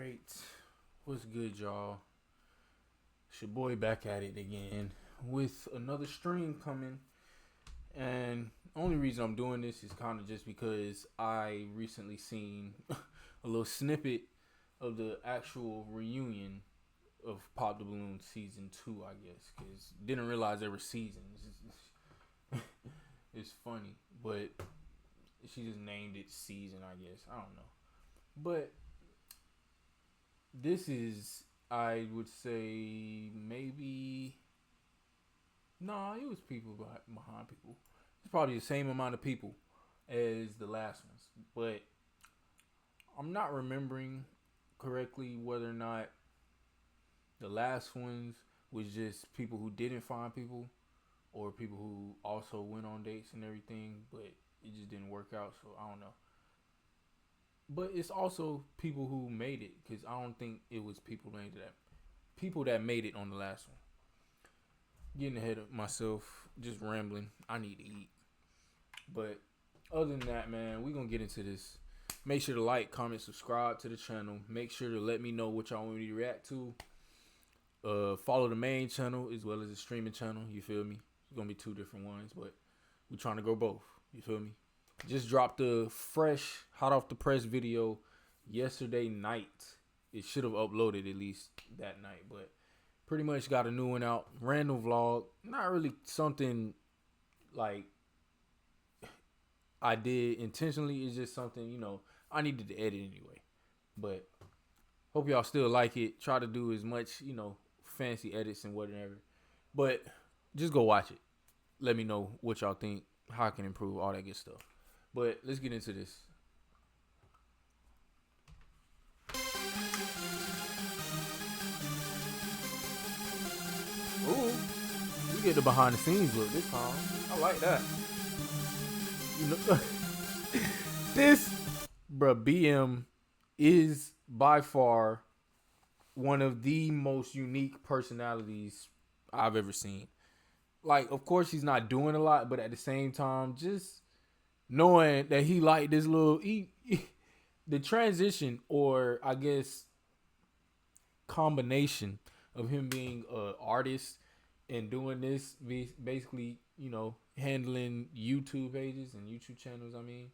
Alright, what's good, y'all? It's your boy back at it again with another stream coming. And only reason I'm doing this is kind of just because I recently seen a little snippet of the actual reunion of Pop the Balloon season 2, I guess, because didn't realize there were seasons. It's funny, but she just named it season, I guess. I don't know, but this is, I would say, maybe, nah, it was people behind people. It's probably the same amount of people as the last ones, but I'm not remembering correctly whether or not the last ones was just people who didn't find people or people who also went on dates and everything, but it just didn't work out, so I don't know. But it's also people who made it, because I don't think it was people that made it on the last one. Getting ahead of myself, just rambling. I need to eat. But other than that, man, we're going to get into this. Make sure to like, comment, subscribe to the channel. Make sure to let me know what y'all want me to react to. Follow the main channel as well as the streaming channel. You feel me? It's going to be two different ones, but we're trying to grow both. You feel me? Just dropped a fresh, hot off the press video yesterday night. It should have uploaded at least that night, but pretty much got a new one out. Random vlog. Not really something like I did intentionally. It's just something, I needed to edit anyway. But hope y'all still like it. Try to do as much, fancy edits and whatever. But just go watch it. Let me know what y'all think, how I can improve, all that good stuff. But let's get into this. Ooh, you get the behind the scenes look this time. I like that. This, bruh, BM is by far one of the most unique personalities I've ever seen. Like, of course, he's not doing a lot, but at the same time, just knowing that he like this little the transition, or I guess combination of him being an artist and doing this, basically, handling YouTube pages and YouTube channels. I mean,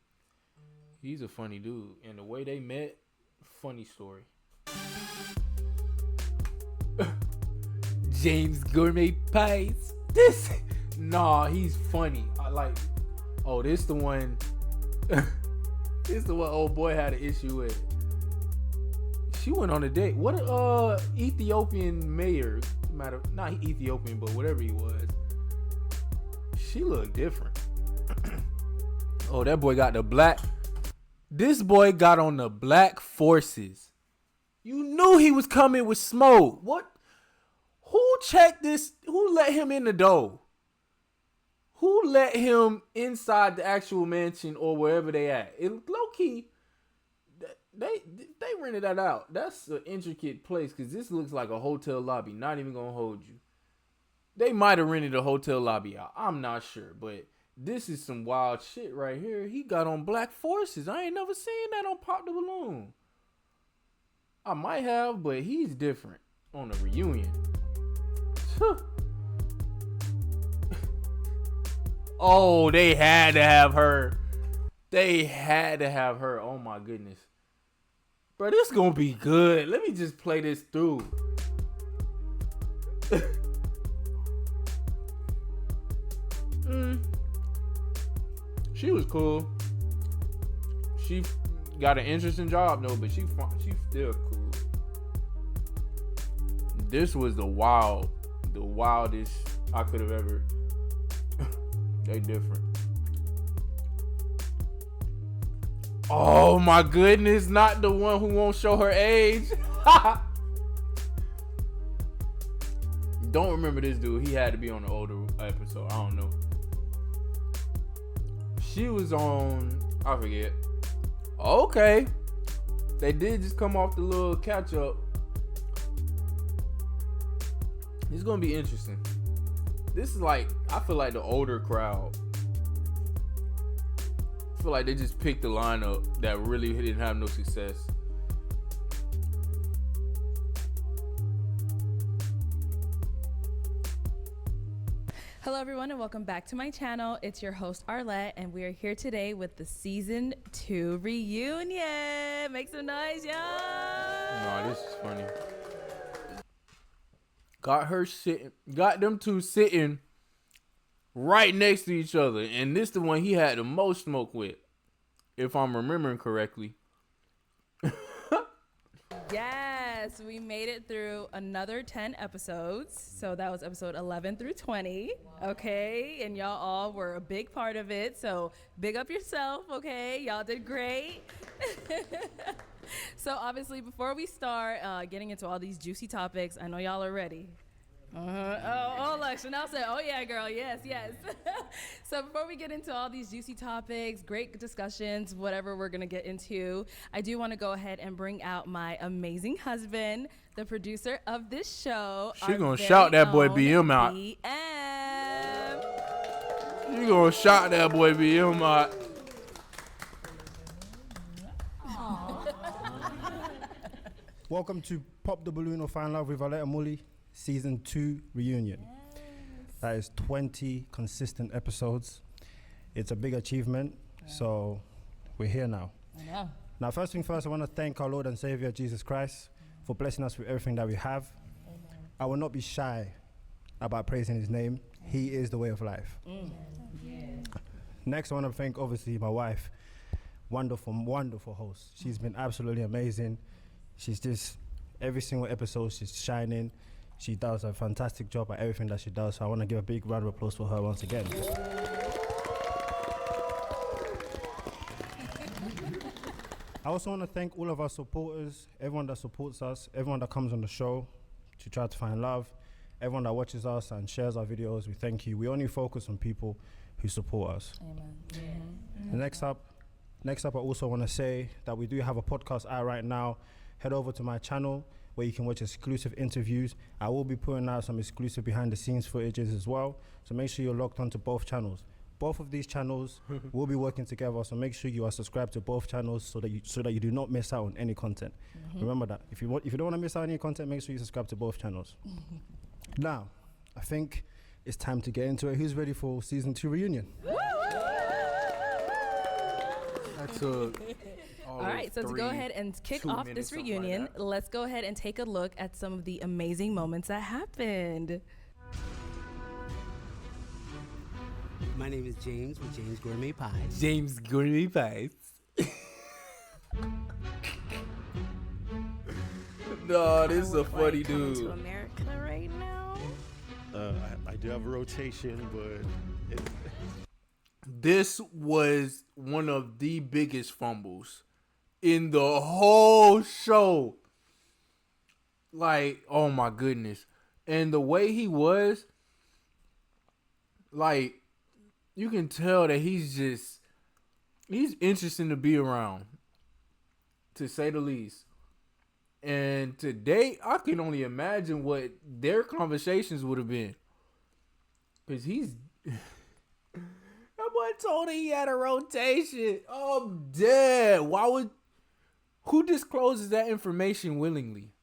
he's a funny dude, and the way they met, funny story. James Gourmet Pies. He's funny. I like. Oh, this the one. This the one old boy had an issue with. She went on a date. What Ethiopian mayor? Not Ethiopian, but whatever he was. She looked different. Oh, that boy got the black. This boy got on the black forces. You knew he was coming with smoke. What? Who checked this? Who let him in the door? Who let him inside the actual mansion or wherever they at? It low key, they rented that out. That's an intricate place, because this looks like a hotel lobby. Not even gonna hold you. They might have rented a hotel lobby out. I'm not sure, but this is some wild shit right here. He got on black forces. I ain't never seen that on Pop the Balloon. I might have, but he's different on the reunion. Oh, they had to have her. They had to have her. Oh my goodness. Bro, this gonna be good. Let me just play this through. She was cool. She got an interesting job though, but she's still cool. This was the wildest I could have ever. They different. Oh my goodness, not the one who won't show her age. Don't remember this dude. He had to be on the older episode. I don't know. She was on, I forget. Okay. They did just come off the little catch up. It's gonna be interesting. This is like, I feel like the older crowd. I feel like they just picked a lineup that really didn't have no success. Hello, everyone, and welcome back to my channel. It's your host, Arlette, and we are here today with the Season 2 reunion. Make some noise, y'all. No, this is funny. Got them two sitting right next to each other, and this the one he had the most smoke with, if I'm remembering correctly. Yes, we made it through another 10 episodes. So that was episode 11 through 20. Okay. And y'all all were a big part of it. So big up yourself. Okay. Y'all did great. So obviously, before we start getting into all these juicy topics, I know y'all are ready. Look, Chanel said, oh yeah, girl, yes. So before we get into all these juicy topics, great discussions, whatever we're gonna get into, I do want to go ahead and bring out my amazing husband, the producer of this show. She gonna shout that boy BM out. She gonna shout that boy BM out. Welcome to Pop the Balloon or Find Love with Aletta Mully. Season 2 reunion. Yes. That is 20 consistent episodes. It's a big achievement, so we're here now. I know. Now, first thing first, I want to thank our Lord and Savior, Jesus Christ, for blessing us with everything that we have. Amen. I will not be shy about praising his name. He is the way of life. Yes. Next, I want to thank, obviously, my wife. Wonderful host. She's been absolutely amazing. She's just, every single episode, she's shining. She does a fantastic job at everything that she does, so I want to give a big round of applause for her once again. I also want to thank all of our supporters, everyone that supports us, everyone that comes on the show to try to find love, everyone that watches us and shares our videos. We thank you. We only focus on people who support us. Amen. Yeah. Mm-hmm. Next up, I also want to say that we do have a podcast out right now. Head over to my channel, where you can watch exclusive interviews. I will be putting out some exclusive behind the scenes footages as well. So make sure you're logged onto both channels. Both of these channels will be working together. So make sure you are subscribed to both channels so that you do not miss out on any content. Mm-hmm. Remember that. If you don't want to miss out on any content, make sure you subscribe to both channels. Now, I think it's time to get into it. Who's ready for season 2 reunion? That's a... All right, so to go ahead and kick off this reunion, let's go ahead and take a look at some of the amazing moments that happened. My name is James with James Gourmet Pies. James Gourmet Pies. No, this is a funny dude. To America right now. I do have a rotation, but this was one of the biggest fumbles in the whole show. Like, oh my goodness. And the way he was, like, you can tell that he's interesting to be around, to say the least. And today, I can only imagine what their conversations would have been. Because that boy told him he had a rotation. I'm dead. Who discloses that information willingly?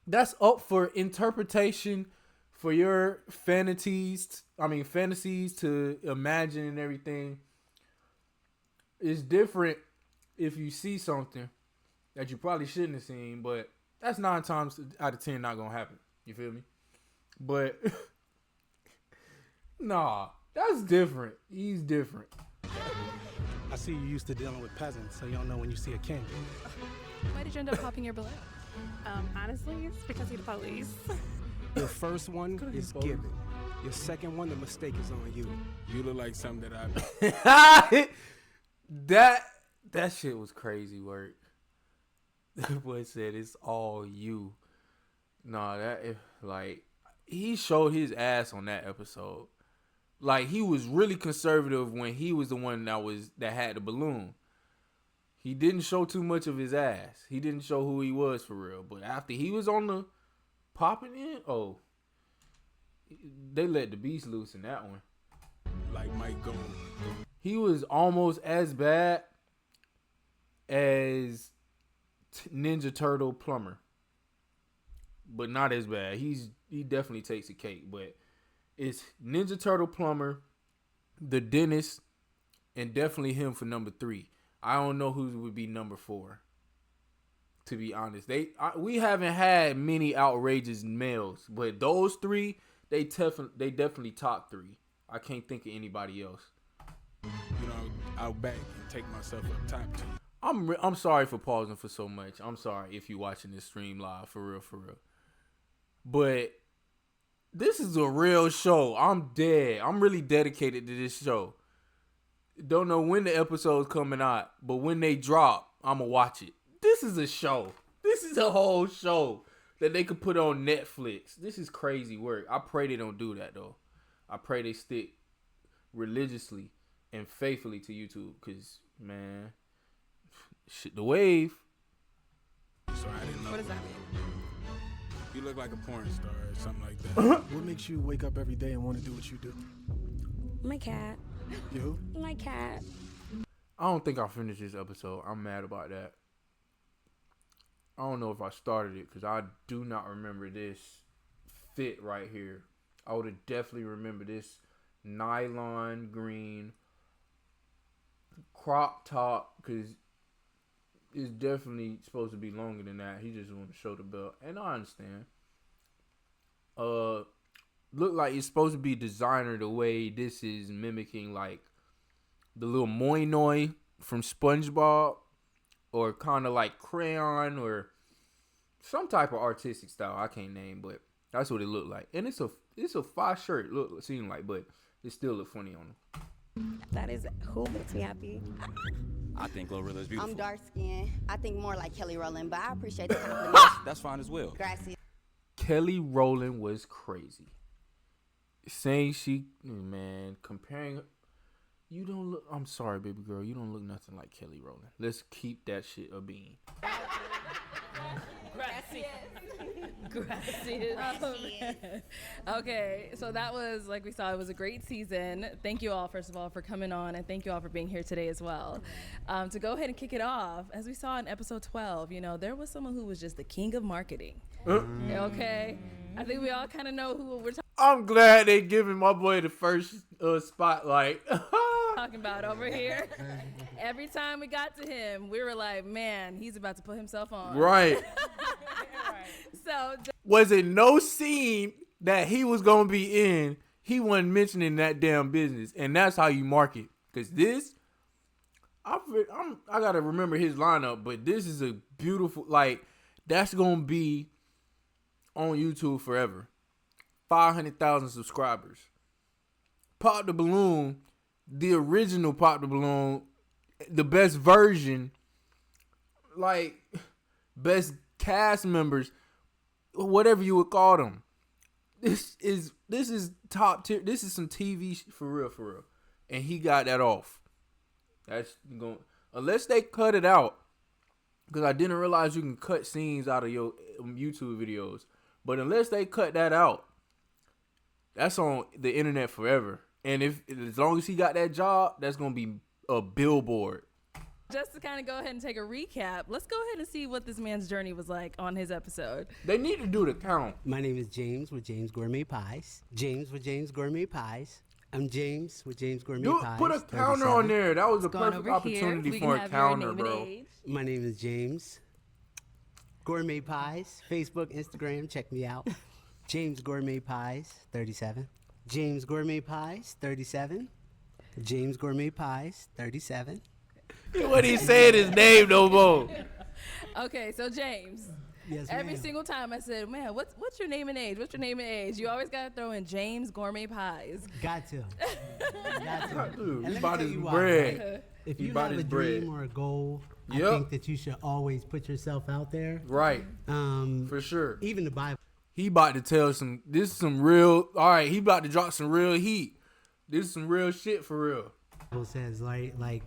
That's up for interpretation, for your fantasies to imagine and everything. It's different if you see something that you probably shouldn't have seen, but that's 9 times out of 10 not gonna happen. You feel me? But nah, that's different. He's different. I see you used to dealing with peasants, so you don't know when you see a king. Why did you end up popping your balloon? Honestly, it's because he's the police. Your first one is given. Your second one, the mistake is on you. You look like something that That shit was crazy work. The boy said it's all you. Nah, he showed his ass on that episode. Like, he was really conservative when he was the one that had the balloon. He didn't show too much of his ass. He didn't show who he was for real. But after he was on the popping in, they let the beast loose in that one. like Mike Goon. He was almost as bad as Ninja Turtle Plumber, but not as bad. He definitely takes a cake, but It's Ninja Turtle plumber, the dentist, and definitely him for number 3. I don't know who would be number 4. To be honest, we haven't had many outrageous males, but those 3, they definitely top 3. I can't think of anybody else. You know, I'll back and take myself up top 2. I'm sorry for pausing for so much. I'm sorry if you're watching this stream live, for real. But this is a real show. I'm dead. I'm really dedicated to this show. Don't know when the episode's coming out, but when they drop, I'ma watch it. This is a show. This is a whole show that they could put on Netflix. This is crazy work. I pray they don't do that, though. I pray they stick religiously and faithfully to YouTube, because, man, shit, the wave. So I didn't know. What does that mean? You look like a porn star or something like that. What makes you wake up every day and want to do what you do? My cat. You? My cat. I don't think I finished this episode. I'm mad about that. I don't know if I started it, because I do not remember this fit right here. I would have definitely remembered this nylon green crop top, because it's definitely supposed to be longer than that. He just want to show the belt, and I understand. Look like it's supposed to be designer the way this is mimicking like the little Moinoi from SpongeBob, or kind of like crayon or some type of artistic style I can't name, but that's what it looked like. And it's a fire shirt, seem like, but it still look funny on him. That is who makes me happy. I think Glorilla is beautiful. I'm dark skinned. I think more like Kelly Rowland, but I appreciate the compliment. That's fine as well. Gracias. Kelly Rowland was crazy. Saying man, comparing, you don't look, I'm sorry, baby girl, you don't look nothing like Kelly Rowland. Let's keep that shit a bean. Gracias. Okay, so that was, like we saw, it was a great season. Thank you all, first of all, for coming on, and thank you all for being here today as well. To go ahead and kick it off, as we saw in episode 12, there was someone who was just the king of marketing. Okay? I think we all kind of know who we're I'm glad they giving my boy the first spotlight. talking about over here. Every time we got to him, we were like, man, he's about to put himself on. Right. So was it no scene that he was going to be in, he wasn't mentioning that damn business. And that's how you market. Because this, I got to remember his lineup, but this is a beautiful, like, that's going to be on YouTube forever. 500,000 subscribers. Pop the Balloon, the original Pop the Balloon, the best version, like, best cast members, whatever you would call them. This is top tier. This is some TV for real. And he got that off. That's going, unless they cut it out, because I didn't realize you can cut scenes out of your YouTube videos. But unless they cut that out, that's on the internet forever. And as long as he got that job, that's gonna be a billboard. Just to kind of go ahead and take a recap, let's go ahead and see what this man's journey was like on his episode. They need to do the count. My name is James with James Gourmet Pies. James with James Gourmet Pies. I'm James with James Gourmet Pies. Put a counter on there. That was a perfect opportunity for a counter, bro. My name is James Gourmet Pies. Facebook, Instagram, check me out. James Gourmet Pies, 37. James Gourmet Pies, 37. James Gourmet Pies, 37. What he saying his name no more. Okay, so James. Yes, every ma'am. single time I said, man, what's your name and age? What's your name and age? You always gotta throw in James Gourmet Pies. Got to. Dude, And he let me bought tell his you why, bread. right? If He you bought have a his bread. dream or a goal, Yep. I think that you should always put yourself out there. Right. For sure. Even the Bible. He about to tell this is some real, all right, he about to drop some real heat. This is some real shit for real. Bible says, like,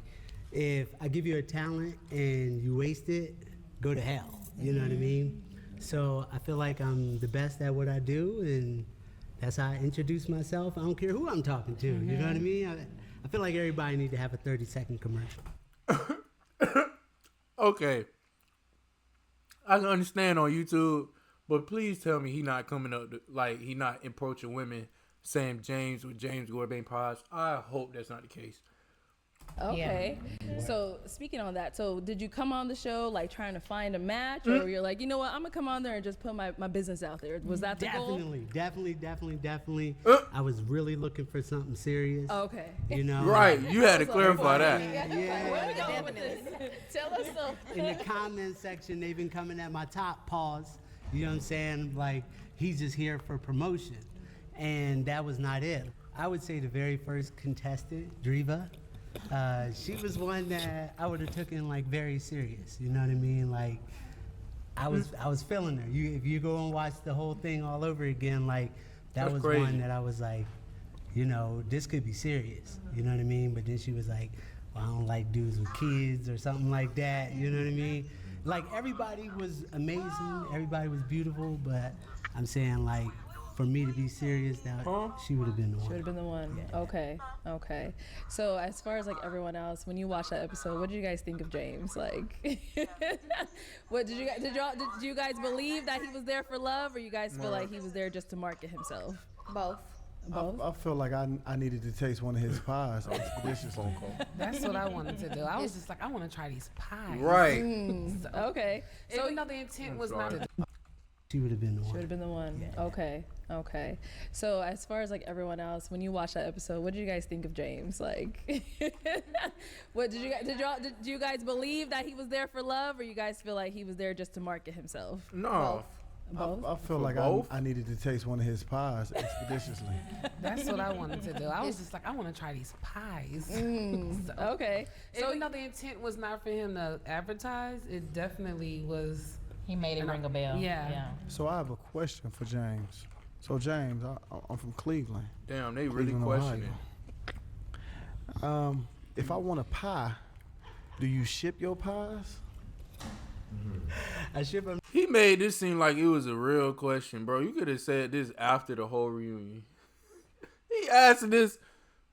if I give you a talent and you waste it, go to hell. You know what I mean? So I feel like I'm the best at what I do, and that's how I introduce myself. I don't care who I'm talking to. You know what I mean? I feel like everybody need to have a 30-second commercial. Okay. I can understand on YouTube, but please tell me he not coming up, he not approaching women saying James with James Gorbane Pies. I hope that's not the case. Okay. So speaking on that, so did you come on the show like trying to find a match, or you're like, you know what, I'm gonna come on there and just put my business out there? Was that the goal? Definitely. I was really looking for something serious. Okay. You know. Right. You had to clarify that. Yeah. Where we going with this? Tell us something. In the comment section, they've been coming at my top. Pause. You know what I'm saying? Like, he's just here for promotion, and that was not it. I would say the very first contestant, Driva. She was one that I would have taken like very serious. You know what I mean? Like, I was feeling her. If you go and watch the whole thing all over again, like that was crazy. one that I was like, you know, this could be serious. You know what I mean? But then she was like, well, I don't like dudes with kids or something like that. You know what I mean? Like, everybody was amazing. Everybody was beautiful. But I'm saying, like, for me to be serious, that she would have been the one. She would have been the one. Yeah. Okay. So as far as like everyone else, when you watch that episode, what did you guys think of James? Like, what did you guys believe that he was there for love, or you guys feel like he was there just to market himself? Both. I feel like I needed to taste one of his pies. Expeditiously. That's what I wanted to do. I was just like, I want to try these pies. Right. Okay. So even though the intent was not to. She would have been the one. She would have been the one. Yeah. Okay. So as far as like everyone else, when you watch that episode, what did you guys think of James? Like, what did you guys believe that he was there for love, or you guys feel like he was there just to market himself? No. Both. I feel like I needed to taste one of his pies expeditiously. That's what I wanted to do. I was just like, I want to try these pies. Okay. So even though the intent was not for him to advertise, it definitely was. He made it ring a bell. Yeah. So I have a question for James. So James, I'm from Cleveland. Damn, they really Cleveland, questioning. Ohio. If I want a pie, do you ship your pies? I ship them. He made this seem like it was a real question, bro. You could have said this after the whole reunion. He asked this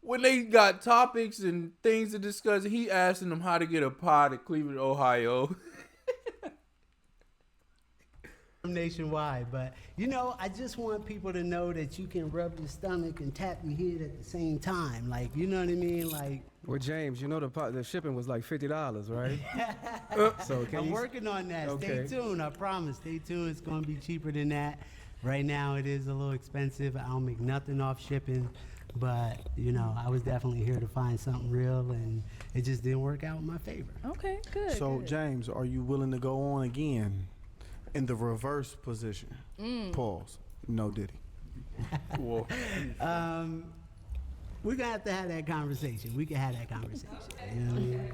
when they got topics and things to discuss. He asking them how to get a pie to Cleveland, Ohio. Nationwide, but you know, I just want people to know that you can rub your stomach and tap your head at the same time. Like, you know what I mean? Like, Well, James, you know the shipping was like $50, right? So I'm working on that. Okay. Stay tuned. I promise. Stay tuned. It's going to be cheaper than that. Right now, it is a little expensive. I don't make nothing off shipping, but you know, I was definitely here to find something real, and it just didn't work out in my favor. Okay, good. So James, are you willing to go on again in the reverse position? Pause. No Diddy. Whoa. We're gonna have to have that conversation. We can have that conversation. You know what I mean?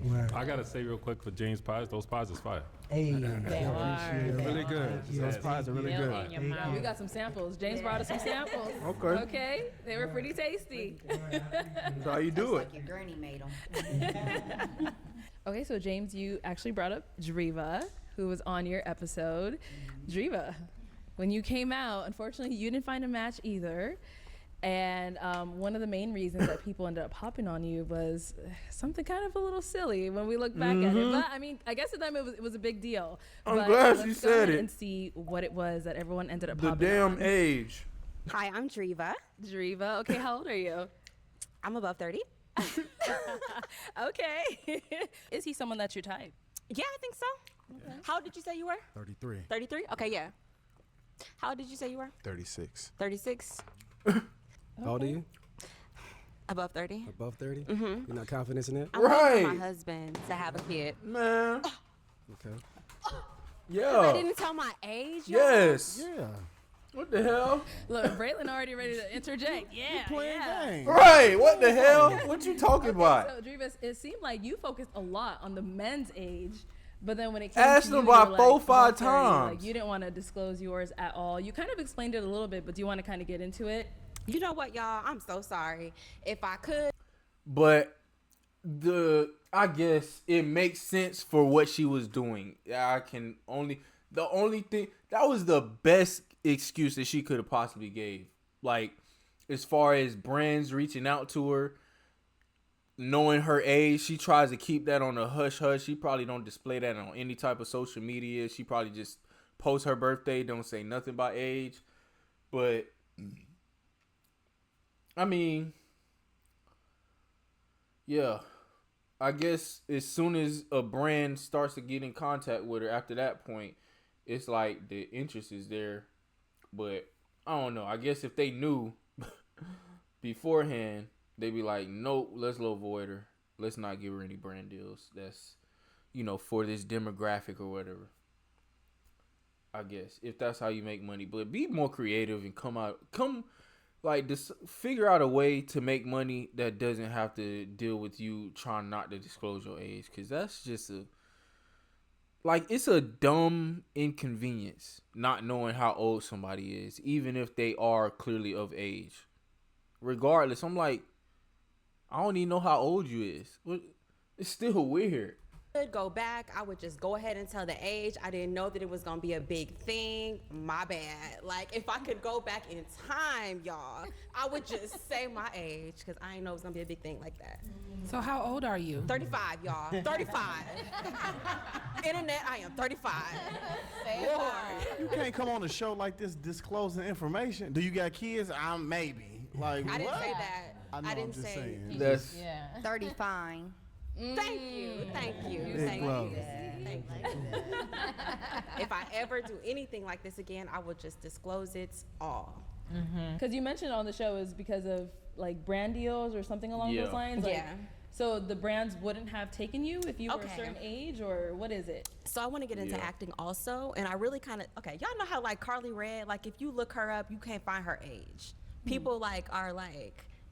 Word. I gotta say real quick for James pies, those pies is fire. Hey, They are. appreciate it. Really good. Those pies are really good. In your mouth. We got some samples. James brought us some samples. Okay. They were pretty tasty. That's how you do it. Like your granny made them. Okay, so James, you actually brought up Driva, who was on your episode. Driva, when you came out, unfortunately, you didn't find a match either. And one of the main reasons that people ended up hopping on you was something kind of a little silly when we look back at it. But I mean, I guess to them it was a big deal. I'm but glad let's you go said ahead it. and see what it was that everyone ended up The popping damn on. age. Hi, I'm Driva. Driva. Okay, how old are you? I'm above 30. Okay. Is he someone that's your type? Yeah, I think so. Okay. How old did you say you were? 33. 33? Okay, yeah. How old did you say you were? 36. 36. How old are you? Above 30. Above 30? You're not confident in that? I'm waiting Right. for my husband to have a kid. Man. Okay. I Yeah. didn't tell my age. y'all. Yes. Yeah. What the hell? Look, Braylon already ready to interject. Yeah, Playing games. Right. What the hell? What you talking about? So, Driva, it seemed like you focused a lot on the men's age, but then when it came Asked to you, him you about were 4-5 above 30, times. Like, you didn't want to disclose yours at all. You kind of explained it a little bit, but do you want to kind of get into it? You know what, y'all? I'm so sorry. If I could. But I guess it makes sense for what she was doing. The only thing that was the best excuse that she could have possibly gave. Like, as far as brands reaching out to her, knowing her age, she tries to keep that on a hush hush. She probably don't display that on any type of social media. She probably just posts her birthday, don't say nothing about age. But I mean, yeah. I guess as soon as a brand starts to get in contact with her, after that point, it's like the interest is there. But I don't know. I guess if they knew beforehand, they'd be like, nope, let's low void her. Let's not give her any brand deals. That's, for this demographic or whatever. I guess if that's how you make money, but be more creative and figure out a way to make money that doesn't have to deal with you trying not to disclose your age, because that's just it's a dumb inconvenience not knowing how old somebody is, even if they are clearly of age. Regardless, I'm like, I don't even know how old you is. It's still weird. Could go back, I would just go ahead and tell the age. I didn't know that it was gonna be a big thing. My bad. Like, if I could go back in time, y'all, I would just say my age, because I didn't know it was gonna be a big thing like that. So how old are you? 35, y'all. 35. Internet, I am 35. You can't come on a show like this disclosing information. Do you got kids? Maybe. Like, I didn't what? say that. I know, I didn't I'm just say saying. That's 35. Thank you. Thank you. Big Thank love. you. Thank you. If I ever do anything like this again, I would just disclose it all. Because you mentioned on the show is because of like brand deals or something along those lines. Like, Yeah. So the brands wouldn't have taken you if you were a certain age, or what is it? So I want to get into acting also, and I really kind of y'all know how like Carly Red, like if you look her up, you can't find her age. People are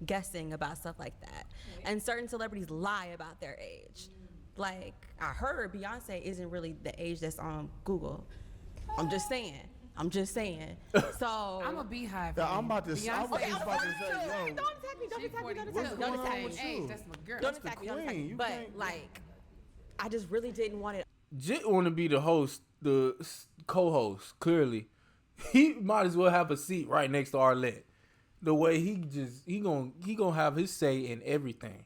guessing about stuff like that, and certain celebrities lie about their age. Like I heard Beyonce isn't really the age that's on Google. I'm just saying. So I'm a beehive. Yeah, I'm about to say, Beyonce, I was just about to say, yo. Don't attack me. Don't attack me. What's Don't going attack on me. with you? That's my girl. Don't That's the attack me. Don't attack queen. me. You But can't- I just really didn't want it. Jit want to be the host, the co-host. Clearly, he might as well have a seat right next to Arlette. The way he gonna have his say in everything,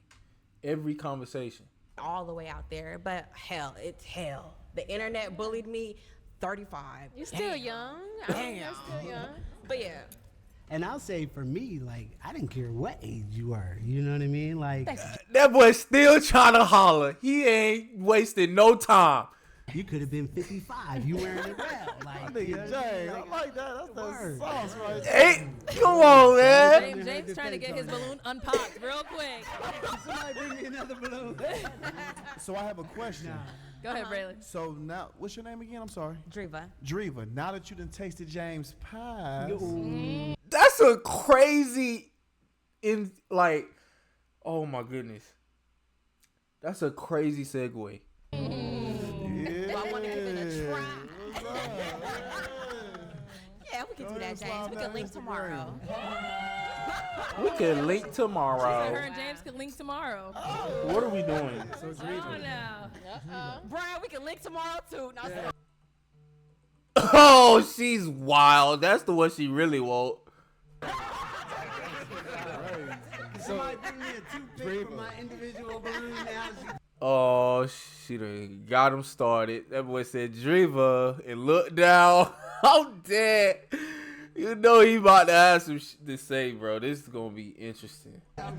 every conversation. All the way out there, but it's hell. The internet bullied me. 35. You're still young. I mean, you're still young. But yeah. And I'll say for me, like, I didn't care what age you were. You know what I mean? Like, That boy still trying to holler. He ain't wasting no time. you could have been 55. You wearing it well. Like, Nigga, you know, Jay, I like, like that. That's the word. sauce right there. Hey, come on, man. James trying to get his balloon unpopped real quick. Somebody bring me another balloon. So I have a question. Go ahead, Braylon. So now, what's your name again? I'm sorry. Driva. Driva. Now that you done tasted James' pies, That's a crazy, oh my goodness. That's a crazy segue. Do I want to give it a try? Yeah, we can do that, James. We can link tomorrow. We can link Her tomorrow. and James could link tomorrow. What are we doing? Oh no. Brian, we can link tomorrow too. No, Oh, she's wild. That's the one she really want. Somebody bring me a toothpick for my individual balloon now. Oh, she done got him started. That boy said Driva and look down. I'm dead. You know he about to have some to say, bro. This is gonna be interesting. But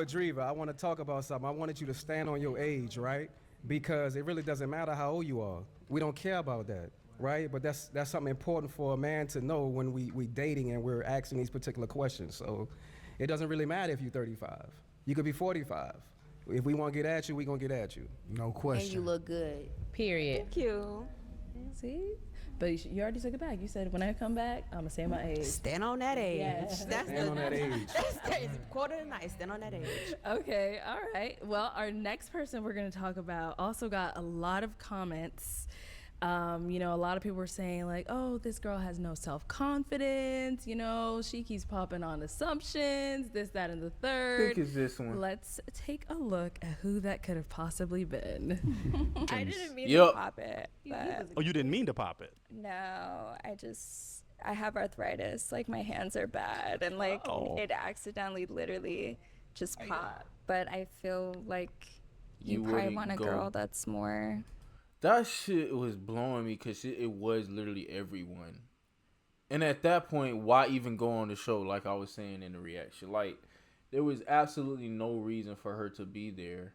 Driva, I want to talk about something. I wanted you to stand on your age, right? Because it really doesn't matter how old you are. We don't care about that, right? But that's something important for a man to know when we dating and we're asking these particular questions. So it doesn't really matter if you're 35. You could be 45. If we want to get at you, we gonna get at you. No question. And you look good. Period. thank you. See? But you already took it back. You said when I come back, I'm gonna say my age. Stand on that age. Yes. Stand on that age. That's quarter of the night. Stand on that age. Okay, all right. Well, our next person we're going to talk about also got a lot of comments. A lot of people were saying like, oh, this girl has no self-confidence. She keeps popping on assumptions, this, that, and the I third. think it's this one. Let's take a look at who that could have possibly been. I didn't mean Yup. to pop it, but Oh, you didn't mean to pop it. no, I have arthritis. Like my hands are bad, and like it accidentally, literally, just popped. But I feel like you probably wouldn't want a go- girl that's more. That shit was blowing me because it was literally everyone. And at that point, why even go on the show? Like I was saying in the reaction, like there was absolutely no reason for her to be there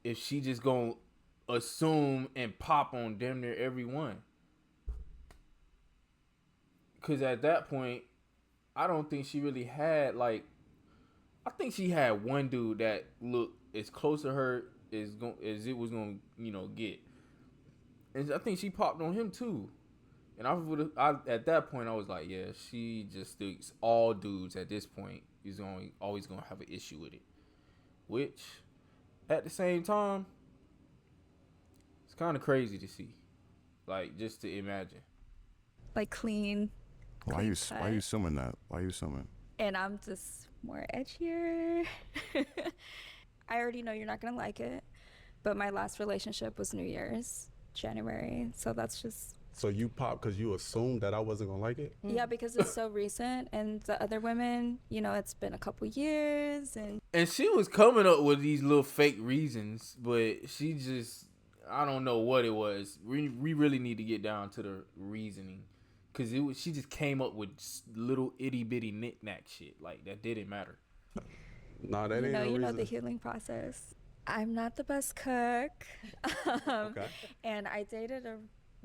if she just gonna assume and pop on damn near everyone. Because at that point, I don't think she really had like. I think she had one dude that looked as close to her as it was gonna get, and I think she popped on him too. And at that point I was like, yeah, she just thinks all dudes at this point is always gonna have an issue with it, which at the same time it's kind of crazy to see, like just to imagine. Like clean. Why are you assuming that? Why are you assuming? And I'm just more edgier. I already know you're not gonna like it, but my last relationship was New Year's, January. So that's just. So you popped because you assumed that I wasn't gonna like it? Yeah, because it's so recent, and the other women, it's been a couple years, And she was coming up with these little fake reasons, but she just, I don't know what it was. We really need to get down to the reasoning. Because she just came up with little itty bitty knick-knack shit. Like, that didn't matter. No, that ain't no reason. You know the healing process. I'm not the best cook. Okay. And I dated a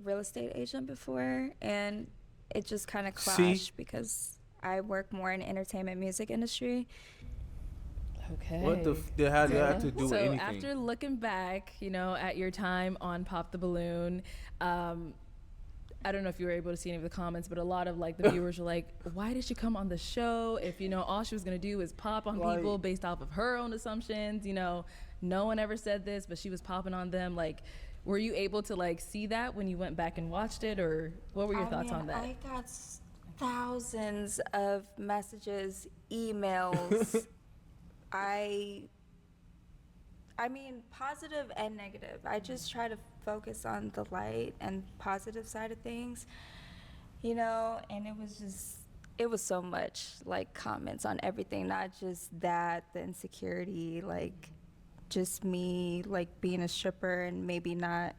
real estate agent before, and it just kind of clashed because I work more in entertainment music industry. Okay. What the hell did that have to do with anything? So after looking back, at your time on Pop the Balloon, I don't know if you were able to see any of the comments, but a lot of the viewers were like, why did she come on the show if, all she was going to do is pop on people based off of her own assumptions? No one ever said this, but she was popping on them. Like, were you able to see that when you went back and watched it, or what were your thoughts on that? I got thousands of messages, emails. I mean, positive and negative. I just try to focus on the light and positive side of things, and it was so much comments on everything, not just that, the insecurity, just me being a stripper and maybe not.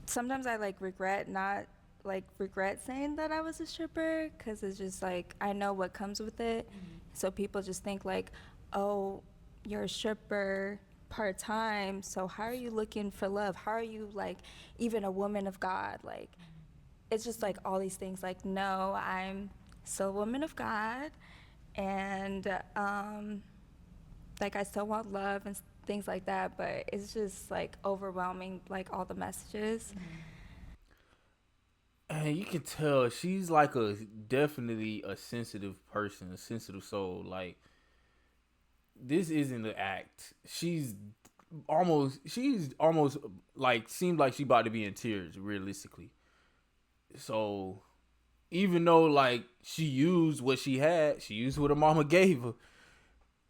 Sometimes I regret saying that I was a stripper, because it's just I know what comes with it. Mm-hmm. So people just think oh, you're a stripper part-time, so how are you looking for love? How are you even a woman of God? It's just all these things. No, I'm still a woman of God, and I still want love and things like that, but it's just overwhelming, all the messages. And you can tell she's definitely a sensitive person, a sensitive soul. This isn't an act. She's almost seems like she about to be in tears, realistically. So even though she used what she had, she used what her mama gave her,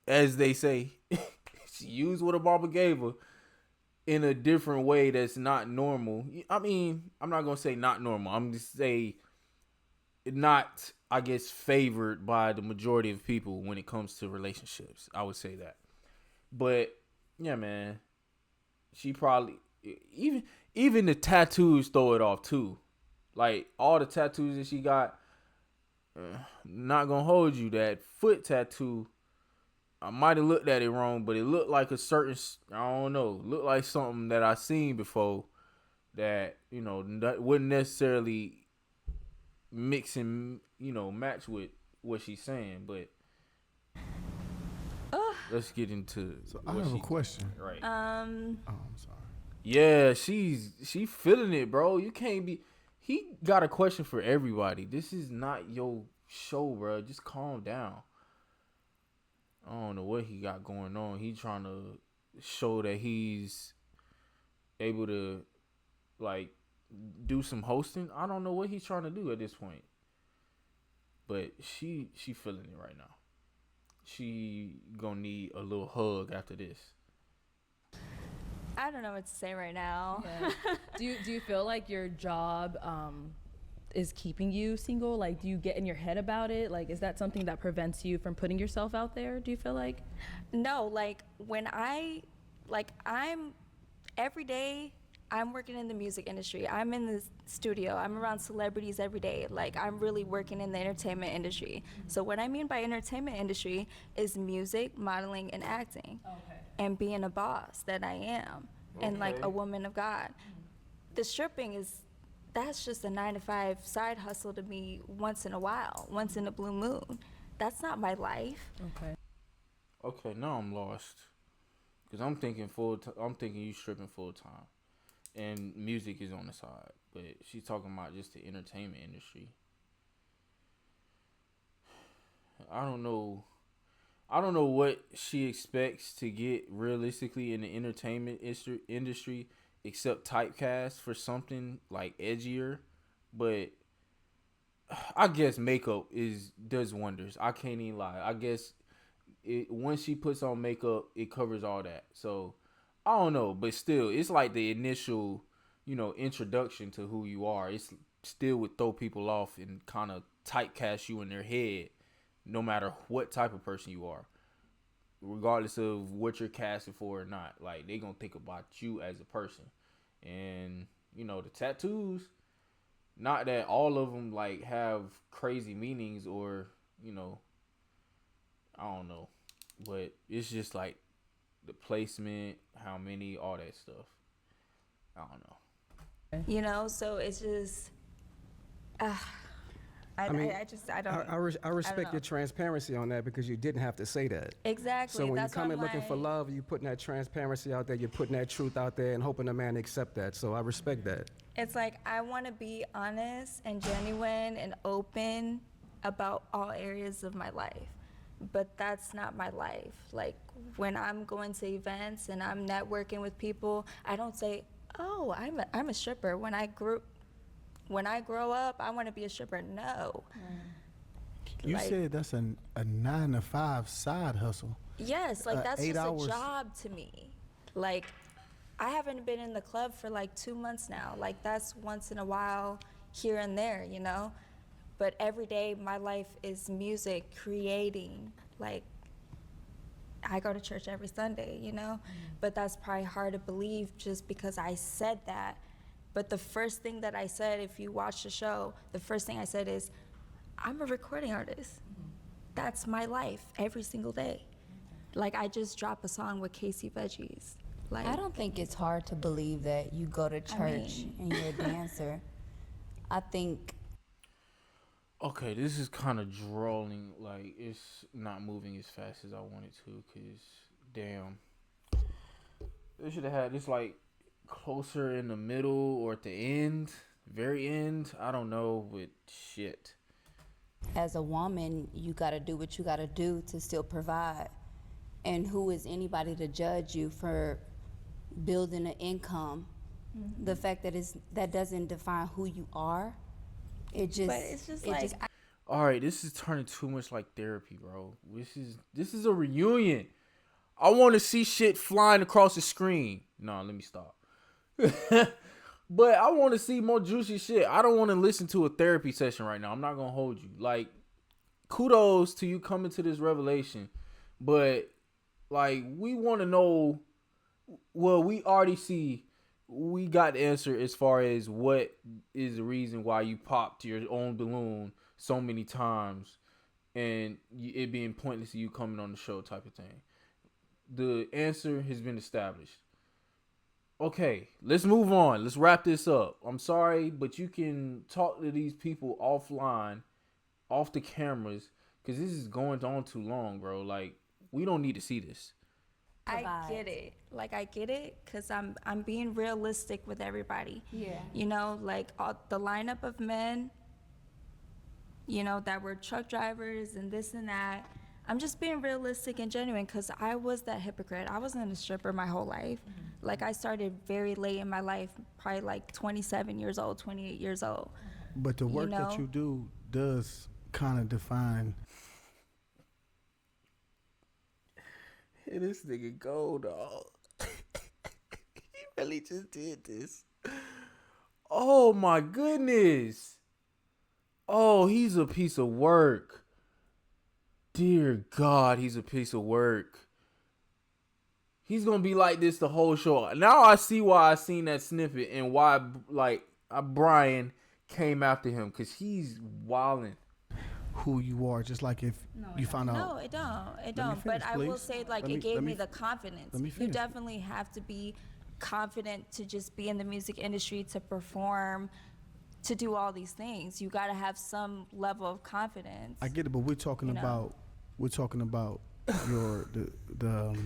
as they say. She used what her mama gave her in a different way that's not normal. I mean, I'm not gonna say not normal. I'm just say not, I guess, favored by the majority of people when it comes to relationships. I would say that. But yeah, man, she probably even the tattoos throw it off too. All the tattoos that she got, not gonna hold you, that foot tattoo, I might have looked at it wrong, but it looked like a certain, I don't know, looked like something that I seen before that, that wouldn't necessarily mix and, match with what she's saying. But let's get into. So I have a question. Right. Oh, I'm sorry. Yeah, she feeling it, bro. You can't be. He got a question for everybody. This is not your show, bro. Just calm down. I don't know what he got going on. He trying to show that he's able to do some hosting. I don't know what he's trying to do at this point. But she feeling it right now. She gonna need a little hug after this. I don't know what to say right now. Yeah. Do you feel like your job is keeping you single? Do you get in your head about it? Is that something that prevents you from putting yourself out there? Do you feel like? No, when I'm every day I'm working in the music industry. I'm in the studio. I'm around celebrities every day. Like, I'm really working in the entertainment industry. So what I mean by entertainment industry is music, modeling, and acting. Okay. And being a boss that I am. And like a woman of God. The stripping that's just a 9-to-5 side hustle to me once in a while, once in a blue moon. That's not my life. Okay, now I'm lost. Cause I'm thinking I'm thinking you stripping full time, and music is on the side. But she's talking about just the entertainment industry. I don't know. I don't know what she expects to get realistically in the entertainment industry, except typecast for something like edgier. But I guess makeup does wonders. I can't even lie. I guess once she puts on makeup, it covers all that. So I don't know, but still, it's like the initial, introduction to who you are. It's still would throw people off and kind of typecast you in their head, no matter what type of person you are, regardless of what you're casting for or not. Like, they gonna think about you as a person. And the tattoos, not that all of them like have crazy meanings or I don't know, but it's just like the placement, how many, all that stuff. I don't know. So it's just I respect your transparency on that, because you didn't have to say that. Exactly. So when that's you come in looking for love, you're putting that transparency out there, you're putting that truth out there and hoping the man accept that. So I respect that. It's like, I want to be honest and genuine and open about all areas of my life. But that's not my life. Like, when I'm going to events and I'm networking with people, I don't say, oh, I'm a stripper. When I grow up, I want to be a stripper. No. You said that's a 9-to-5 side hustle. Yes, like that's 8 just hours. a job to me. Like, I haven't been in the club for like 2 months now. Like, that's once in a while here and there, But every day my life is music, creating. Like, I go to church every Sunday, But that's probably hard to believe just because I said that. But the first thing that I said, if you watch the show, the first thing I said is, I'm a recording artist. That's my life every single day. Like, I just dropped a song with Casey Veggies. Like, I don't think it's hard to believe that you go to church and you're a dancer. I think. Okay, this is kind of drawing. Like, it's not moving as fast as I wanted to. Cause damn, they should have had this like closer in the middle or at the end, very end. I don't know, but shit. As a woman, you gotta do what you gotta do to still provide. And who is anybody to judge you for building an income? Mm-hmm. The fact that that doesn't define who you are. But it's just all right, this is turning too much like therapy, bro. This is a reunion. I want to see shit flying across the screen. No, let me stop. But I want to see more juicy shit. I don't want to listen to a therapy session right now. I'm not gonna hold you. Like, kudos to you coming to this revelation, but like, we want to know. Well, we already see. We got the answer as far as what is the reason why you popped your own balloon so many times and it being pointless to you coming on the show type of thing. The answer has been established. Okay, let's move on. Let's wrap this up. I'm sorry, but you can talk to these people offline, off the cameras, because this is going on too long, bro. Like, we don't need to see this. I get it. Like, I get it because I'm being realistic with everybody. Yeah. Like, the lineup of men, that were truck drivers and this and that. I'm just being realistic and genuine because I was that hypocrite. I wasn't a stripper my whole life. Mm-hmm. Like, I started very late in my life, probably like 27 years old, 28 years old. But the work that you do does kind of define. Hey, this nigga go, dog. He really just did this. Oh my goodness. Oh, he's a piece of work. Dear God, he's a piece of work. He's gonna be like this the whole show. Now I see why I seen that snippet and why Brian came after him, because he's wilding. Who you are, just like if you find out. No, it don't. But I will say, like, it gave me the confidence. You definitely have to be confident to just be in the music industry, to perform, to do all these things. You got to have some level of confidence. I get it, but we're talking about your the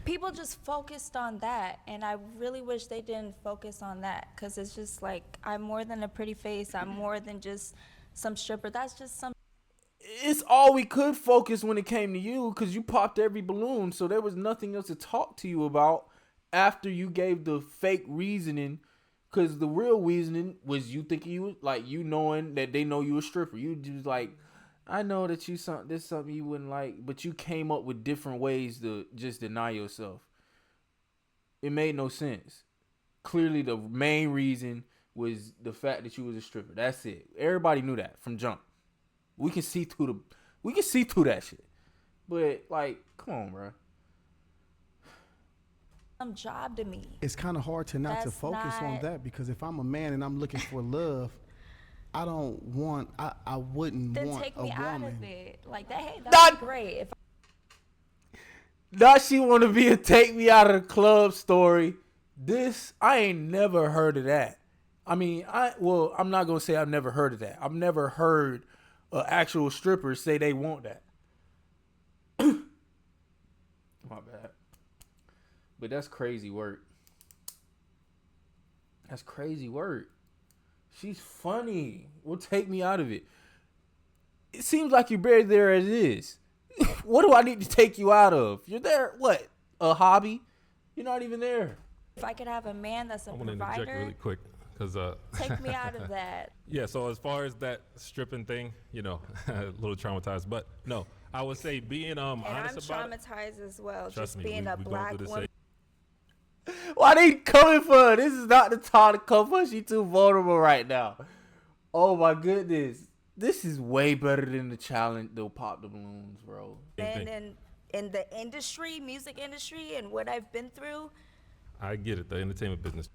people just focused on that, and I really wish they didn't focus on that, because it's just like, I'm more than a pretty face. I'm more than just some stripper. That's just some. It's all we could focus when it came to you, because you popped every balloon, so there was nothing else to talk to you about after you gave the fake reasoning, because the real reasoning was you thinking you, like, you knowing that they know you a stripper. You just like, I know that there's something you wouldn't like, but you came up with different ways to just deny yourself. It made no sense. Clearly the main reason was the fact that you was a stripper. That's it. Everybody knew that from jump. We can see through that shit. But, like, come on, bro. Some job to me. It's kind of hard to not to focus on that, because if I'm a man and I'm looking for love, I wouldn't want a woman. Then take me out of it. Like that. Hey, that's great. Now she want to be a take me out of the club story. This, I ain't never heard of that. I mean, I'm not gonna say I've never heard of that. I've never heard an actual stripper say they want that. My bad. But that's crazy work. That's crazy work. She's funny. Will take me out of it. It seems like you're barely there as is. What do I need to take you out of? You're there, what? A hobby? You're not even there. If I could have a man that's a I want to provider, interject really quick, because take me out of that. Yeah, so as far as that stripping thing, a little traumatized, but no, I would say being honest about it. And I'm traumatized as well. Trust just me, being a black woman. Why they coming for her? This is not the time to come for her. She too vulnerable right now. Oh my goodness. This is way better than the challenge. They'll pop the balloons, bro. And in the industry, music industry, and what I've been through. I get it, the entertainment business.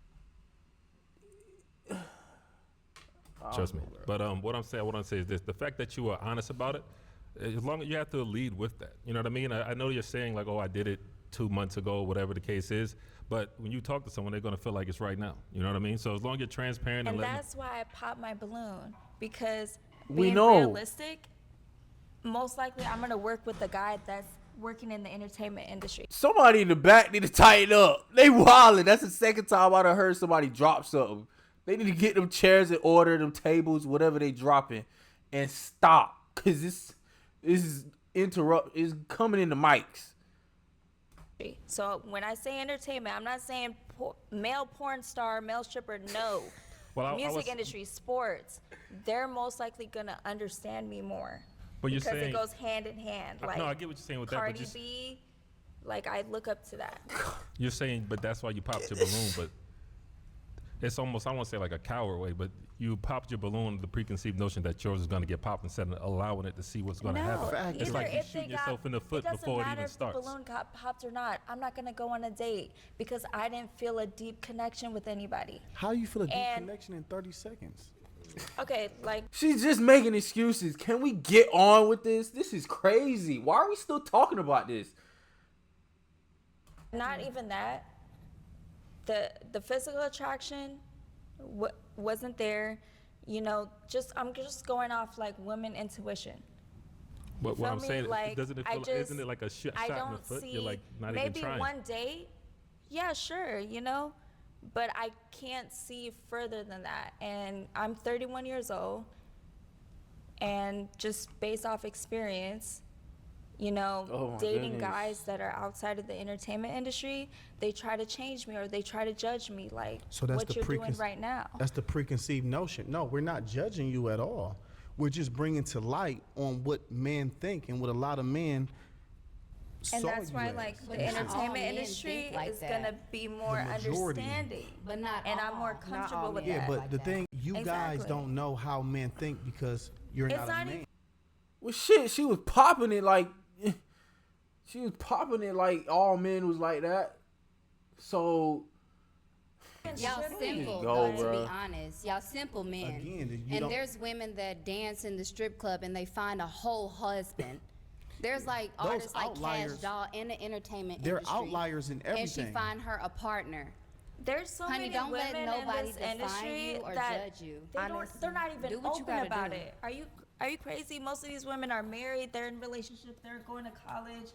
Trust me. But what I'm saying is this: the fact that you are honest about it, as long as you have to lead with that. You know what I mean? I know you're saying like, oh, I did it 2 months ago, whatever the case is. But when you talk to someone, they're gonna feel like it's right now. You know what I mean? So as long as you're transparent And and that's why I popped my balloon, because We being know. realistic, most likely I'm gonna work with a guy that's working in the entertainment industry. Somebody in the back need to tighten up. They wildin'. That's the second time I done heard somebody drop something. They need to get them chairs in order, them tables, whatever they dropping, and stop. Cause this is coming in the mics. So when I say entertainment, I'm not saying male porn star, male stripper, no. Well, music industry, sports, they're most likely gonna understand me more. But you're because saying, it goes hand in hand. Like, no, I get what you're saying with Cardi that. But B, like, I look up to that. you're saying, but that's why you popped your balloon. But it's almost, I won't say like a coward way, but you popped your balloon with the preconceived notion that yours is going to get popped instead of allowing it to see what's going to happen. It's like you shooting yourself in the foot before it even starts. It doesn't matter if the balloon got popped or not. I'm not going to go on a date because I didn't feel a deep connection with anybody. How you feel a deep connection in 30 seconds? Okay, like... She's just making excuses. Can we get on with this? This is crazy. Why are we still talking about this? Not even that. The physical attraction wasn't there. You know, I'm just going off like women intuition. But what I'm saying, like, isn't it like a shot in the foot? You're like not even trying. Maybe one day, yeah, sure, you know, but I can't see further than that. And I'm 31 years old, and just based off experience, you know, dating guys that are outside of the entertainment industry, they try to change me or they try to judge me like what you're doing right now. That's the preconceived notion. No, we're not judging you at all. We're just bringing to light on what men think and what a lot of men and that's why like the entertainment industry is gonna be more understanding, but not and I'm more comfortable with that. Yeah, but the thing, you guys don't know how men think because you're not a man. Well, shit, she was popping it like all men was like that. So Y'all simple, go, though, to bruh. be honest. Y'all simple men. Again, you and don't- there's women that dance in the strip club and they find a whole husband. There's like Those artists like Cash outliers, Doll in the entertainment they're industry. outliers in And she everything. find her a partner. There's so Honey, many don't let women nobody in this define industry you or that judge you. they're not even Do what you open gotta about do. it. Are you crazy? Most of these women are married. They're in relationships. They're going to college.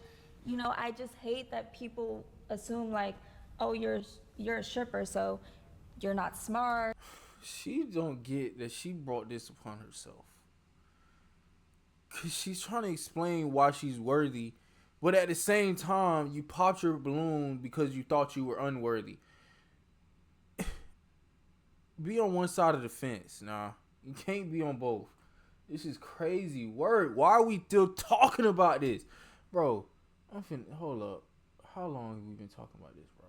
You know, I just hate that people assume like, oh, you're a stripper, so you're not smart. She don't get that she brought this upon herself. Cause she's trying to explain why she's worthy, but at the same time, you popped your balloon because you thought you were unworthy. Be on one side of the fence, nah. You can't be on both. This is crazy work. Why are we still talking about this, bro? Hold up. How long have we been talking about this, bro?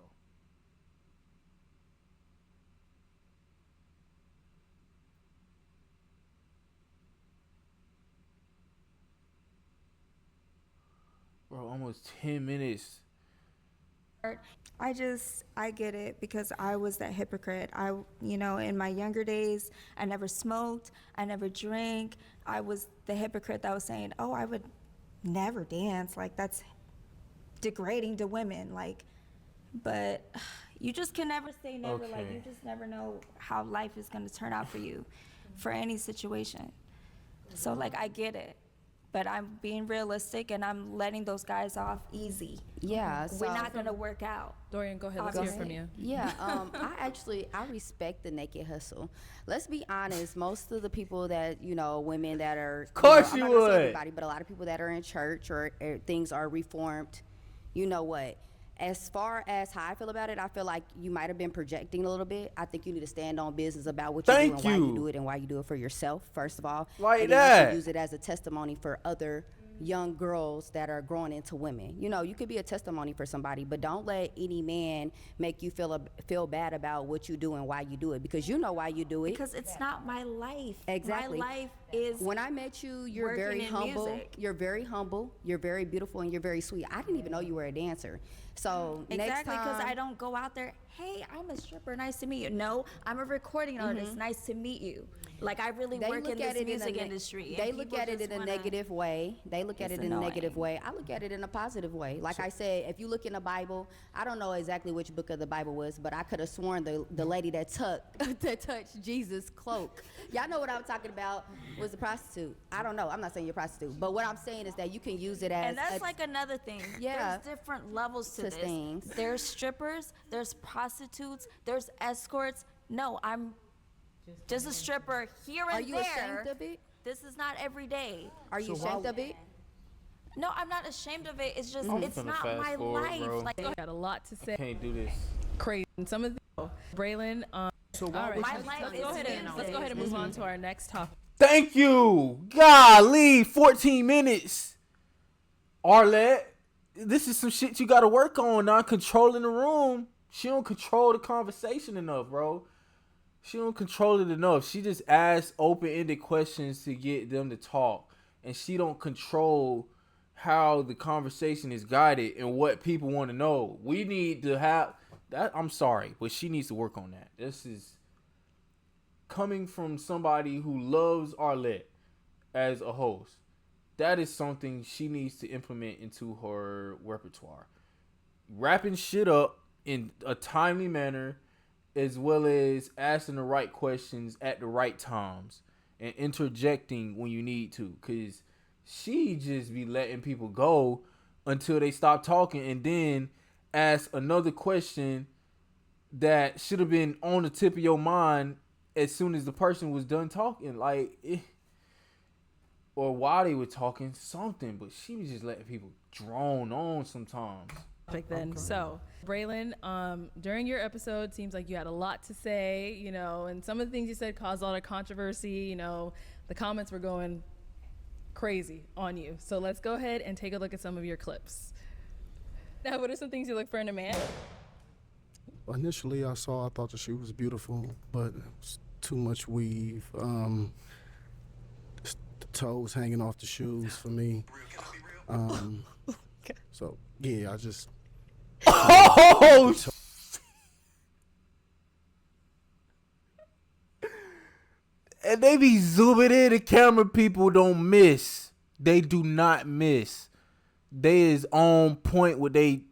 Bro, almost 10 minutes. I get it because I was that hypocrite. In my younger days, I never smoked, I never drank. I was the hypocrite that was saying, oh, I would never dance. Like, that's degrading to women. Like, but you just can never say never. Like, you just never know how life is going to turn out for you, for any situation. So, like, I get it. But I'm being realistic and I'm letting those guys off easy. Yeah, We're not going to work out. Dorian, go ahead. Let's hear from you. Yeah, I respect the naked hustle. Let's be honest. Most of the people that, women that are, of course I'm you not gonna say would. everybody, but a lot of people that are in church or things are reformed. You know what? As far as how I feel about it, I feel like you might have been projecting a little bit. I think you need to stand on business about what you do and why you do it and why you do it for yourself, first of all. Like and then that. also use it as a testimony for other young girls that are growing into women. You could be a testimony for somebody, but don't let any man make you feel bad about what you do and why you do it, because you know why you do it. Because it's not my life. Exactly. My life is when I met you, you're working very in humble. music. You're very humble. You're very beautiful, and you're very sweet. I didn't even know you were a dancer. So next Exactly, because time, I don't go out there, hey, I'm a stripper, nice to meet you. No, I'm a recording artist, nice to meet you. Like, I really they work look in at this it music in a industry. They and look people at it just in a wanna- negative way. They look at It's it in a negative annoying. way. I look at it in a positive way. Like I said, if you look in the Bible, I don't know exactly which book of the Bible was, but I could have sworn the lady that touched Jesus' cloak. Y'all know what I'm talking about, was a prostitute. I don't know. I'm not saying you're a prostitute, but what I'm saying is that you can use it as And that's like another thing. Yeah. There's different levels to To this. things. There's strippers, there's prostitutes, there's escorts. No, I'm just a stripper here and Are you there. ashamed of it? This is not every day. Are you ashamed of it? No, I'm not ashamed of it. It's just, I'm it's finna not fast my forward, life. bro. Like, Got a lot to say. Can't do this. Crazy. And some of the Braylon. So all right. My life Let's is go ahead and music. let's go ahead and move on to our next topic. Thank you. Golly, 14 minutes. Arlette, this is some shit you got to work on. Not controlling the room. She don't control the conversation enough, bro. She don't control it enough. She just asks open-ended questions to get them to talk, and she don't control how the conversation is guided and what people want to know. We need to have that. I'm sorry, but she needs to work on that. This is coming from somebody who loves Arlette as a host. That is something she needs to implement into her repertoire. Wrapping shit up in a timely manner, as well as asking the right questions at the right times and interjecting when you need to. Because she just be letting people go until they stop talking and then ask another question that should have been on the tip of your mind as soon as the person was done talking. Or while they were talking, something. But she was just letting people drone on sometimes. Then. So, Braylon, during your episode, seems like you had a lot to say, and some of the things you said caused a lot of controversy. The comments were going crazy on you. So let's go ahead and take a look at some of your clips. Now, what are some things you look for in a man? Initially, I thought that she was beautiful, but it was too much weave. The toes hanging off the shoes for me. So, yeah, I just... Oh, And they be zooming in. The camera people don't miss. They do not miss. They is on point with they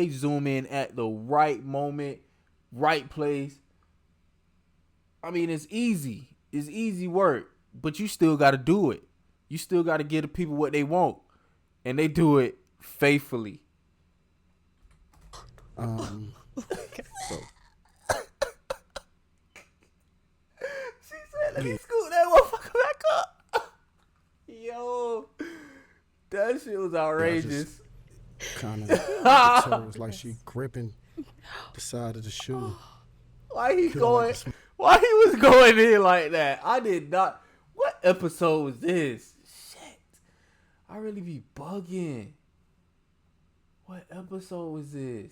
zoom in at the right moment, right place. I mean, it's easy. It's easy work, but you still got to do it. You still got to give the people what they want, and they do it faithfully. So, She said, let me scoot that motherfucker back up. Yo, that shit was outrageous. kind of toes like she gripping the side of the shoe. Why he Feel going? like it's- Why he was going in like that? I did not. What episode was this? Shit, I really be bugging. What episode was this?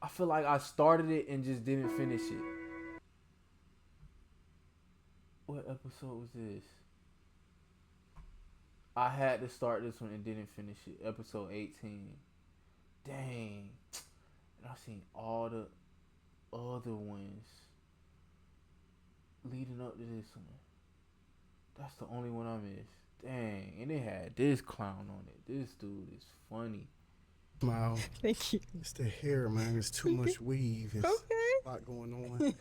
I feel like I started it and just didn't finish it. What episode was this? I had to start this one and didn't finish it. Episode 18. Dang. And I've seen all the other ones leading up to this one. That's the only one I missed. Dang. And it had this clown on it. This dude is funny. Smile. Thank you. It's the hair, man. It's too much weave. It's a lot going on.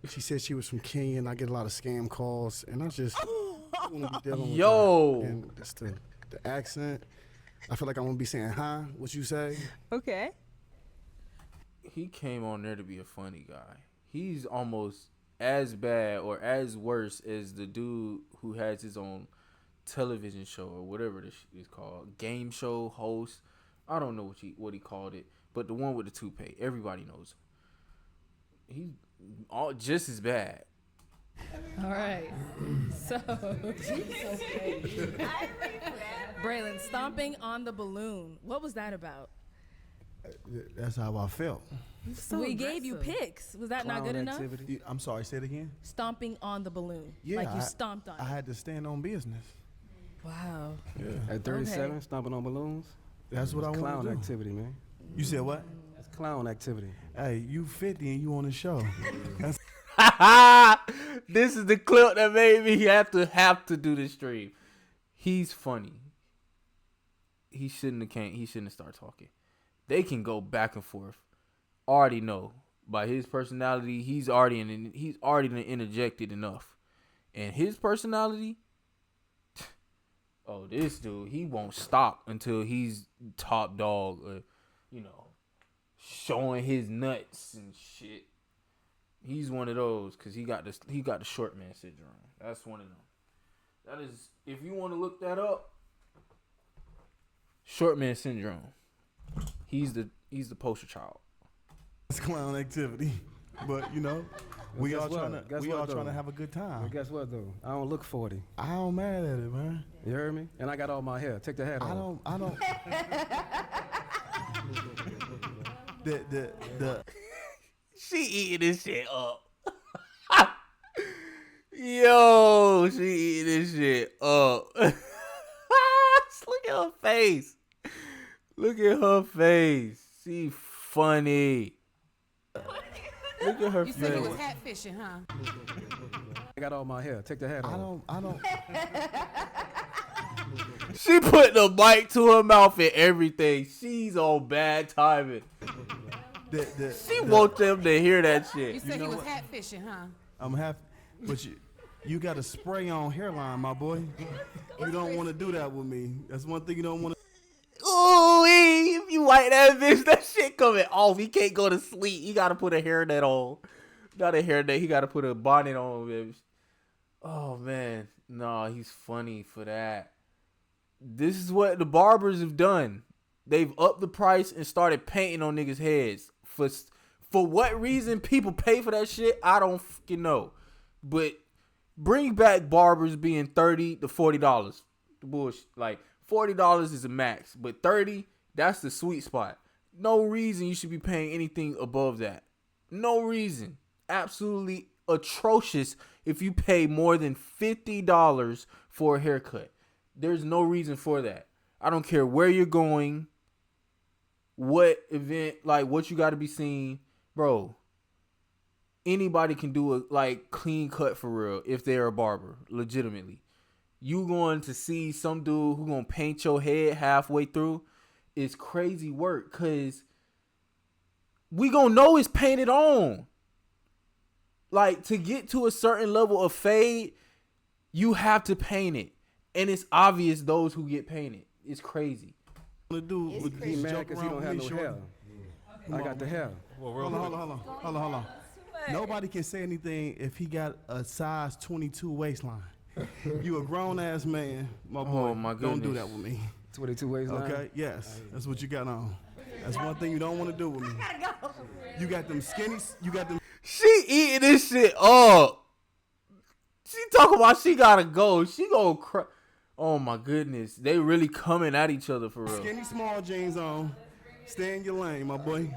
She said she was from Kenya, and I get a lot of scam calls, and I just want to be dealing with Yo. that. And that's the accent. I feel like I'm going to be saying, huh? What you say? Okay. He came on there to be a funny guy. He's almost as bad or as worse as the dude who has his own television show or whatever this is called. Game show host. I don't know what he called it, but the one with the toupee. Everybody knows him. He's all just as bad. All right. So, Braylon, stomping on the balloon. What was that about? That's how I felt. So we gave you pics. Was that not good enough? I'm sorry, say it again. Stomping on the balloon. Yeah, Like you stomped on I it. had to stand on business. Wow. Yeah. At 37, stomping on balloons. That's what I want to Clown do. activity, man. You said what? That's clown activity. Hey, you 50 and you on the show. That's This is the clip that made me have to do this stream. He's funny. He shouldn't have started talking. They can go back and forth. Already know by his personality, he's already interjected enough, and his personality. Oh, this dude, he won't stop until he's top dog, showing his nuts and shit. He's one of those because he got the short man syndrome. That's one of them. That is, if you want to look that up, short man syndrome. He's the poster child. It's clown activity, but we all trying to have a good time. But guess what though? I don't look 40. I don't mad at it, man. You heard me? And I got all my hair. Take the hat off. I don't. the She eating this shit up. Yo, she eating this shit up. Look at her face. Look at her face. She funny. Look at her You face. said you was catfishing, huh? I got all my hair. Take the hat off. I don't. She put the mic to her mouth and everything. She's on bad timing. She want them to hear that shit. You said he was catfishing, huh? I'm happy, but you got a spray on hairline, my boy. You don't want to do that with me. That's one thing you don't want to. Ooh, if you white that bitch, that shit coming off. He can't go to sleep. He gotta put a hairnet on. Not a hairnet. He gotta put a bonnet on, bitch. Oh man, no, he's funny for that. This is what the barbers have done. They've upped the price and started painting on niggas' heads. For what reason people pay for that shit, I don't fucking know. But bring back barbers being $30 to $40. The bullshit, like $40 is a max, but $30, that's the sweet spot. No reason you should be paying anything above that. No reason. Absolutely atrocious if you pay more than $50 for a haircut. There's no reason for that. I don't care where you're going, what event, like what you got to be seen, bro. anybody can do a like clean cut for real if they're a barber, legitimately. You going to see some dude who gonna paint your head halfway through is crazy work, cause we gonna know it's painted on. Like, to get to a certain level of fade, you have to paint it. And it's obvious those who get painted. It's crazy. The dude would He mad because he don't have no hair. I got the hair. Hold on. Nobody can say anything if he got a size 22 waistline. You a grown ass man, my boy. Oh, my Don't do goodness. that with me. 22 waistline. Okay? Yes. That's what you got on. That's one thing you don't want to do with me. You got them skinnies. You got them. She eating this shit up. She talking about she gotta go. She gonna cry. Oh my goodness. They really coming at each other for real. Skinny small jeans on. Stay in your lane, my boy.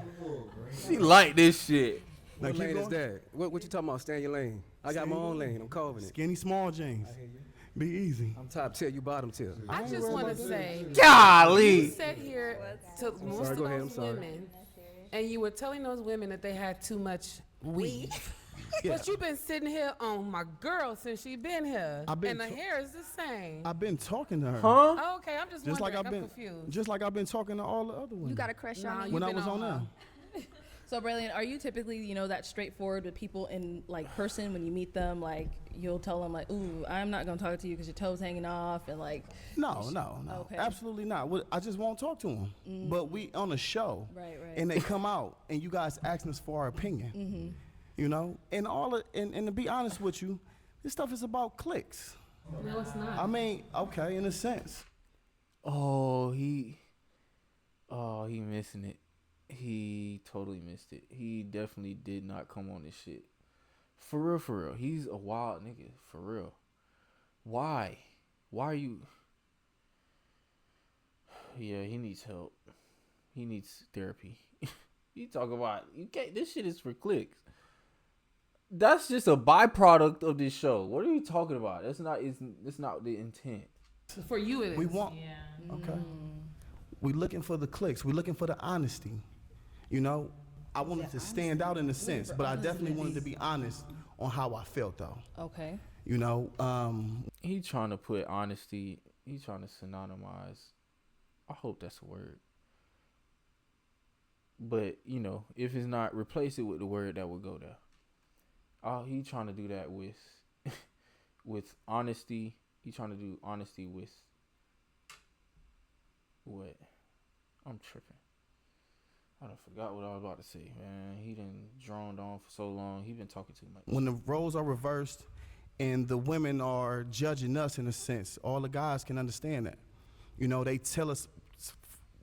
She like this shit. Now What keep lane is going. that? What you talking about? Stay in your lane. I got my own lane. I'm carving it. Skinny small jeans. Be easy. I'm top tier. You bottom tier. I just want to say, Golly. you sat here to most Sorry, of go ahead, those I'm sorry. women, and you were telling those women that they had too much weave. Yeah. But you've been sitting here on my girl since she been here, I've been and the to- hair is the same. I've been talking to her. Huh? Oh, okay, I'm just Just like wondering. I've been, I'm confused. just like I've been talking to all the other women. You got a crush Nah, on me? you when I been was on her. there. So, Braylon, are you typically, that straightforward with people in, like, person when you meet them? Like, you'll tell them, like, ooh, I'm not going to talk to you because your toes hanging off, and, like... No. Okay. Absolutely not. I just won't talk to them. But we on a show. Right. And they come out, and you guys asking us for our opinion. You know? And and to be honest with you, this stuff is about clicks. No, it's not. I mean, okay, in a sense. Oh, he missing it. He totally missed it. He definitely did not come on this shit. For real. He's a wild nigga. For real. Why? Why are you... Yeah, he needs help. He needs therapy. You talk about... You can't... This shit is for clicks. That's just a byproduct of this show. What are you talking about? That's not the intent. For you, it is. We want... Okay. We looking for the clicks. We looking for the honesty. You know? I wanted to stand out in a sense, but I definitely wanted to be honest on how I felt, though. Okay. You know? He trying to put honesty... He's trying to synonymize... I hope that's a word. But, if it's not, replace it with the word that would go there. He trying to do that with honesty. He trying to do honesty with what? I'm tripping. I done forgot what I was about to say, man. He done droned on for so long. He been talking too much. When the roles are reversed and the women are judging us in a sense, all the guys can understand that. They tell us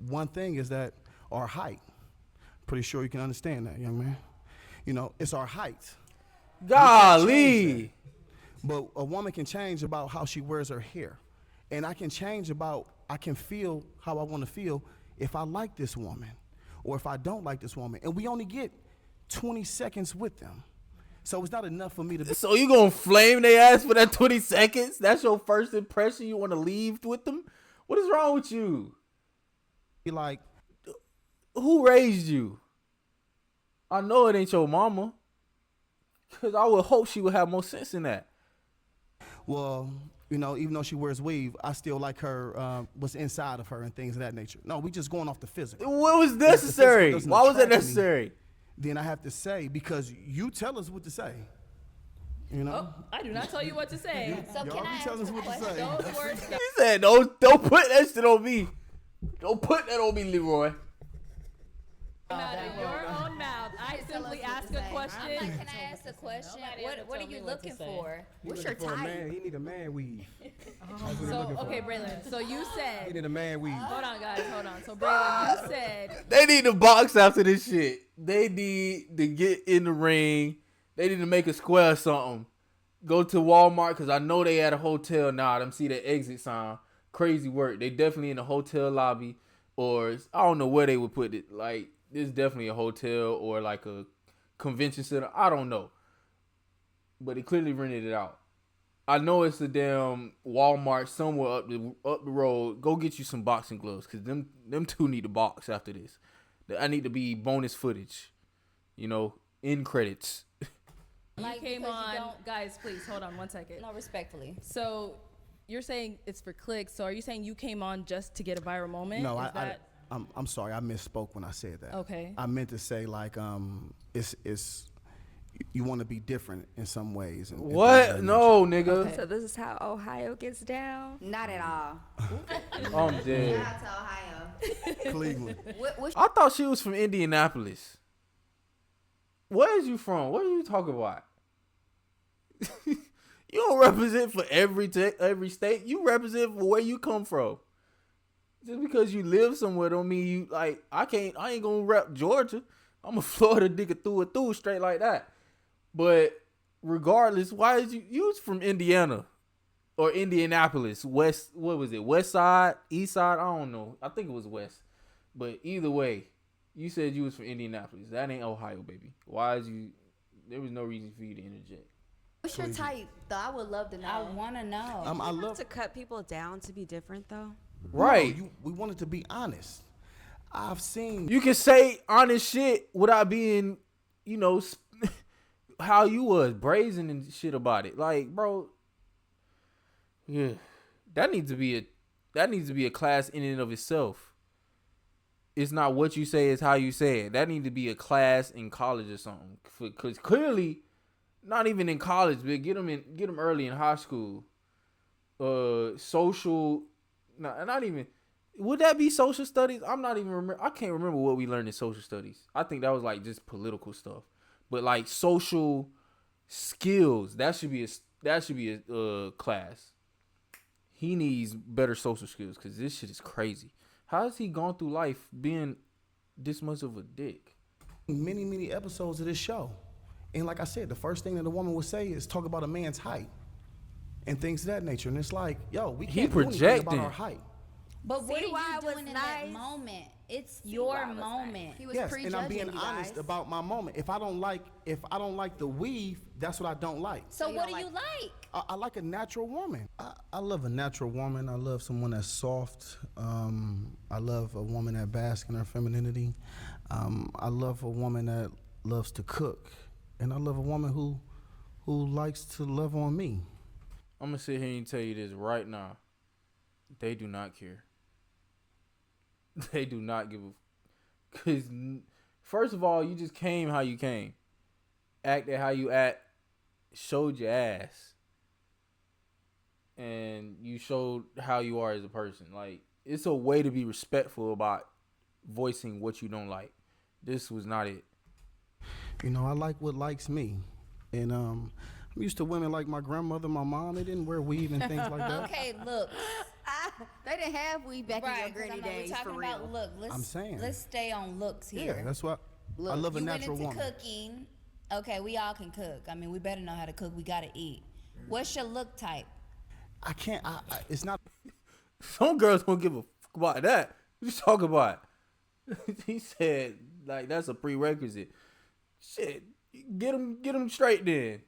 one thing is that our height. Pretty sure you can understand that, young man. It's our height. Golly. But a woman can change about how she wears her hair. And I can feel how I want to feel if I like this woman or if I don't like this woman. And we only get 20 seconds with them. So it's not enough for me to be. So you gonna flame their ass for that 20 seconds? That's your first impression you want to leave with them? What is wrong with you? Be like, who raised you? I know it ain't your mama. Because I would hope she would have more sense than that. Well, even though she wears weave, I still like her, what's inside of her and things of that nature. No, we just going off the physical. What was necessary? Why was it necessary? Then I have to say, because you tell us what to say. Oh, I do not tell you what to say. So can I ask us what to say. Those words He said, don't put that shit on me. Don't put that on me, Leroy. out of your own mouth. I simply ask a question. Can I ask a question? What are you looking for? What's your For a type? man, he need a man weave. So, okay, Braylon. So you He said. need a man weave. Hold on, guys. Hold on. So, Braylon, you said. They need to box after this shit. They need to get in the ring. They need to make a square or something. Go to Walmart, because I know they at a hotel now. Them see the exit sign. Crazy work. They definitely in the hotel lobby. Or I don't know where they would put it. Like, this is definitely a hotel or like a convention center. I don't know. But they clearly rented it out. I know it's a damn Walmart somewhere up the road. Go get you some boxing gloves, because them two need to box after this. I need to be bonus footage. In credits. You Like, came because you on, don't- guys. Please hold on 1 second. No, respectfully. So, you're saying it's for clicks. So, are you saying you came on just to get a viral moment? No, Is that I'm sorry. I misspoke when I said that. Okay. I meant to say like it's you want to be different in some ways. And things of What? that No, nature. nigga. So this is how Ohio gets down? Not at all. I'm dead. Shout out to Ohio. Cleveland. I thought she was from Indianapolis. Where is you from? What are you talking about? You don't represent for every state. You represent for where you come from. Just because you live somewhere don't mean you like. I ain't gonna rep Georgia. I'm a Florida nigga through and through, straight like that. But regardless, why is you was from Indiana or Indianapolis, West? What was it? West side, East side? I don't know. I think it was West. But either way, you said you was from Indianapolis. That ain't Ohio, baby. Why is you? There was no reason for you to interject. What's your type, though? I would love to know. I want to know. I love to cut people down to be different, though. Right. No, we wanted to be honest. I've seen. You can say honest shit without being, how you was brazen and shit about it. Like, bro, yeah, that needs to be a class in and of itself. It's not what you say, it's how you say it. That need to be a class in college or something. Because clearly, not even in college, but get them early in high school. Social, not even. Would that be social studies? I can't remember what we learned in social studies. I think that was like just political stuff. But like social skills, that should be a class. He needs better social skills because this shit is crazy. How has he gone through life being this much of a dick? Many episodes of this show, and like I said, the first thing that a woman would say is talk about a man's height and things of that nature. And it's like, yo, we can't do anything about our height. But what See are why you it was doing in that nice? moment? It's your moment. He was Yes, prejudging and I'm being you honest guys. about my moment. If I don't like the weave, that's what I don't like. So what do you like? I like a natural woman. I love a natural woman. I love someone that's soft. I love a woman that basks in her femininity. I love a woman that loves to cook, and I love a woman who likes to love on me. I'm gonna sit here and tell you this right now. They do not care. They do not give a. Cause first of all, you just came how you came, acted how you act, showed your ass, and you showed how you are as a person. Like, it's a way to be respectful about voicing what you don't like. This was not it. I like what likes me, and I'm used to women like my grandmother, my mom. They didn't wear weave and things like that. Okay, look. They didn't have weed back in your 'cause granny I'm not- days, we're talking for about real. look. Let's, I'm saying. Let's stay on looks here. Yeah, that's what I love a natural You went woman. into cooking. Okay, we all can cook. I mean, we better know how to cook. We gotta eat. What's your look type? I can't. It's not. Some girls don't give a fuck about that. What you talking about? He said, like, that's a prerequisite. Shit, get them straight then.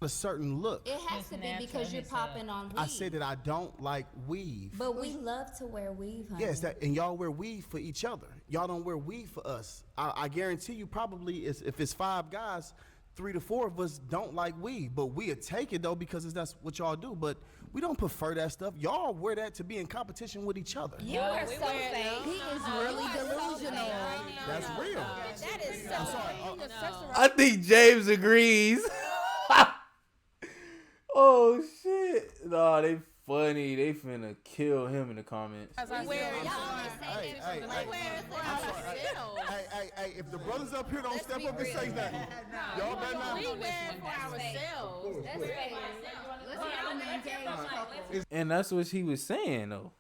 A certain look. It has to be because you're popping on weave. I said that I don't like weave. But we love to wear weave, honey. Yes, and y'all wear weave for each other. Y'all don't wear weave for us. I guarantee you, probably if it's 5 guys, 3 to 4 of us don't like weave. But we'll take it though because that's what y'all do. But we don't prefer that stuff. Y'all wear that to be in competition with each other. You are so fake. He is really delusional. That's real. That is so fake. I think James agrees. Oh shit! Nah, they funny. They finna kill him in the comments. Hey, if the brothers up here don't step up and say nothing, y'all better not. We wear it for ourselves. And that's what he was saying though.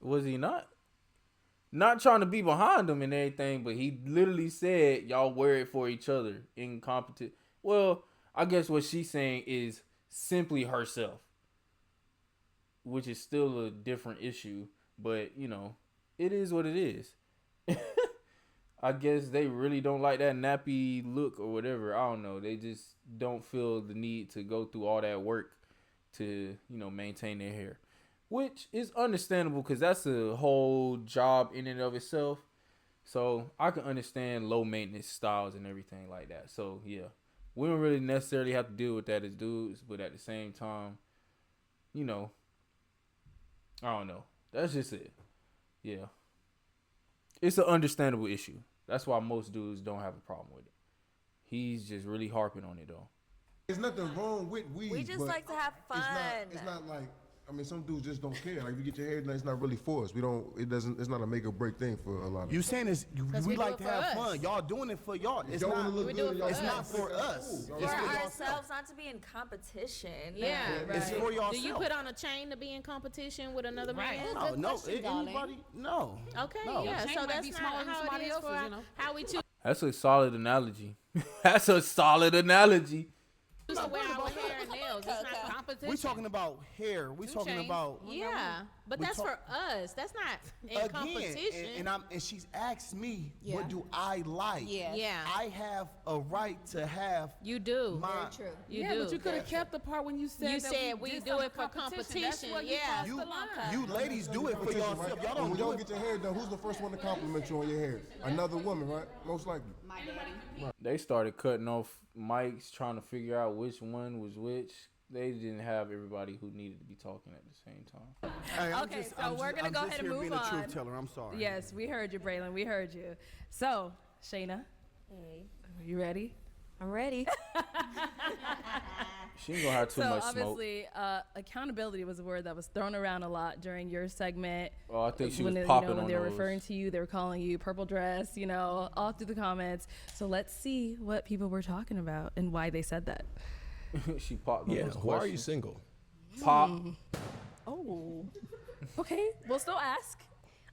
Was he not? Not trying to be behind him and everything, but he literally said y'all wear it for each other in competition. Well, I guess what she's saying is simply herself, which is still a different issue, but it is what it is. I guess they really don't like that nappy look or whatever. I don't know. They just don't feel the need to go through all that work to, maintain their hair, which is understandable because that's a whole job in and of itself. So I can understand low maintenance styles and everything like that. So yeah, we don't really necessarily have to deal with that as dudes, but at the same time, you know, I don't know. That's just it. Yeah. It's an understandable issue. That's why most dudes don't have a problem with it. He's just really harping on it, though. There's nothing wrong with weed. We just but like to have fun. It's not like, I mean, some dudes just don't care. Like, if you get your hair done, it's not really for us. It's not a make or break thing for a lot of You saying is we do like it to for have us. fun. Y'all doing it for y'all. It's y'all not. wanna look We do good, it y'all for It's wanna not look for good, us. cool. Y'all It's wanna for look good. ourselves, not to be in competition. Yeah, It's right. for y'all. Do you put on a chain to be in competition with another Right. man? No, Good no. question, darling. Anybody? No. Okay, No. yeah. Chain So might that's be not smaller than how somebody it is else's, for you know. how we choose That's a solid analogy. That's a solid analogy. to wear our hair and nails. It's not competition. We talking about hair. We talking Chainz. about. Yeah, but We that's talk- for us. That's not in Again, competition. and she's asked me, Yeah. what do I like? Yeah. Yeah. I have a right to have You do. my. True. You yeah, do. but you could have kept the part when you said You that said we did do something it for That's competition, where you yeah. crossed You, the line. you ladies do it for yourself. Y'all But don't when do y'all it. get your hair done, who's the first one to compliment you on your hair? Another woman, right? Most likely. My daddy. They started cutting off mics, trying to figure out which one was which. They didn't have everybody who needed to be talking at the same time. Hey, Okay, so we're gonna go ahead and move being a on. truth teller. I'm sorry. Yes, we heard you, Braylon. We heard you. So, Shayna, are you ready? I'm ready. She ain't gonna have too So much smoke. obviously, accountability was a word that was thrown around a lot during your segment. Oh, I think she when was they- popping when on they were those. referring to you, they were calling you purple dress, all through the comments. So let's see what people were talking about and why they said that. She popped on Yeah, those why are you questions. single? Pop. Oh, okay. We'll still ask.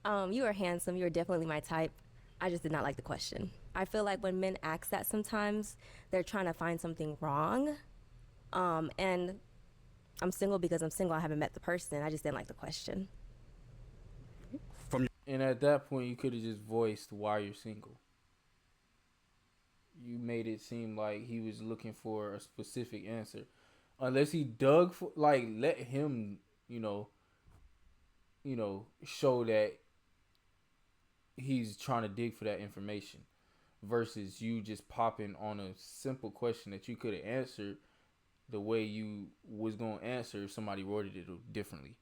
You are handsome. You are definitely my type. I just did not like the question. I feel like when men ask that sometimes, they're trying to find something wrong. And I'm single because I'm single. I haven't met the person. I just didn't like the question. And at that point, you could have just voiced why you're single. You made it seem like he was looking for a specific answer. Unless he dug for, like, let him, show that he's trying to dig for that information. Versus you just popping on a simple question that you could have answered the way you was going to answer if somebody worded it differently.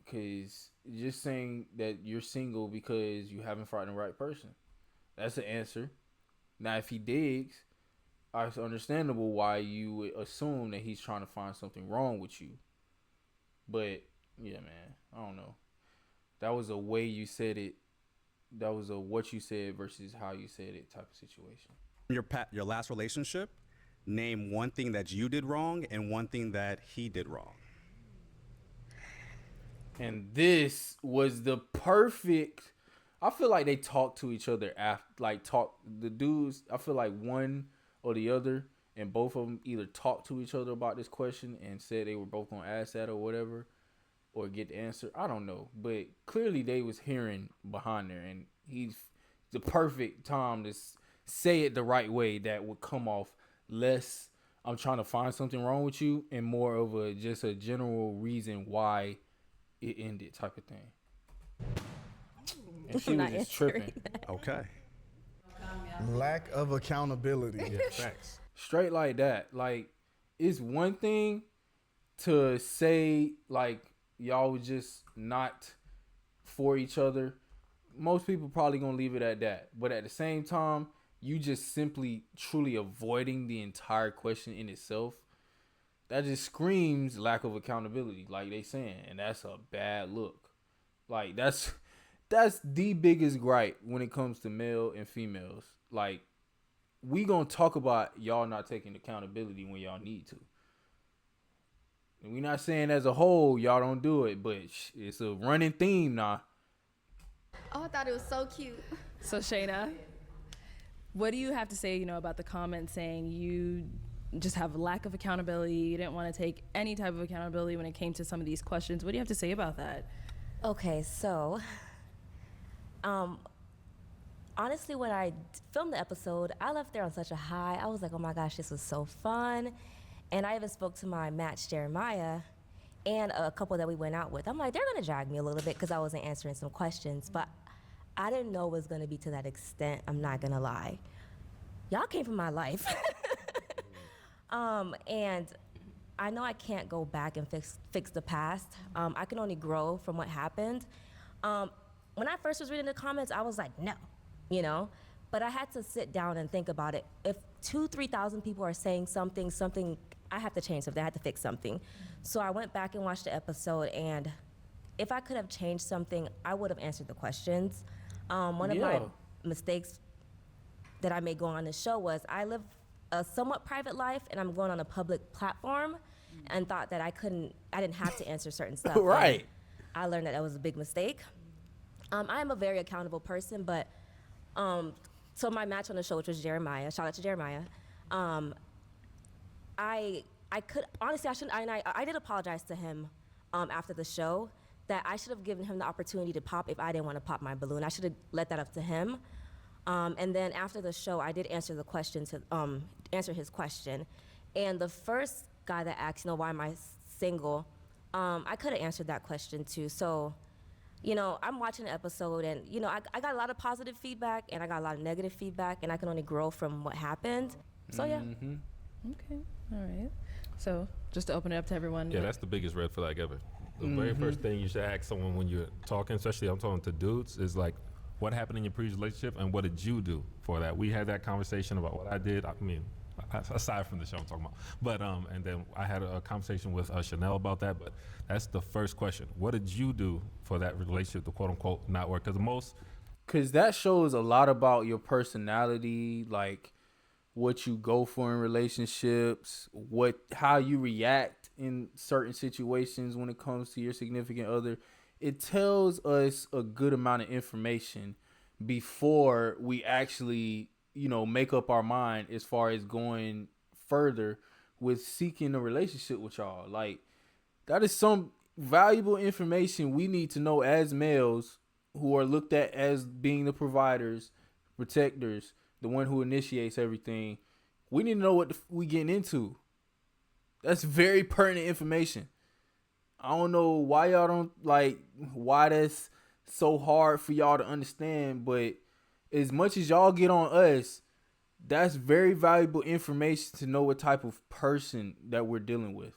Because just saying that you're single because you haven't found the right person, that's the answer. Now, if he digs, it's understandable why you would assume that he's trying to find something wrong with you. But, yeah, man, I don't know. That was a way you said it. That was a what you said versus how you said it type of situation. Your last relationship, name one thing that you did wrong and one thing that he did wrong. And this was the perfect. I feel like they talked to each other after, the dudes. I feel like one or the other, and both of them either talked to each other about this question and said they were both gonna ask that or whatever, or get the answer. I don't know, but clearly they was hearing behind there, and he's the perfect time to say it the right way that would come off less. I'm trying to find something wrong with you, and more of just a general reason why it ended type of thing. And she was just tripping. Okay. Lack of accountability. Yeah, thanks. Straight like that. Like, it's one thing to say, like, y'all was just not for each other. Most people probably gonna leave it at that. But at the same time, you just simply truly avoiding the entire question in itself. That just screams lack of accountability, like they saying, and that's a bad look. Like, that's the biggest gripe when it comes to male and females. Like, we gonna talk about y'all not taking accountability when y'all need to. And we not saying as a whole y'all don't do it, but it's a running theme now. Oh, I thought it was so cute. So, Shayna, what do you have to say, about the comment saying you just have a lack of accountability? You didn't want to take any type of accountability when it came to some of these questions. What do you have to say about that? Okay, so honestly, when I filmed the episode, I left there on such a high. I was like, oh my gosh, this was so fun. And I even spoke to my match, Jeremiah, and a couple that we went out with. I'm like, they're going to drag me a little bit because I wasn't answering some questions. But I didn't know it was going to be to that extent. I'm not going to lie. y'all came from my life. And I know I can't go back and fix the past. I can only grow from what happened. When I first was reading the comments, I was like, no, you know? But I had to sit down and think about it. If 3,000 people are saying something, I have to change something, I had to fix something. So I went back and watched the episode, and if I could have changed something, I would have answered the questions. One of my mistakes that I made going on this show was I live a somewhat private life, and I'm going on a public platform, and thought that I didn't have to answer certain stuff. Right. And I learned that was a big mistake. I am a very accountable person, but so my match on the show, which was Jeremiah, shout out to Jeremiah. I could honestly, I did apologize to him after the show, that I should have given him the opportunity to pop if I didn't want to pop my balloon. I should have let that up to him. And then after the show, I did answer the question answer his question. And the first guy that asked, you know, why am I single? I could have answered that question too. So, you know, I'm watching the episode, and you know, I got a lot of positive feedback and I got a lot of negative feedback, and I can only grow from what happened. So yeah. Okay, all right. So just to open it up to everyone. Yeah, that's the biggest red flag ever. The very first thing you should ask someone when you're talking, especially I'm talking to dudes, is like, what happened in your previous relationship and what did you do for that? We had that conversation about what I did. I mean, aside from the show I'm talking about. But and then I had a conversation with Chanel about that. But that's the first question. What did you do for that relationship to quote unquote not work? Because that shows a lot about your personality, like what you go for in relationships, how you react in certain situations when it comes to your significant other. It tells us a good amount of information before we actually, you know, make up our mind as far as going further with seeking a relationship with y'all. Like, that is some valuable information we need to know as males who are looked at as being the providers, protectors, the one who initiates everything. We need to know what we getting into. That's very pertinent information. I don't know why y'all don't why that's so hard for y'all to understand, but as much as y'all get on us, that's very valuable information to know what type of person that we're dealing with.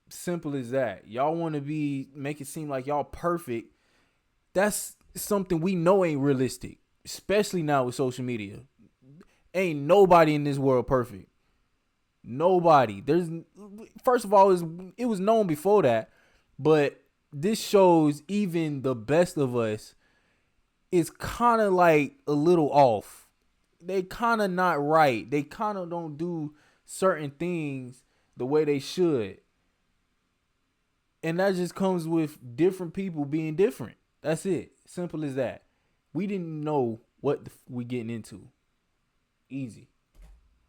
Simple as that. Y'all want to make it seem like y'all perfect. That's something we know ain't realistic, especially now with social media. Ain't nobody in this world perfect. Nobody. First of all, it was known before that, but this shows even the best of us is kind of like a little off. They kind of not right. They kind of don't do certain things the way they should. And that just comes with different people being different. That's it. Simple as that. We didn't know what we getting into. Easy.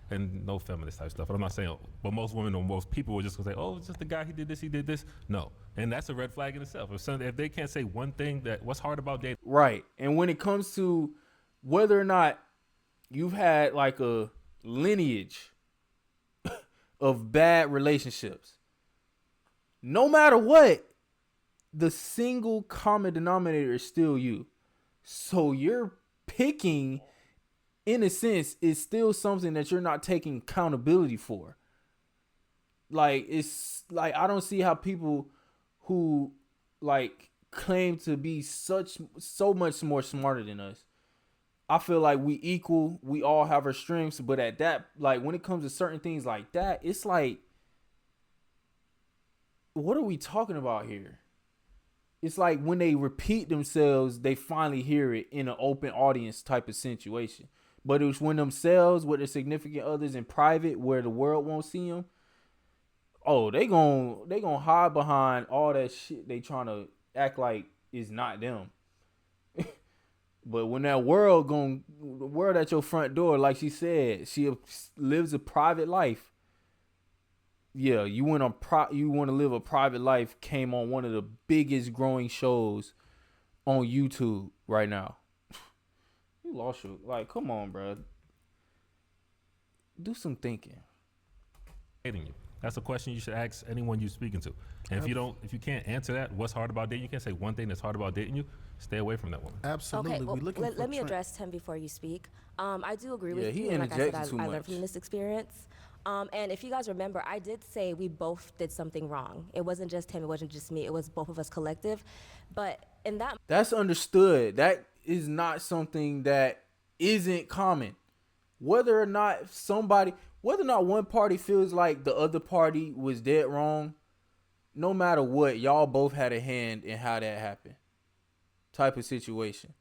And no feminist type stuff. But I'm not saying, but most women or most people are just gonna say, oh, it's just the guy, he did this. No. And that's a red flag in itself. If they can't say one thing what's hard about dating. Right. And when it comes to whether or not you've had like a lineage of bad relationships, no matter what, the single common denominator is still you. So you're picking, in a sense, is still something that you're not taking accountability for. Like, it's like, I don't see how people who like claim to be so much more smarter than us, I feel like we equal, we all have our strengths, but at that, like, when it comes to certain things like that, it's like, what are we talking about here? It's like when they repeat themselves, they finally hear it in an open audience type of situation. But it's when themselves with their significant others in private where the world won't see them. Oh, they gonna hide behind all that shit they trying to act like is not them. But when that world at your front door, like she said, she lives a private life. Yeah, you want to live a private life came on one of the biggest growing shows on YouTube right now. You lost your, like, come on, bro. Do some thinking. Dating you. That's a question you should ask anyone you're speaking to. And if you can't answer that, what's hard about dating? You can't say one thing that's hard about dating you. stay away from that woman. Absolutely. Okay, well, We're looking for let me trend. address Tim before you speak. I do agree Yeah, with he you. And like I said, interjected too I much. learned from this experience. And if you guys remember, I did say we both did something wrong. It wasn't just him. It wasn't just me. It was both of us collective. But in that, That's understood. That is not something that isn't common. Whether or not one party feels like the other party was dead wrong, no matter what, y'all both had a hand in how that happened. Type of situation.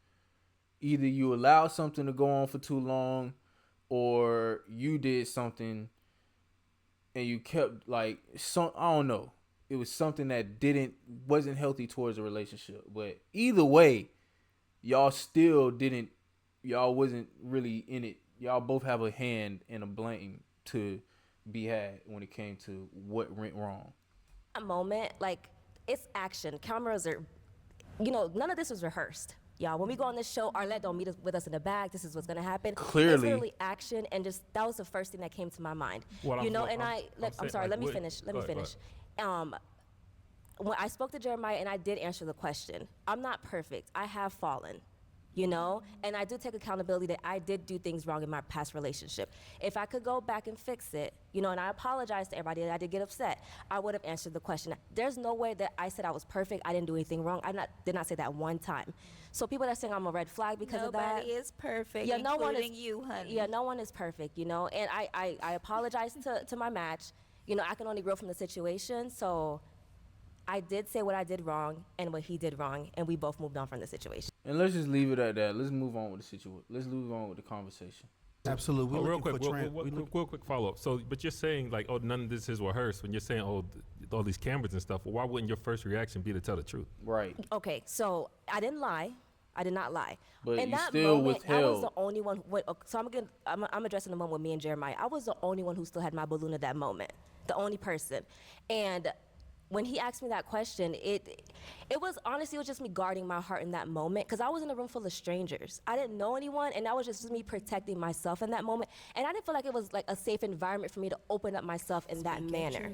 Either you allowed something to go on for too long, or you did something and you kept I don't know. It was something that wasn't healthy towards a relationship. But either way, y'all wasn't really in it. Y'all both have a hand and a blame to be had when it came to what went wrong. that moment, like, it's action. Cameras are, none of this was rehearsed. Y'all, when we go on this show, Arlette don't meet us with us in the back. This is what's gonna happen. Clearly. It's literally action, and that was the first thing that came to my mind. Well, I'm sorry. Let me finish. When I spoke to Jeremiah, and I did answer the question. I'm not perfect. I have fallen. And I do take accountability that I did do things wrong in my past relationship. If I could go back and fix it, and I apologize to everybody that I did get upset, I would have answered the question. There's no way that I said I was perfect. I didn't do anything wrong. Did not say that one time. So people that are saying I'm a red flag because of that. Nobody is perfect, Yeah, no one is, you, honey. Yeah, no one is perfect, and I apologize to my match. I can only grow from the situation, so I did say what I did wrong and what he did wrong, and we both moved on from the situation. And let's just leave it at that. Let's move on with the situation. Let's move on with the conversation. Absolutely. Real quick follow up. So, but you're saying like, oh, none of this is rehearsed. When you're saying, oh, all these cameras and stuff, well, why wouldn't your first reaction be to tell the truth? Right. Okay, so I didn't lie. I did not lie. But in you that still moment, I was withheld. the only one. So I'm addressing the moment with me and Jeremiah. I was the only one who still had my balloon at that moment. The only person. And when he asked me that question, it was honestly, it was just me guarding my heart in that moment, because I was in a room full of strangers. I didn't know anyone, and that was just me protecting myself in that moment. And I didn't feel like it was like a safe environment for me to open up myself in that manner.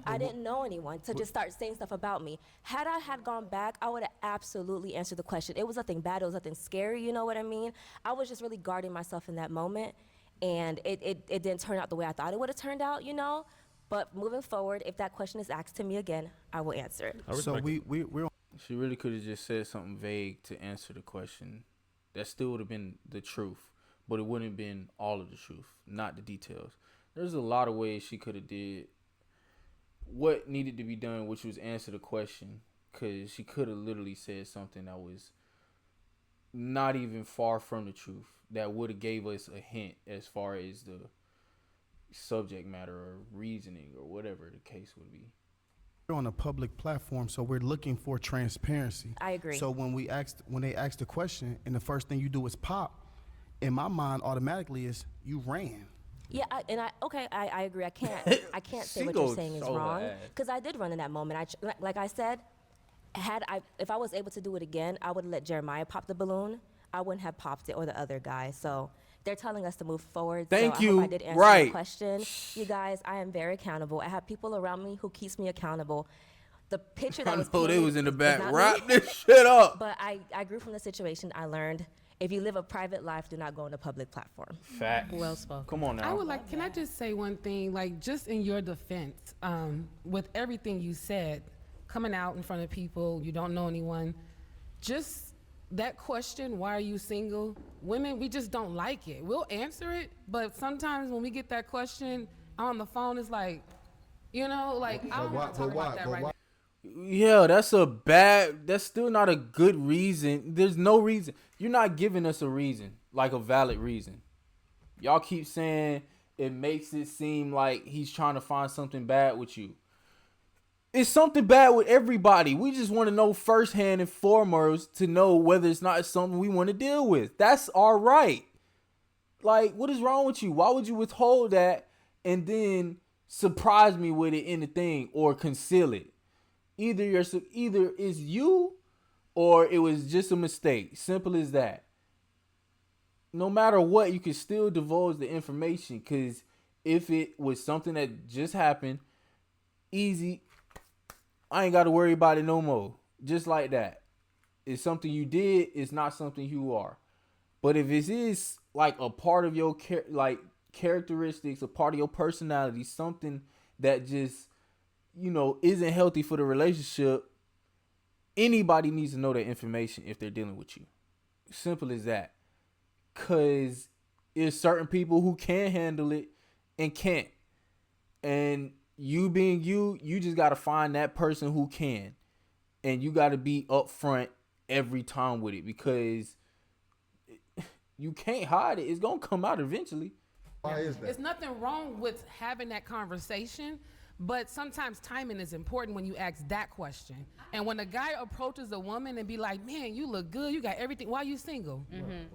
I didn't know anyone to just start saying stuff about me. Had I had gone back, I would have absolutely answered the question. It was nothing bad. It was nothing scary. You know what I mean? I was just really guarding myself in that moment, and it didn't turn out the way I thought it would have turned out, But moving forward, if that question is asked to me again, I will answer it. So we're She really could have just said something vague to answer the question. That still would have been the truth, but it wouldn't have been all of the truth, not the details. There's a lot of ways she could have did what needed to be done, which was answer the question, because she could have literally said something that was not even far from the truth, that would have gave us a hint as far as the subject matter or reasoning or whatever the case would be. We're on a public platform, so we're looking for transparency. I agree. So when they asked the question and the first thing you do is pop, in my mind automatically is you ran. Yeah, I agree. I can't say She what you're goes saying is so wrong, bad. because I did run in that moment. Like I said, if I was able to do it again, I would have let Jeremiah pop the balloon. I wouldn't have popped it, or the other guy. So they're telling us to move forward. Thank so you. I hope I did answer Right. the question. You guys, I am very accountable. I have people around me who keeps me accountable. The picture that I was know they painted was in the is back. not me. Wrap this shit up. But I grew from the situation. I learned, if you live a private life, do not go on a public platform. Facts. Well spoken. Come on now. I would like, can I just say one thing, like just in your defense, with everything you said, coming out in front of people, you don't know anyone, just that question, why are you single? Women, we just don't like it. We'll answer it, but sometimes when we get that question on the phone, it's like, I don't want to talk about that right now. Yeah, that's still not a good reason. There's no reason. You're not giving us a reason, like a valid reason. Y'all keep saying it makes it seem like he's trying to find something bad with you. It's something bad with everybody. We just want to know firsthand and foremost to know whether it's not something we want to deal with. That's our right. Like, what is wrong with you? Why would you withhold that and then surprise me with it in the thing or conceal it? Either it's you or it was just a mistake. Simple as that. No matter what, you can still divulge the information, because if it was something that just happened, easy, I ain't got to worry about it no more. Just like that. It's something you did. It's not something you are. But if it is like a part of your characteristics, a part of your personality, something that just, isn't healthy for the relationship, anybody needs to know that information if they're dealing with you. Simple as that. Because there's certain people who can handle it and can't. And you being you just got to find that person who can. And you got to be upfront every time with it, because you can't hide it. It's going to come out eventually. Why is that? It's nothing wrong with having that conversation, but sometimes timing is important when you ask that question. And when a guy approaches a woman and be like, man, you look good, you got everything, why are you single?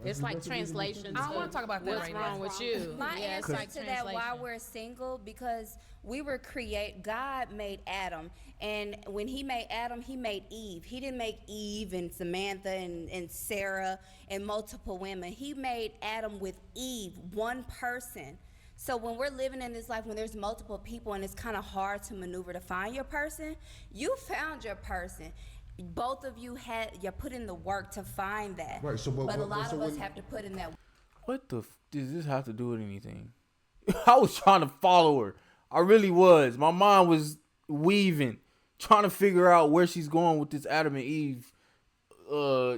It's like translation. I don't want to talk about that What's right wrong now. with you? My Yeah, it's answer like to that, why translation. we're single, because God made Adam, and when he made Adam, he made Eve. He didn't make Eve and Samantha and Sarah and multiple women. He made Adam with Eve, one person. So when we're living in this life, when there's multiple people and it's kind of hard to maneuver to find your person, you found your person. Both of you put in the work to find that. Right, so but a lot of us have to put in that. What the does this have to do with anything? I was trying to follow her. I really was. My mind was weaving, trying to figure out where she's going with this Adam and Eve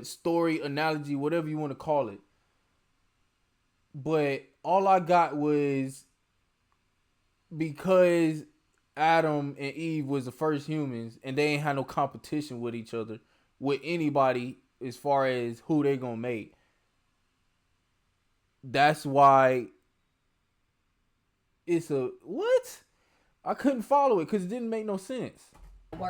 story, analogy, whatever you want to call it. But all I got was, because Adam and Eve was the first humans and they ain't had no competition with each other, with anybody, as far as who they gonna make. That's why it's a what? I couldn't follow it because it didn't make no sense.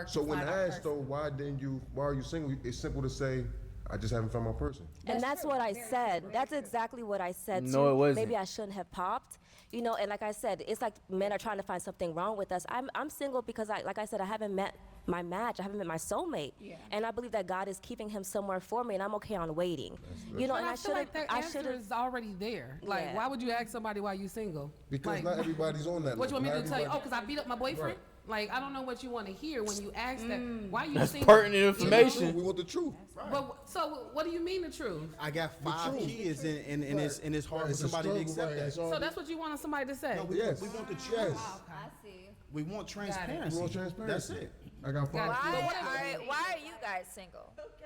So when asked though, why are you single? It's simple to say, I just haven't found my person. And that's what I said. That's exactly what I said too. No, it wasn't. Maybe I shouldn't have popped. And like I said, it's like men are trying to find something wrong with us. I'm single because I haven't met my match. I haven't met my soulmate. Yeah. And I believe that God is keeping him somewhere for me, and I'm okay on waiting. And I feel like that answer is already there. Like, Yeah. why would you ask somebody why you single? Because like, not everybody's on that. What you want me level. to tell you? Not Oh, because I beat up my boyfriend? Right. Like, I don't know what you want to hear when you ask that. Why are you That's single? pertinent information. We want the truth. But so what do you mean the truth? I got 5 kids and it's hard for somebody to accept that. So that's what you want somebody to say? No, we want the truth. Yes. I see. We want transparency. We want transparency. That's it. I got 5 kids. Why are you guys single? Okay.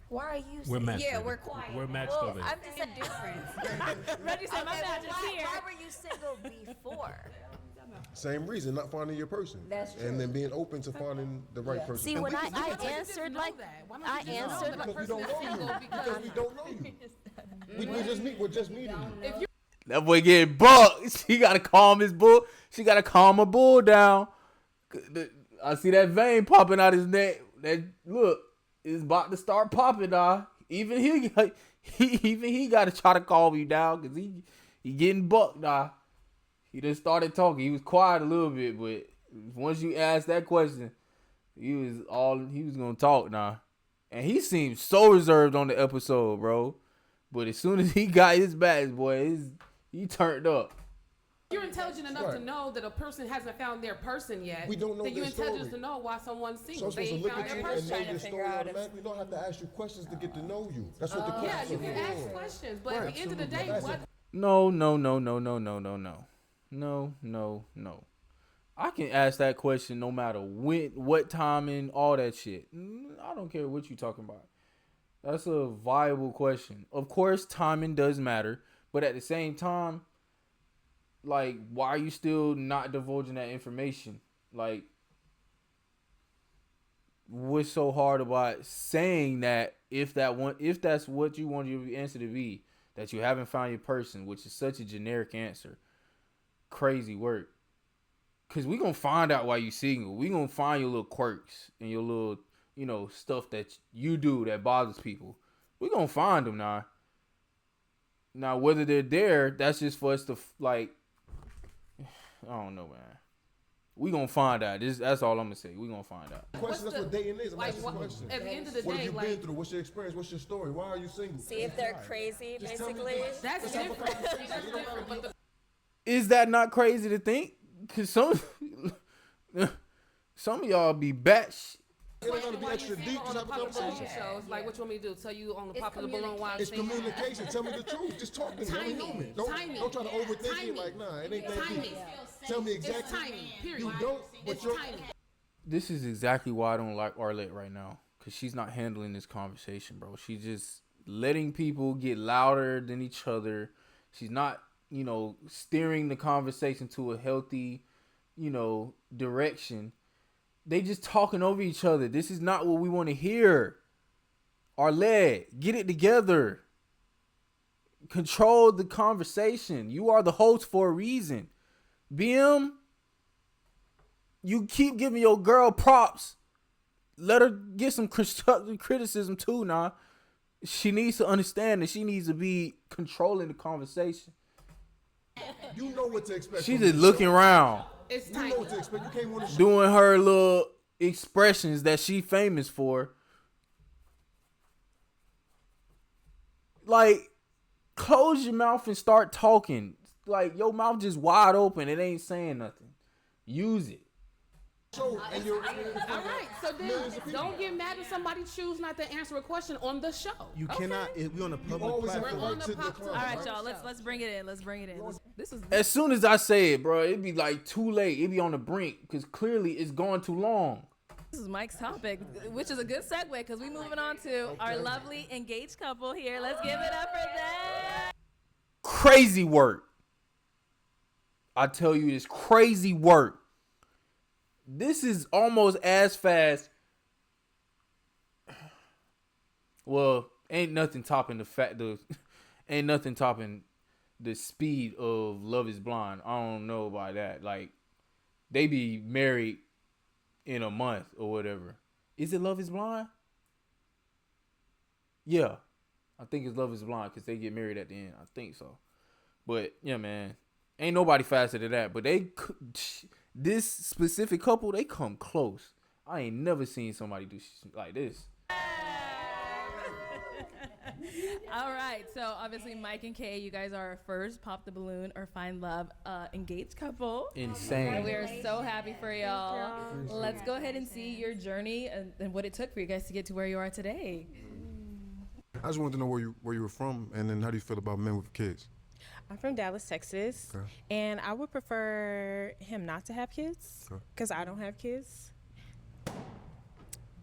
Why are you We're single? matched. Yeah, already. we're quiet. We're matched Well, already. I'm just different. Reggie said, my match is here. Why were you single before? Same reason, not finding your person. That's true. And then being open to finding the right person. See, when I answered like I answered because we don't know you. Because we don't know you. We're just meeting you. That boy getting bucked. She gotta calm his bull. She gotta calm her bull down. I see that vein popping out his neck. That look is about to start popping now. Even he gotta try to calm you down because he getting bucked now. He just started talking. He was quiet a little bit, but once you asked that question, he was gonna talk now. And he seemed so reserved on the episode, bro. But as soon as he got his badge, boy, he turned up. You're intelligent enough to know that a person hasn't found their person yet. We don't know then you're their intelligent story. to know why someone's So single. I'm They supposed to ain't look found at their you and person. know your story automatically. We don't have to ask you questions to get to know you. That's what the Yeah, questions you are can for. ask questions, but at the end of the day, Absolutely. what? No. I can ask that question no matter what timing, all that shit. I don't care what you talking about. That's a viable question. Of course, timing does matter, but at the same time, like, why are you still not divulging that information? Like, what's so hard about saying that if that's what you want your answer to be, that you haven't found your person, which is such a generic answer. Crazy work. Cause we gonna find out why you single. We gonna find your little quirks and your little, stuff that you do that bothers people. We gonna find them now. Now, whether they're there, that's just for us to I don't know, man. We gonna find out. That's all I'm gonna say. We gonna find out. Question, that's what dating is. I'm asking what- questions. at the end of the What day, have you like- been through? What's your experience? What's your story? Why are you single? See if they're crazy, Just tell me basically. this. That's Let's have a different. conversation. That's different. But the Is that not crazy to think? Cause some of y'all be It ain't gonna be extra deep. On Just the have a Pop the Balloon conversation. show, it's like, what you want me to do? Tell you on the Pop the Balloon while I'm It's singing? communication. Tell me the truth. Just talk to me. Let me know me. Don't try to overthink it. Like, nah, it ain't that deep. Tell me exactly. It's timing, period. You don't, but It's you're. timing. This is exactly why I don't like Arlette right now. Because she's not handling this conversation, bro. She's just letting people get louder than each other. She's not, steering the conversation to a healthy, direction. They just talking over each other. This is not what we want to hear. Arlette, get it together. Control the conversation. You are the host for a reason. BM, you keep giving your girl props. Let her get some constructive criticism too, nah. She needs to understand that she needs to be controlling the conversation. You know what to expect. She's just looking around. It's You know what to expect. You came on the show. Doing her little expressions that she famous for. Like, close your mouth and start talking. Like, your mouth just wide open. It ain't saying nothing. Use it. All right, so then don't get mad if somebody choose not to answer a question on the show. You cannot. We on a public platform. We're on the pop. All right, y'all. Let's bring it in. Let's bring it in. This is As soon as I say it, bro, it'd be like too late. It'd be on the brink because clearly it's going too long. This is Mike's topic, which is a good segue because we moving on to our lovely engaged couple here. Let's give it up for them. Crazy work. I tell you, it's crazy work. This is almost as fast. Well, ain't nothing topping the speed of Love Is Blind. I don't know about that. Like, they be married in a month or whatever. Is it Love Is Blind? Yeah. I think it's Love Is Blind because they get married at the end. I think so. But, yeah, man. Ain't nobody faster than that. But this specific couple, they come close. I ain't never seen somebody do shit like this. All right, so obviously Mike and Kay, you guys are our first Pop the Balloon or Find Love engaged couple. Insane. And we are so happy for y'all. Let's go ahead and see your journey and what it took for you guys to get to where you are today. I just wanted to know where you were from, and then how do you feel about men with kids? I'm from Dallas, Texas, Okay. and I would prefer him not to have kids because I don't have kids.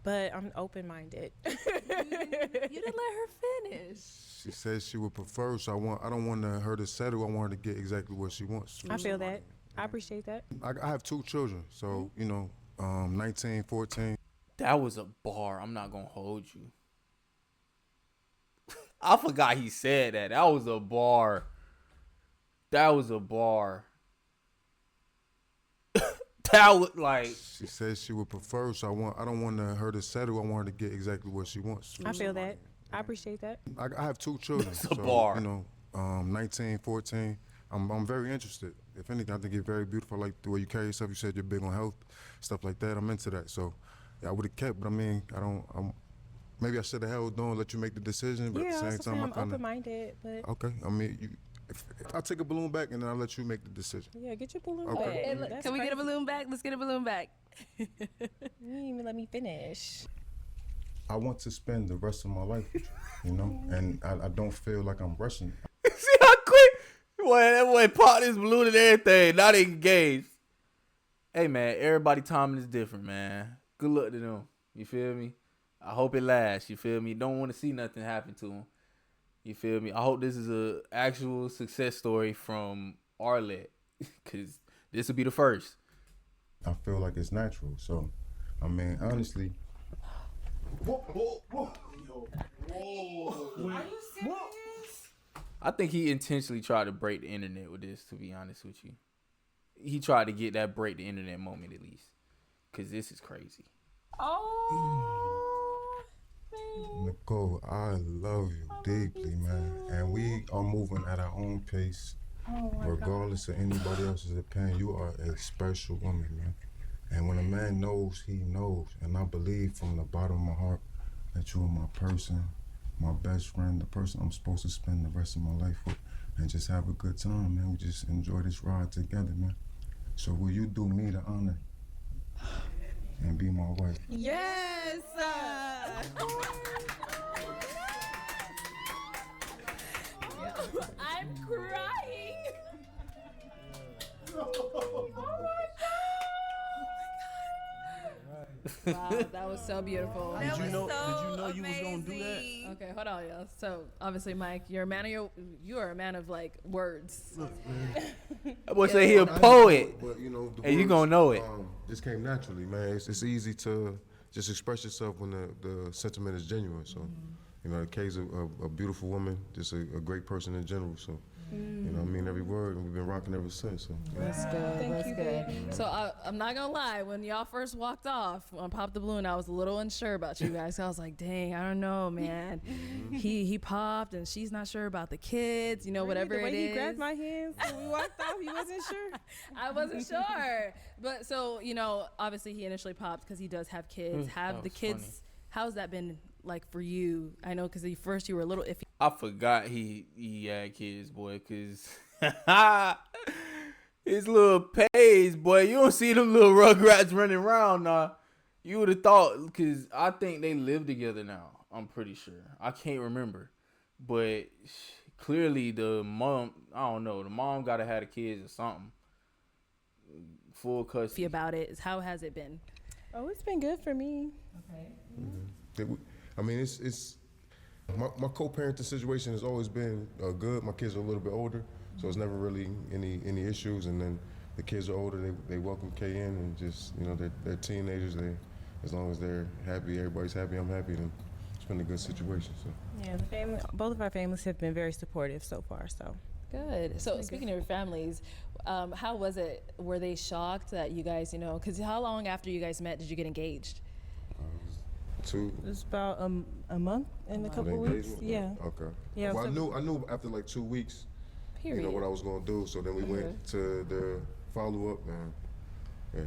But I'm open-minded. You didn't let her finish. She says she would prefer, so I don't want her to settle. I want her to get exactly what she wants. I feel that. I appreciate that. I have 2 children, so 19, 14. That was a bar. I'm not gonna hold you. I forgot he said that. That was a bar. That was a bar. That was like. She says she would prefer, so I don't want her to settle. I want her to get exactly what she wants. I feel that. I appreciate that. I have 2 children. It's a so, bar. 19, 14. I'm very interested. If anything, I think you're very beautiful. I like the way you carry yourself. You said you're big on health, stuff like that. I'm into that. So, yeah, I would have kept, but I mean, maybe I should have held on, let you make the decision. But Yeah, at the same also time, I'm I kind of. open-minded, but Okay. I mean, if I'll take a balloon back and then I'll let you make the decision. yeah, get your balloon Okay. back. That's Can we get a crazy. balloon back? Let's get a balloon back. You didn't even let me finish. I want to spend the rest of my life with you, and I don't feel like I'm rushing. See how quick? Boy, that boy popped his balloon and everything. Not engaged. Hey, man, everybody timing is different, man. Good luck to them. You feel me? I hope it lasts. You feel me? Don't want to see nothing happen to them. You feel me? I hope this is a actual success story from Arlette, because this will be the first. I feel like it's natural. So, I mean, honestly. I think he intentionally tried to break the internet with this, to be honest with you. He tried to get that break the internet moment at least, because this is crazy. Oh, Nicole, I love you deeply, man. And we are moving at our own pace, regardless of anybody else's opinion. You are a special woman, man. And when a man knows, he knows. And I believe from the bottom of my heart that you are my person, my best friend, the person I'm supposed to spend the rest of my life with, and just have a good time, man. We just enjoy this ride together, man. So will you do me the honor and be my wife. Yes. I'm crying. Wow, that was so beautiful. Did you know you was gonna do that? Okay, hold on, y'all. So obviously, Mike, you're a man of you are a man of like words. That boy say he a poet, But you know, the and you words, gonna know it. Just came naturally, man. It's easy to just express yourself when the sentiment is genuine. So, you know, Kay's a beautiful woman, just a great person in general. So, you know, I mean every word, and we've been rocking ever since. So, That's good. That's good. So I'm not gonna lie. When y'all first walked off on Pop the Balloon, I was a little unsure about you guys. I was like, dang, I don't know, man. He popped, and she's not sure about the kids. You know, whatever the way it is. he grabbed my hands when we walked off, he wasn't sure. I wasn't sure. But so, you know, obviously he initially popped because he does have kids. Have the kids, funny. how's that been like for you? I know because first you were a little iffy. I forgot he had kids, boy, cause his little page, boy. You don't see them little rugrats running around, nah. You would have thought, cause I think they live together now. I'm pretty sure. I can't remember, but clearly the mom, I don't know. The mom gotta have the kids or something. Full custody. About it. How has it been? Oh, it's been good for me. Okay. I mean, it's my co-parenting situation has always been good. My kids are a little bit older, so it's never really any issues. And then the kids are older, they welcome Kay in, and just, you know, they're teenagers. As long as they're happy, everybody's happy, I'm happy, then it's been a good situation. So. Yeah, the family, both of our families have been very supportive so far. So Good. So speaking of your families, how was it? Were they shocked that you guys, you know, because how long after you guys met did you get engaged? Two. It was about a month and a couple weeks. Yeah. Okay. Yeah. Well, I knew after like 2 weeks, you know, what I was gonna do. So then we went to the follow up, and yeah,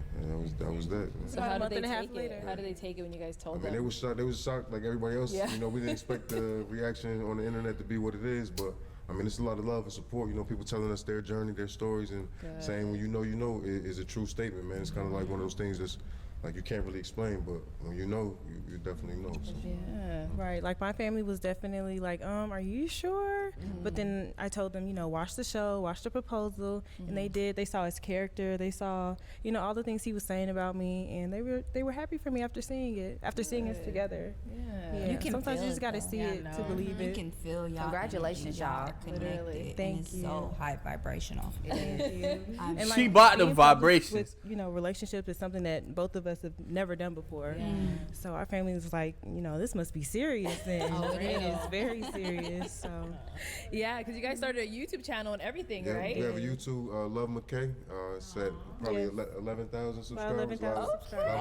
that was that. So how did they take it? How did they take it when you guys told them? They was shocked like everybody else. Yeah. You know, we didn't expect the reaction on the internet to be what it is, but I mean, it's a lot of love and support. You know, people telling us their journey, their stories, and saying when you know is a true statement, man. It's kind of like one of those things that's like you can't really explain, but when you know, you definitely know. So. Yeah, right. Like my family was definitely like, are you sure? But then I told them, you know, watch the show, watch the proposal, and they did. They saw his character, they saw, you know, all the things he was saying about me, and they were happy for me after seeing it, after seeing us together. Yeah. You can sometimes feel you just it, gotta though. see it to believe You it. can feel y'all. Congratulations, y'all. Connected. Thank and it's you. so high vibrational. Thank you. And She bought the being public vibrations. With, you know, relationships is something that both of us have never done before. So our family was like, you know, this must be serious. And it is very serious. So yeah, because you guys started a YouTube channel and everything, Yeah, right? we have a YouTube, Love McKay. It's at probably 11,000 subscribers. 11,000 subscribers.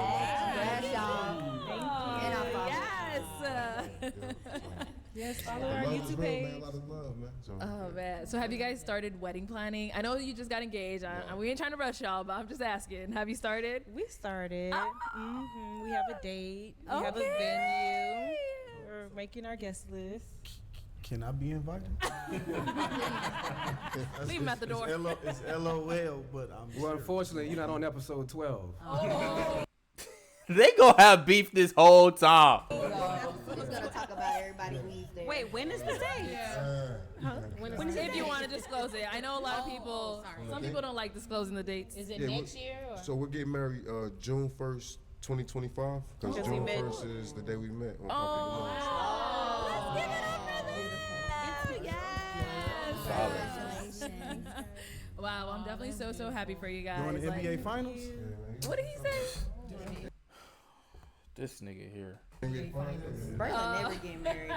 Congrats, y'all. Yes. Yes, follow our YouTube page. A lot of love, man. So, Oh man! So have you guys started wedding planning? I know you just got engaged. We ain't trying to rush y'all, but I'm just asking. Have you started? We started. We have a date. We have a venue. We're making our guest list. Can I be invited? Leave him at the door. It's LOL, but I'm Well, unfortunately, you're not on episode 12. They gonna have beef this whole time. Who's gonna talk about everybody leaves there? Wait, when is the date? When is if you want to disclose it? I know a lot of people. Some people don't like disclosing the dates. Is it next year? Or? So we're getting married June 1st, 2025, because June 1st is the day we met. On Oh, let's give it up for them. Yes. Wow, I'm definitely so happy for you guys. During the NBA Finals? What did he say? This nigga here. Berlin never get married.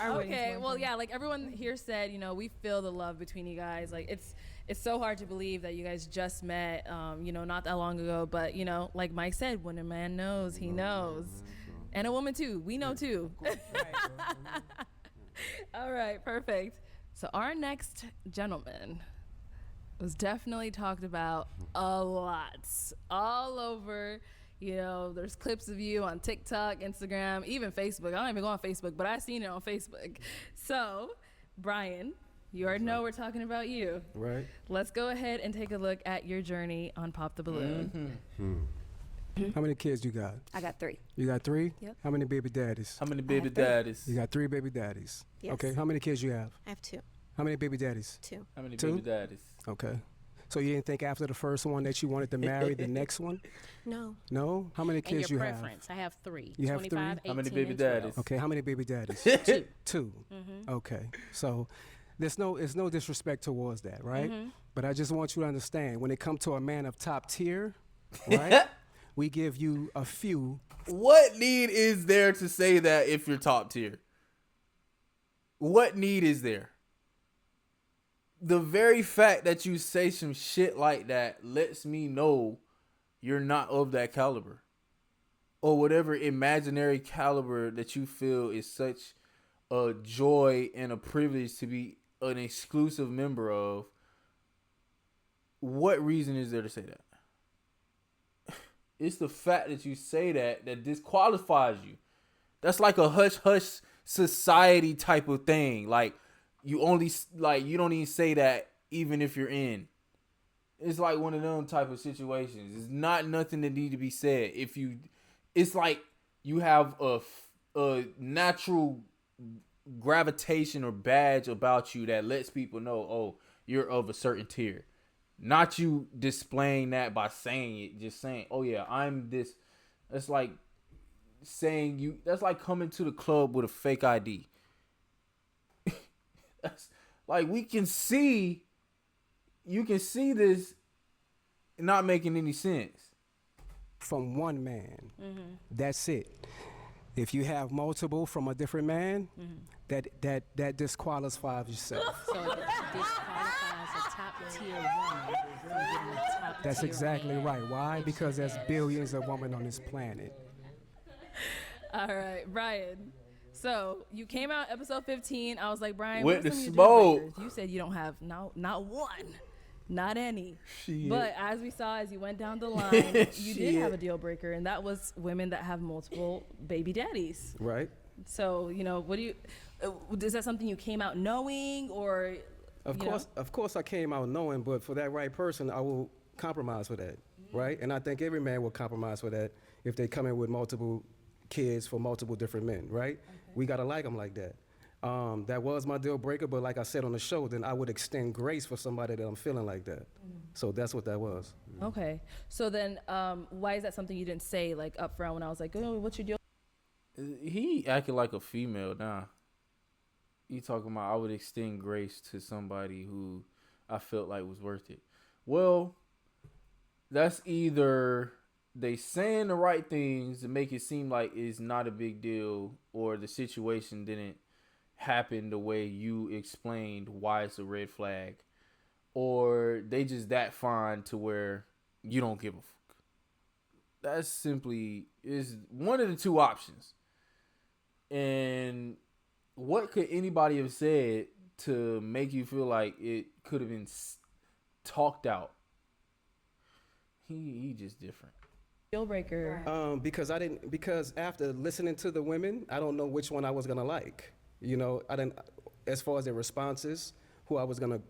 Okay, well, yeah, like everyone here said, you know, we feel the love between you guys. Like it's so hard to believe that you guys just met, you know, not that long ago. But you know, like Mike said, when a man knows, he knows, and a woman too. We know too. All right, perfect. So our next gentleman was definitely talked about a lot, all over. You know, there's clips of you on TikTok, Instagram, even Facebook. I don't even go on Facebook, but I've seen it on Facebook. So, Brian, you already know we're talking about you. Right. Let's go ahead and take a look at your journey on Pop the Balloon. How many kids you got? I got 3. You got 3? Yep. How many baby daddies? How many I baby have 3. daddies? You got 3 baby daddies. Yes. Okay. How many kids you have? I have 2. How many baby daddies? 2. How many 2? baby daddies? Okay. So you didn't think after the first one that you wanted to marry the next one? No. No? How many And kids your you have? preference. I have 3. You have 25, 3? How many 18, baby and 12. daddies? Okay. How many baby daddies? 2. 2. Okay. So it's no disrespect towards that, right? But I just want you to understand when it comes to a man of top tier, right? We give you a few. What need is there to say that if you're top tier? What need is there? The very fact that you say some shit like that lets me know you're not of that caliber. Or whatever imaginary caliber that you feel is such a joy and a privilege to be an exclusive member of. What reason is there to say that? It's the fact that you say that disqualifies you. That's like a hush-hush society type of thing. Like, you don't even say that even if you're in. It's like one of them type of situations. It's not nothing that need to be said. It's like you have a natural gravitation or badge about you that lets people know, oh, you're of a certain tier. Not you displaying that by saying it, just saying, oh yeah, I'm this. That's like saying that's like coming to the club with a fake ID. That's like you can see this not making any sense. From one man. That's it. If you have multiple from a different man, that disqualifies yourself. So it disqualifies a top tier woman from getting a top That's tier exactly man. right. Why? Because there's billions of women on this planet. All right, Brian. So you came out episode 15. I was like, Brian, With what are the some of your smoke. deal breakers? You said you don't have not one, not any. Shit. But as we saw, as you went down the line, you did Shit. have a deal breaker, and that was women that have multiple baby daddies. Right? So what do you? Is that something you came out knowing, or? Of course, I came out knowing, but for that right person, I will compromise for that, right? And I think every man will compromise for that if they come in with multiple kids for multiple different men, right? We gotta like them like that. That was my deal breaker, but like I said on the show, then I would extend grace for somebody that I'm feeling like that. So that's what that was. Okay. So then, why is that something you didn't say like up front when I was like, oh, what's your deal? He acting like a female now. He talking about I would extend grace to somebody who I felt like was worth it. Well, that's either they saying the right things to make it seem like it's not a big deal, or the situation didn't happen the way you explained why it's a red flag, or they just that fine to where you don't give a fuck. That's simply is one of the two options. And what could anybody have said to make you feel like it could have been talked out? He just different. Deal breaker. Because after listening to the women, I don't know which one I was gonna like. I didn't, as far as their responses, who I was gonna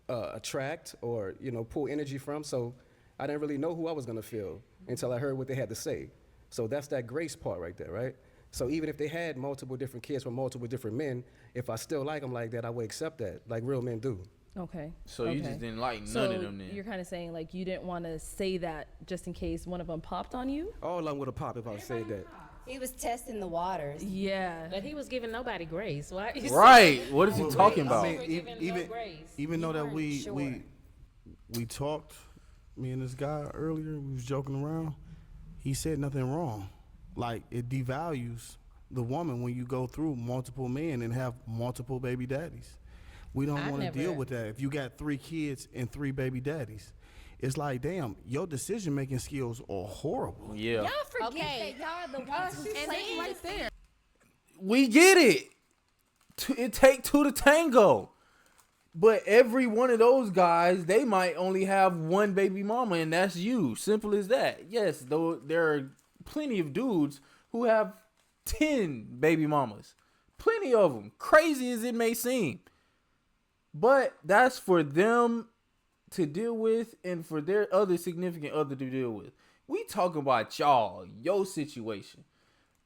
attract or pull energy from. So I didn't really know who I was gonna feel until I heard what they had to say. So that's that grace part right there, right? So even if they had multiple different kids from multiple different men, if I still like them like that, I would accept that, like real men do. Okay. So you just didn't like none of them then? You're kind of saying like you didn't want to say that just in case one of them popped on you? All of them would have popped if I said that. He was testing the waters. Yeah. But he was giving nobody grace. Why? Right. What is he talking about? I mean, even though that we talked, me and this guy earlier, we was joking around. He said nothing wrong. Like, it devalues the woman when you go through multiple men and have multiple baby daddies. We don't want to deal with that. If you got 3 kids and 3 baby daddies, it's like, damn, your decision-making skills are horrible. Yeah. Y'all forget that y'all the ones who playing right there. We get it. It take 2 to tango. But every one of those guys, they might only have 1 baby mama, and that's you. Simple as that. Yes, though there are plenty of dudes who have 10 baby mamas. Plenty of them. Crazy as it may seem. But that's for them to deal with and for their other significant other to deal with. We talking about y'all, your situation.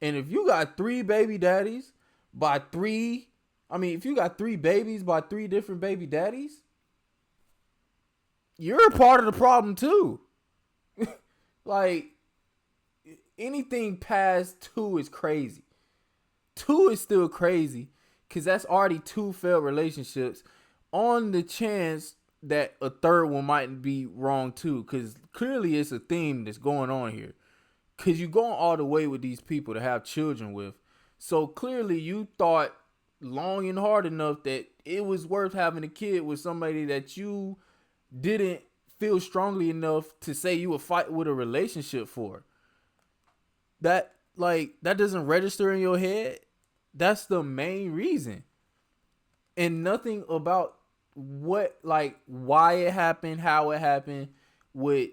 And if you got 3 baby daddies by 3, if you got 3 babies by 3 different baby daddies, you're a part of the problem too. Like, anything past 2 is crazy. 2 is still crazy because that's already 2 failed relationships on the chance that a third one might be wrong too, because clearly it's a theme that's going on here. Because you're going all the way with these people to have children with. So clearly you thought long and hard enough that it was worth having a kid with somebody that you didn't feel strongly enough to say you would fight with a relationship for. That doesn't register in your head. That's the main reason. And nothing about why it happened, how it happened would,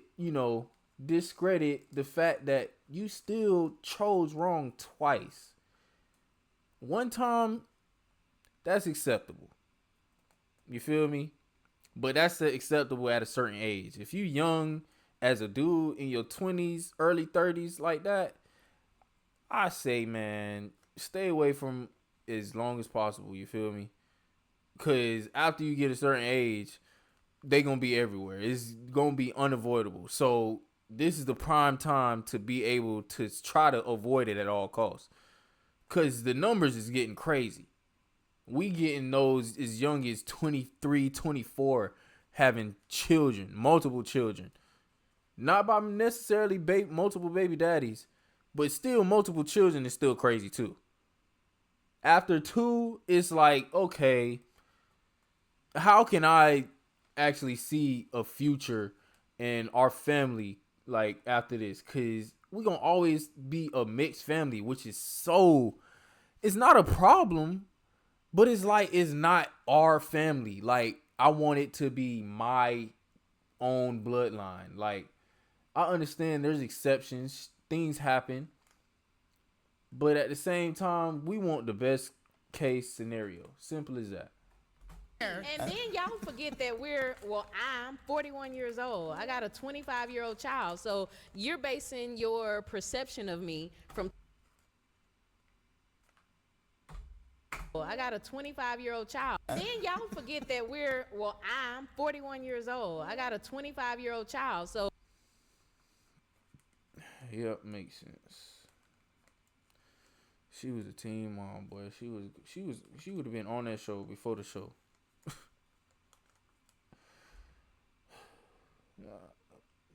discredit the fact that you still chose wrong twice. One time, that's acceptable. You feel me? But that's acceptable at a certain age. If you young as a dude in your 20s, early 30s like that, I say, man, stay away from as long as possible. You feel me? Because after you get a certain age, they going to be everywhere. It's going to be unavoidable. So this is the prime time to be able to try to avoid it at all costs. Because the numbers is getting crazy. We getting those as young as 23, 24 having children, multiple children. Not by necessarily multiple baby daddies, but still multiple children is still crazy too. After 2, it's like, okay, how can I actually see a future in our family after this? Because we're going to always be a mixed family, which is it's not a problem, but it's not our family. I want it to be my own bloodline. I understand there's exceptions. Things happen. But at the same time, we want the best case scenario. Simple as that. And then y'all forget that I'm 41 years old. I got a 25-year-old child. So you're basing your perception of me from... I got a 25-year-old child. Then y'all forget that I'm 41 years old. I got a 25-year-old child. So... Yep, makes sense. She was a teen mom, boy. She would have been on that show before the show.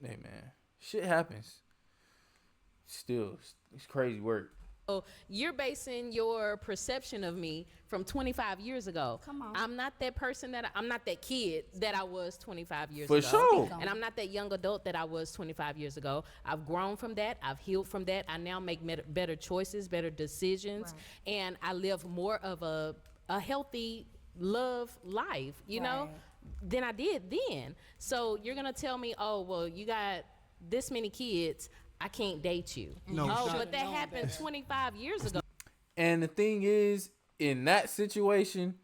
Hey man, shit happens. Still, it's crazy work. So you're basing your perception of me from 25 years ago. Come on. I'm not that person I'm not that kid that I was 25 years For ago. sure. And I'm not that young adult that I was 25 years ago. I've grown from that. I've healed from that. I now make better choices, better decisions. Right. And I live more of a healthy love life, you know, than I did then. So you're going to tell me, oh, well, you got this many kids, I can't date you. No, but that happened 25 years ago. And the thing is, in that situation,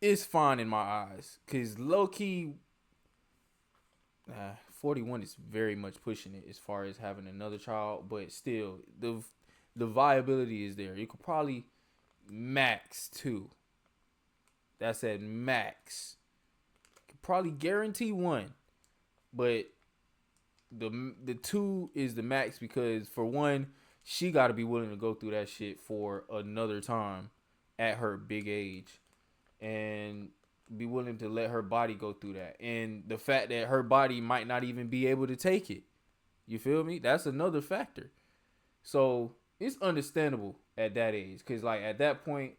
it's fine in my eyes. Because low-key, 41 is very much pushing it as far as having another child. But still, the viability is there. You could probably max 2. That's at max. Could probably guarantee 1. But the 2 is the max because, for one, she got to be willing to go through that shit for another time at her big age and be willing to let her body go through that. And the fact that her body might not even be able to take it. You feel me? That's another factor. So it's understandable at that age because, at that point,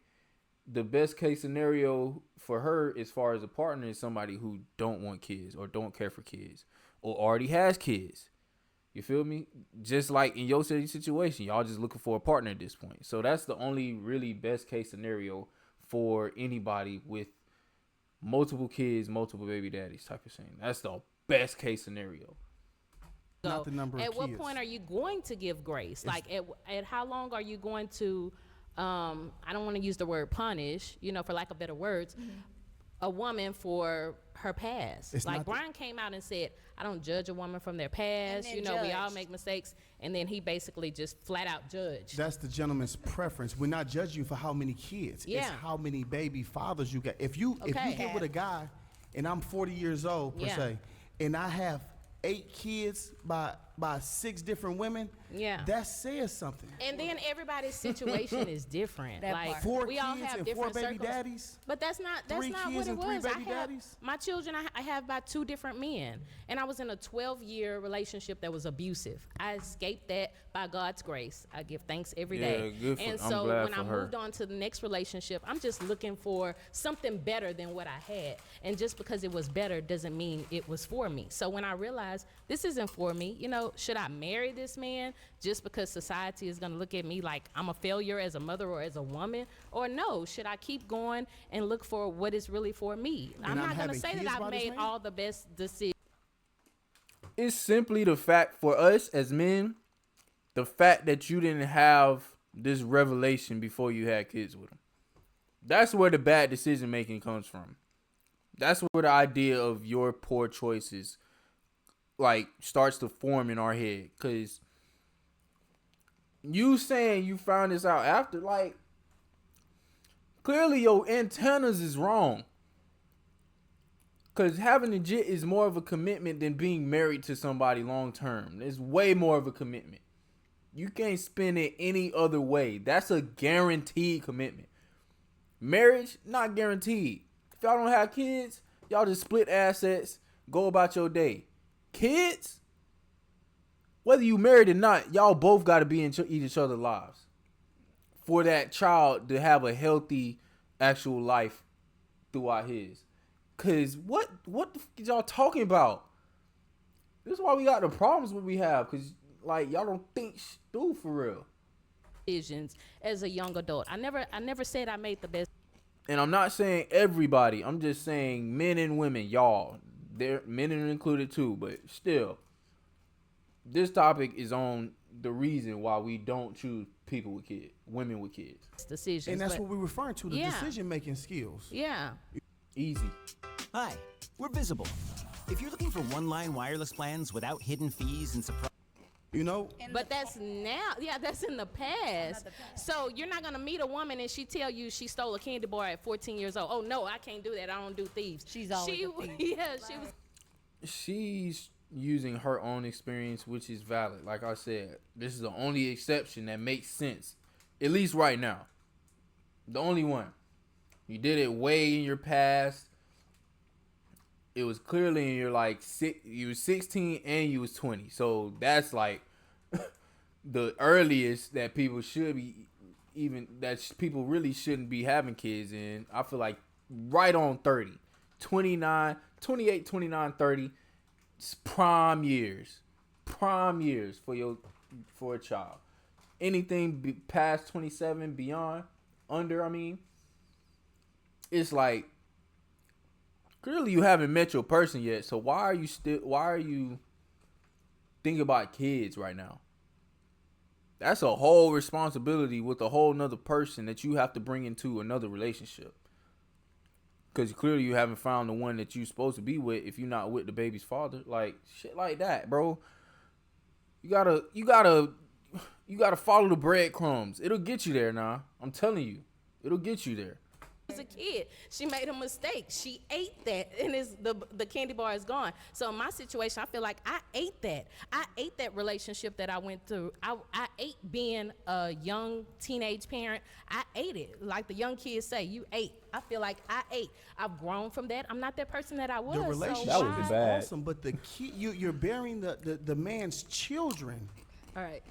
the best case scenario for her as far as a partner is somebody who don't want kids or don't care for kids or already has kids. You feel me? Just like in your situation, y'all just looking for a partner at this point. So that's the only really best case scenario for anybody with multiple kids, multiple baby daddies type of thing. That's the best case scenario. Not the number of at kids. what point are you going to give grace? At how long are you going to, I don't want to use the word punish, for lack of better words, a woman for her past. It's Like not the- Brian came out and said, I don't judge a woman from their past. then You know, we all judged. make mistakes. And then he basically just flat out judged. That's the gentleman's preference. We're not judging you for how many kids. It's Yeah. how many baby fathers you got. If you Okay. get with a guy, and I'm 40 years old per Yeah. se, and I have 8 kids by 6 different women, Yeah. that says something. And then everybody's situation is different. That Like part. 4 we all kids have and different 4 baby circles. daddies. But that's not 3 what kids it and 3 was. baby daddies? My children I have by 2 different men, and I was in a 12-year relationship that was abusive. I escaped that by God's grace. I give thanks every day. Yeah, good for- And I'm so glad when I for her. moved on to the next relationship, I'm just looking for something better than what I had. And just because it was better doesn't mean it was for me. So when I realized this isn't for me, you know, should I marry this man just because society is going to look at me like I'm a failure as a mother or as a woman? Or no, should I keep going and look for what is really for me? And I'm not going to having say kids that by I've this made man? all the best decisions. It's simply the fact for us as men, the fact that you didn't have this revelation before you had kids with him. That's where the bad decision making comes from. That's where the idea of your poor choices like starts to form in our head. Cause you saying you found this out after, like, clearly your antennas is wrong. Cause having a jit is more of a commitment than being married to somebody long term. It's way more of a commitment. You can't spend it any other way. That's a guaranteed commitment. Marriage, not guaranteed. If y'all don't have kids, y'all just split assets, go about your day. Kids, whether you married or not, y'all both got to be in each other's lives for that child to have a healthy actual life throughout his. Cause what the f is y'all talking about? This is why we got the problems what we have. Cause like y'all don't think through for real. Decisions as a young adult. I never said I made the best. And I'm not saying everybody. I'm just saying men and women, y'all. Men are included too, but still, this topic is on the reason why we don't choose people with kids, women with kids. Decisions. And that's but- what we're referring to, the Yeah. decision-making skills. Yeah. Easy. Hi, we're Visible. If you're looking for one-line wireless plans without hidden fees and surprise, you know. But that's now, yeah, that's in the past. So you're not gonna meet a woman and she tell you she stole a candy bar at 14 years old. Oh no, I can't do that. I don't do thieves. She's always a thief. Yeah, she was. She's using her own experience, which is valid. Like I said, this is the only exception that makes sense, at least right now. The only one. You did it way in your past. It was clearly in your you was 16 and you was 20. So that's like the earliest that people should be people really shouldn't be having kids in. I feel like right on 30. 29, 28, 29, 30. It's prime years. Prime years for a child. Anything past 27 beyond, under, I mean, it's like clearly you haven't met your person yet. So why are you thinking about kids right now? That's a whole responsibility with a whole nother person that you have to bring into another relationship. Because clearly you haven't found the one that you're supposed to be with if you're not with the baby's father. Like, shit like that, bro. You gotta follow the breadcrumbs. It'll get you there now. I'm telling you. It'll get you there. As a kid, she made a mistake. She ate that, and the candy bar is gone. So in my situation, I feel like I ate that. I ate that relationship that I went through. I ate being a young teenage parent. I ate it. Like the young kids say, you ate. I feel like I ate. I've grown from that. I'm not that person that I was. The relationship so is why- awesome, but the key, you're bearing the man's children. All right.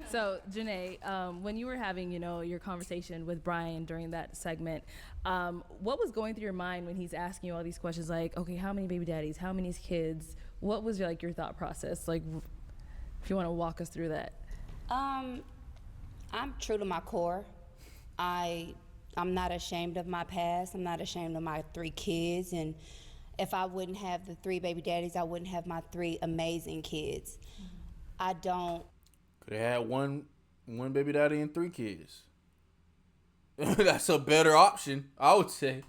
So, Janae, when you were having, your conversation with Brian during that segment, what was going through your mind when he's asking you all these questions? Like, okay, how many baby daddies? How many kids? What was your thought process? Like, if you want to walk us through that. I'm true to my core. I'm not ashamed of my past. I'm not ashamed of my 3 kids. And if I wouldn't have the 3 baby daddies, I wouldn't have my 3 amazing kids. I don't. Could have had one baby daddy and 3 kids. That's a better option, I would say.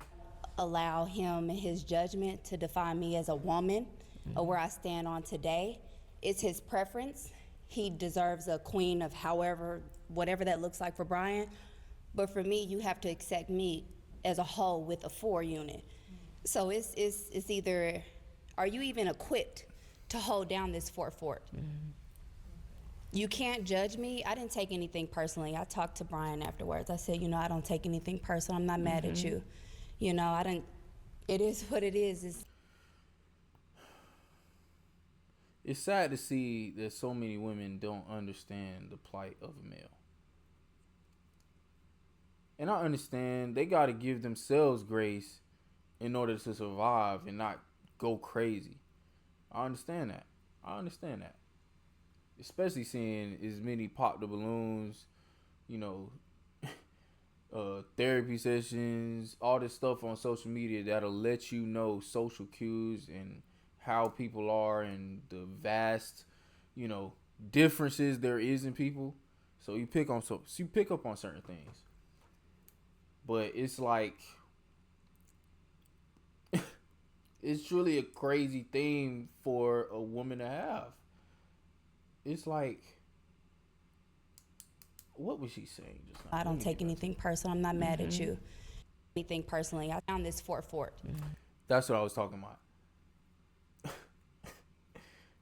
allow him and his judgment to define me as a woman or where I stand on today. It's his preference. He deserves a queen of whatever that looks like for Brian. But for me, you have to accept me as a whole with a 4 unit. So it's either, are you even equipped to hold down this 4 fort? You can't judge me. I didn't take anything personally. I talked to Brian afterwards. I said, I don't take anything personal. I'm not mad at you. It is what it is. It's sad to see that so many women don't understand the plight of a male. And I understand they got to give themselves grace in order to survive and not go crazy. I understand that. Especially seeing as many pop the balloons, therapy sessions, all this stuff on social media that'll let you know social cues and how people are and the vast, differences there is in people. So you pick up on certain things. But it's like it's truly a crazy thing for a woman to have. It's like, what was she saying just now? I don't take anything personal. I'm not mad at you. Anything personally. I found this 4 fort. That's what I was talking about.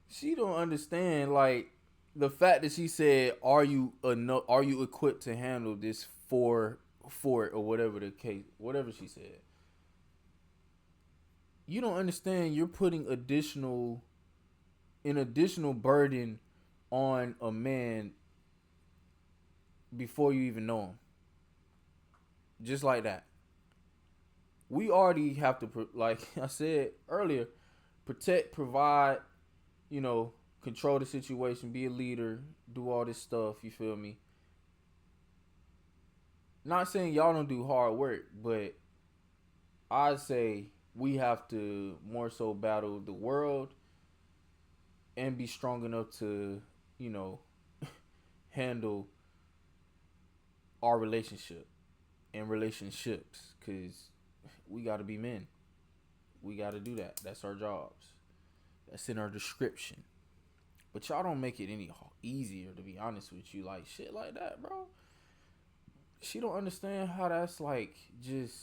She don't understand, like, the fact that she said, are you equipped to handle this 4 fort or whatever the case, whatever she said. You don't understand you're putting additional burden on a man before you even know him. Just like that. We already have to, like I said earlier, protect, provide, control the situation, be a leader, do all this stuff, you feel me? Not saying y'all don't do hard work, but I'd say we have to more so battle the world and be strong enough to, handle our relationship and relationships, because we got to be men. We got to do that. That's our jobs. That's in our description. But y'all don't make it any easier, to be honest with you. Like, shit like that, bro. She don't understand how that's like just...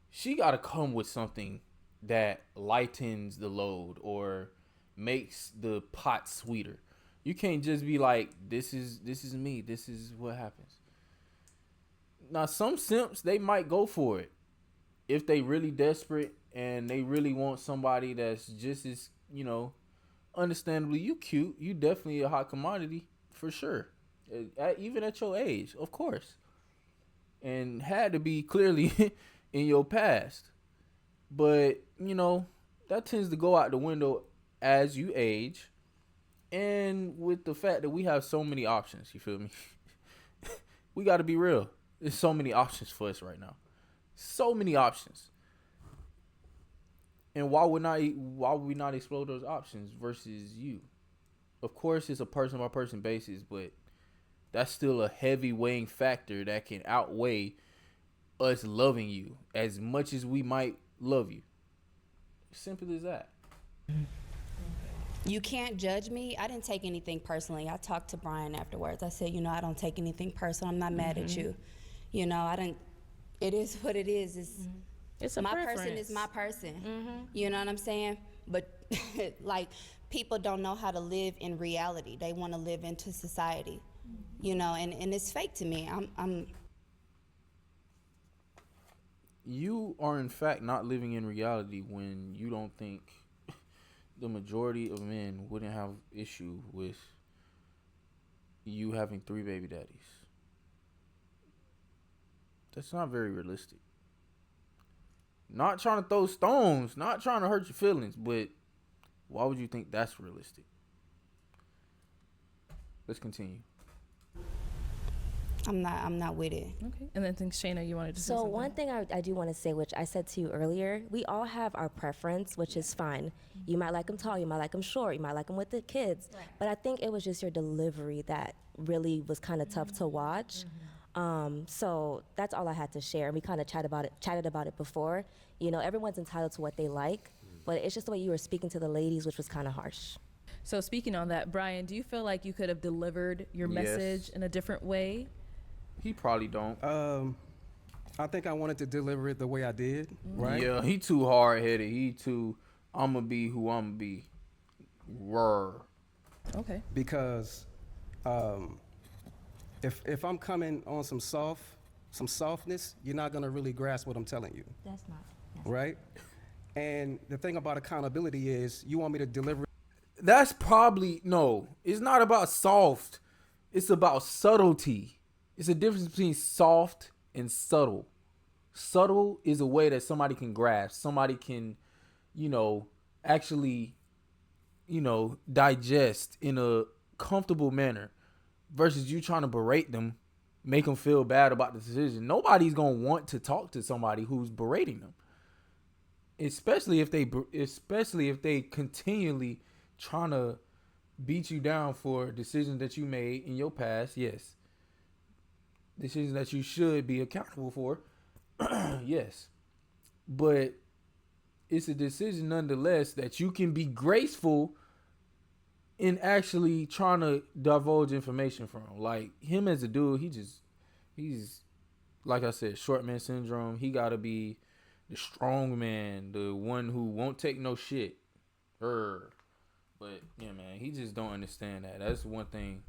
She got to come with something that lightens the load or makes the pot sweeter. You can't just be like, this is me. This is what happens. Now, some simps, they might go for it. If they really desperate and they really want somebody that's just as, understandably, you cute. You definitely a hot commodity, for sure. Even at your age, of course. And had to be clearly in your past. But, that tends to go out the window as you age. And with the fact that we have so many options, you feel me? We got to be real. There's so many options for us right now. So many options. And why would we not explore those options versus you? Of course, it's a person by person basis, but that's still a heavy weighing factor that can outweigh us loving you as much as we might love you. Simple as that. You can't judge me. I didn't take anything personally. I talked to Brian afterwards. I said, I don't take anything personal. I'm not mad at you. It is what it is. It's a my preference. person is my person. You know what I'm saying? But like, people don't know how to live in reality. They want to live into society, and it's fake to me. You are in fact not living in reality when you don't think the majority of men wouldn't have issue with you having 3 baby daddies. That's not very realistic. Not trying to throw stones, not trying to hurt your feelings, but why would you think that's realistic? Let's continue. I'm not with it. Okay. And then Shayna, you wanted to say So something? one thing I do want to say, which I said to you earlier, we all have our preference, which is fine. You might like them tall, you might like them short, you might like them with the kids. Right. But I think it was just your delivery that really was kind of tough to watch. So that's all I had to share. And we kind of chatted about it before. You know, everyone's entitled to what they like, but it's just the way you were speaking to the ladies, which was kind of harsh. So speaking on that, Brian, do you feel like you could have delivered your Yes. message in a different way? He probably don't. I think I wanted to deliver it the way I did, right? Yeah, he too hard headed. He too. I'ma be who I'ma be. Rrr. Okay. Because if I'm coming on some softness, you're not gonna really grasp what I'm telling you, That's not. right? And the thing about accountability is, you want me to deliver. That's probably no. It's not about soft. It's about subtlety. It's a difference between soft and subtle. Subtle is a way that somebody can grasp. Somebody can, actually, digest in a comfortable manner. Versus you trying to berate them, make them feel bad about the decision. Nobody's gonna want to talk to somebody who's berating them. Especially if they continually trying to beat you down for decisions that you made in your past. Yes. Decisions that you should be accountable for. Yes. But it's a decision nonetheless that you can be graceful in actually trying to divulge information from. Like him as a dude, he's like I said, short man syndrome. He gotta be the strong man, the one who won't take no shit. But yeah, man, he just don't understand that. That's one thing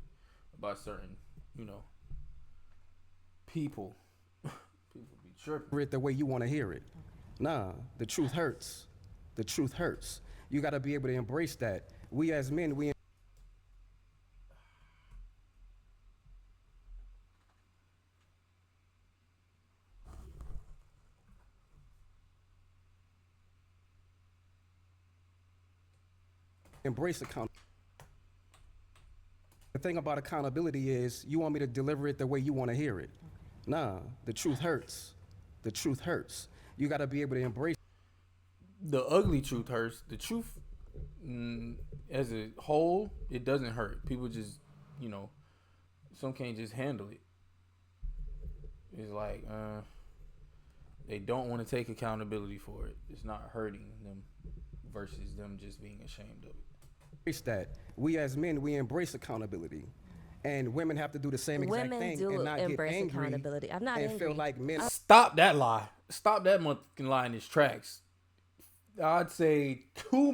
about certain, people. People be tripping. It the way you want to hear it. Nah, the truth hurts. The truth hurts. You got to be able to embrace that. We as men, we embrace accountability. The thing about accountability is, you want me to deliver it the way you want to hear it. Nah, the truth hurts. The truth hurts. You got to be able to embrace. The ugly truth hurts. The truth, as a whole, it doesn't hurt. People just, some can't just handle it. It's like, they don't want to take accountability for it. It's not hurting them versus them just being ashamed of it. Embrace that. We as men, we embrace accountability. And women have to do the same exact Women thing do and not get embrace angry accountability. I'm not and angry. feel like men. Stop that lie. Stop that motherfucking lie in its tracks. I'd say too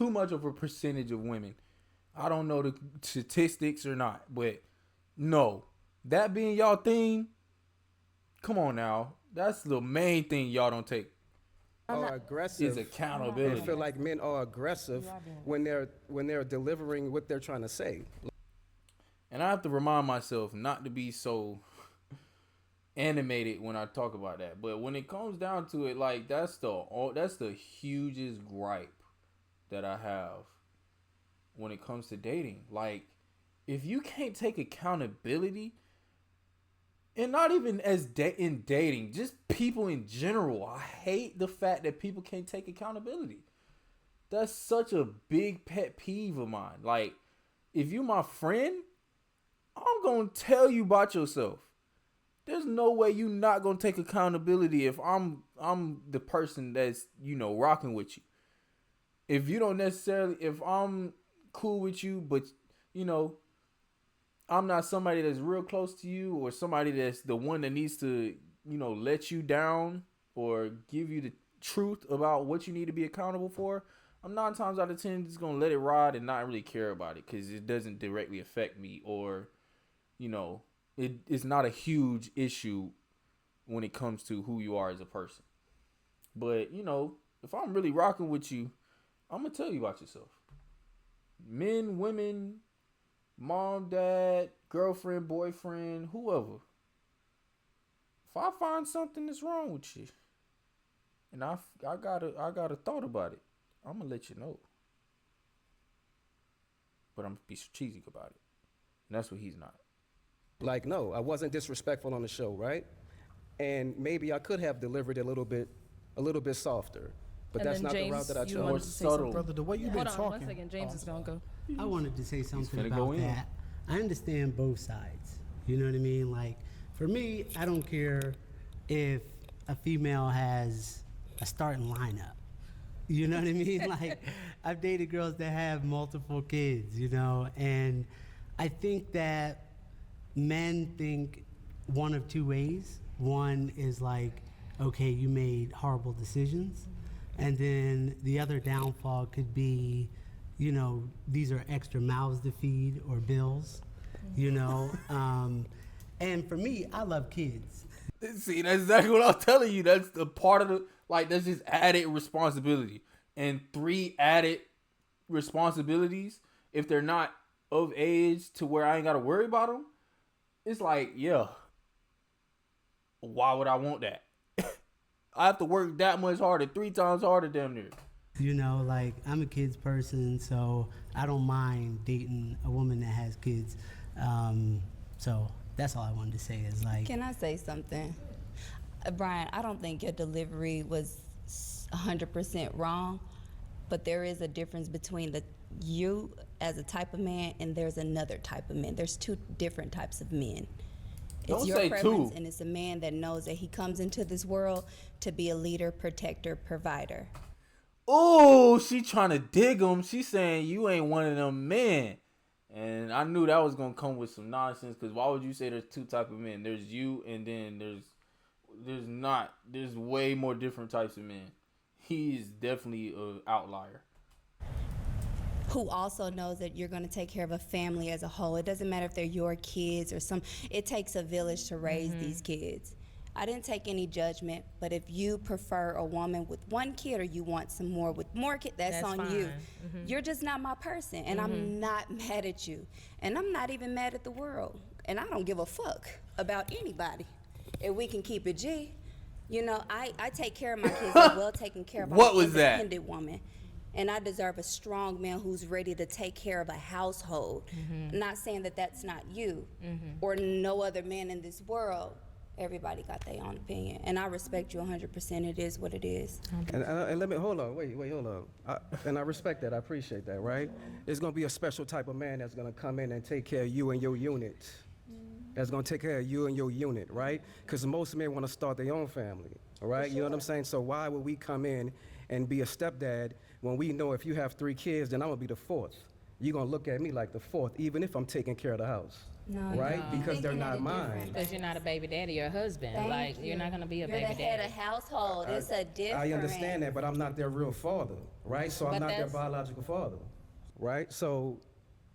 much of a percentage of women. I don't know the statistics or not, but no. That being y'all thing, come on now. That's the main thing y'all don't take. Are aggressive is accountability. and feel like men are aggressive when they're delivering what they're trying to say. And I have to remind myself not to be so animated when I talk about that. But when it comes down to it, like that's the hugest gripe that I have when it comes to dating. Like, if you can't take accountability, and not even as in dating, just people in general, I hate the fact that people can't take accountability. That's such a big pet peeve of mine. Like, if you my friend, I'm gonna tell you about yourself. There's no way you not gonna take accountability if I'm the person that's rocking with you. If you don't necessarily, if I'm cool with you, but I'm not somebody that's real close to you, or somebody that's the one that needs to let you down or give you the truth about what you need to be accountable for, I'm 9 times out of 10 just gonna let it ride and not really care about it because it doesn't directly affect me, or it's not a huge issue when it comes to who you are as a person. But if I'm really rocking with you, I'm gonna tell you about yourself. Men, women, mom, dad, girlfriend, boyfriend, whoever. If I find something that's wrong with you, and I got a thought about it, I'm gonna let you know. But I'm gonna be strategic about it, and that's what he's not. Like, no, I wasn't disrespectful on the show, right? And maybe I could have delivered it a little bit softer, but And that's then not James, the route that I you chose. wanted to say something. Brother, the way you've been Hold on talking. 1 second. James is gonna go. I wanted to say something finna go about in. that. I understand both sides. You know what I mean? Like, For me, I don't care if a female has a starting lineup. You know what I mean? Like, I've dated girls that have multiple kids, you know, and I think that men think one of two ways. One is like, okay, you made horrible decisions. And then the other downfall could be, you know, these are extra mouths to feed or bills, you know. And for me, I love kids. See, that's exactly what I was telling you. That's the part of the, like, that's just added responsibility. And 3 added responsibilities, if they're not of age to where I ain't got to worry about them, it's like, yeah, why would I want that? I have to work that much harder, 3 times harder damn near. You know, like, I'm a kids person, so I don't mind dating a woman that has kids. So that's all I wanted to say is like. Can I say something? Brian, I don't think your delivery was 100% wrong, but there is a difference between you as a type of man and there's another type of man. There's 2 different types of men. It's your preference, and it's a man that knows that he comes into this world to be a leader, protector, provider. Oh, she trying to dig him. She saying you ain't one of them men. And I knew that was going to come with some nonsense, because why would you say there's 2 types of men? There's you, and then there's not. There's way more different types of men. He's definitely an outlier. Who also knows that you're going to take care of a family as a whole. It doesn't matter if they're your kids or it takes a village to raise these kids. I didn't take any judgment, but if you prefer a woman with 1 kid or you want some more with more kids, that's on fine. you. You're just not my person, and I'm not mad at you. And I'm not even mad at the world. And I don't give a fuck about anybody. If we can keep it G. You know, I take care of my kids as well taken care of. What I'm was that? an independent woman. And I deserve a strong man who's ready to take care of a household. Not saying that that's not you or no other man in this world. Everybody got their own opinion. And I respect you 100%. It is what it is. And let me, hold on. And I respect that. I appreciate that, right? It's going to be a special type of man that's going to come in and take care of you and your unit. That's going to take care of you and your unit, right? Because most men want to start their own family, all right? You know what I'm saying? So why would we come in and be a stepdad when we know if you have 3 kids, then I'm going to be the 4th? You're going to look at me like the 4th, even if I'm taking care of the house. No, right? no. Because they're not mine. Because you're not a baby daddy, you're a husband. You're not going to be a baby daddy. You're the head of household. It's a different. I understand that, but I'm not their real father, right? So I'm not their biological father, right? So,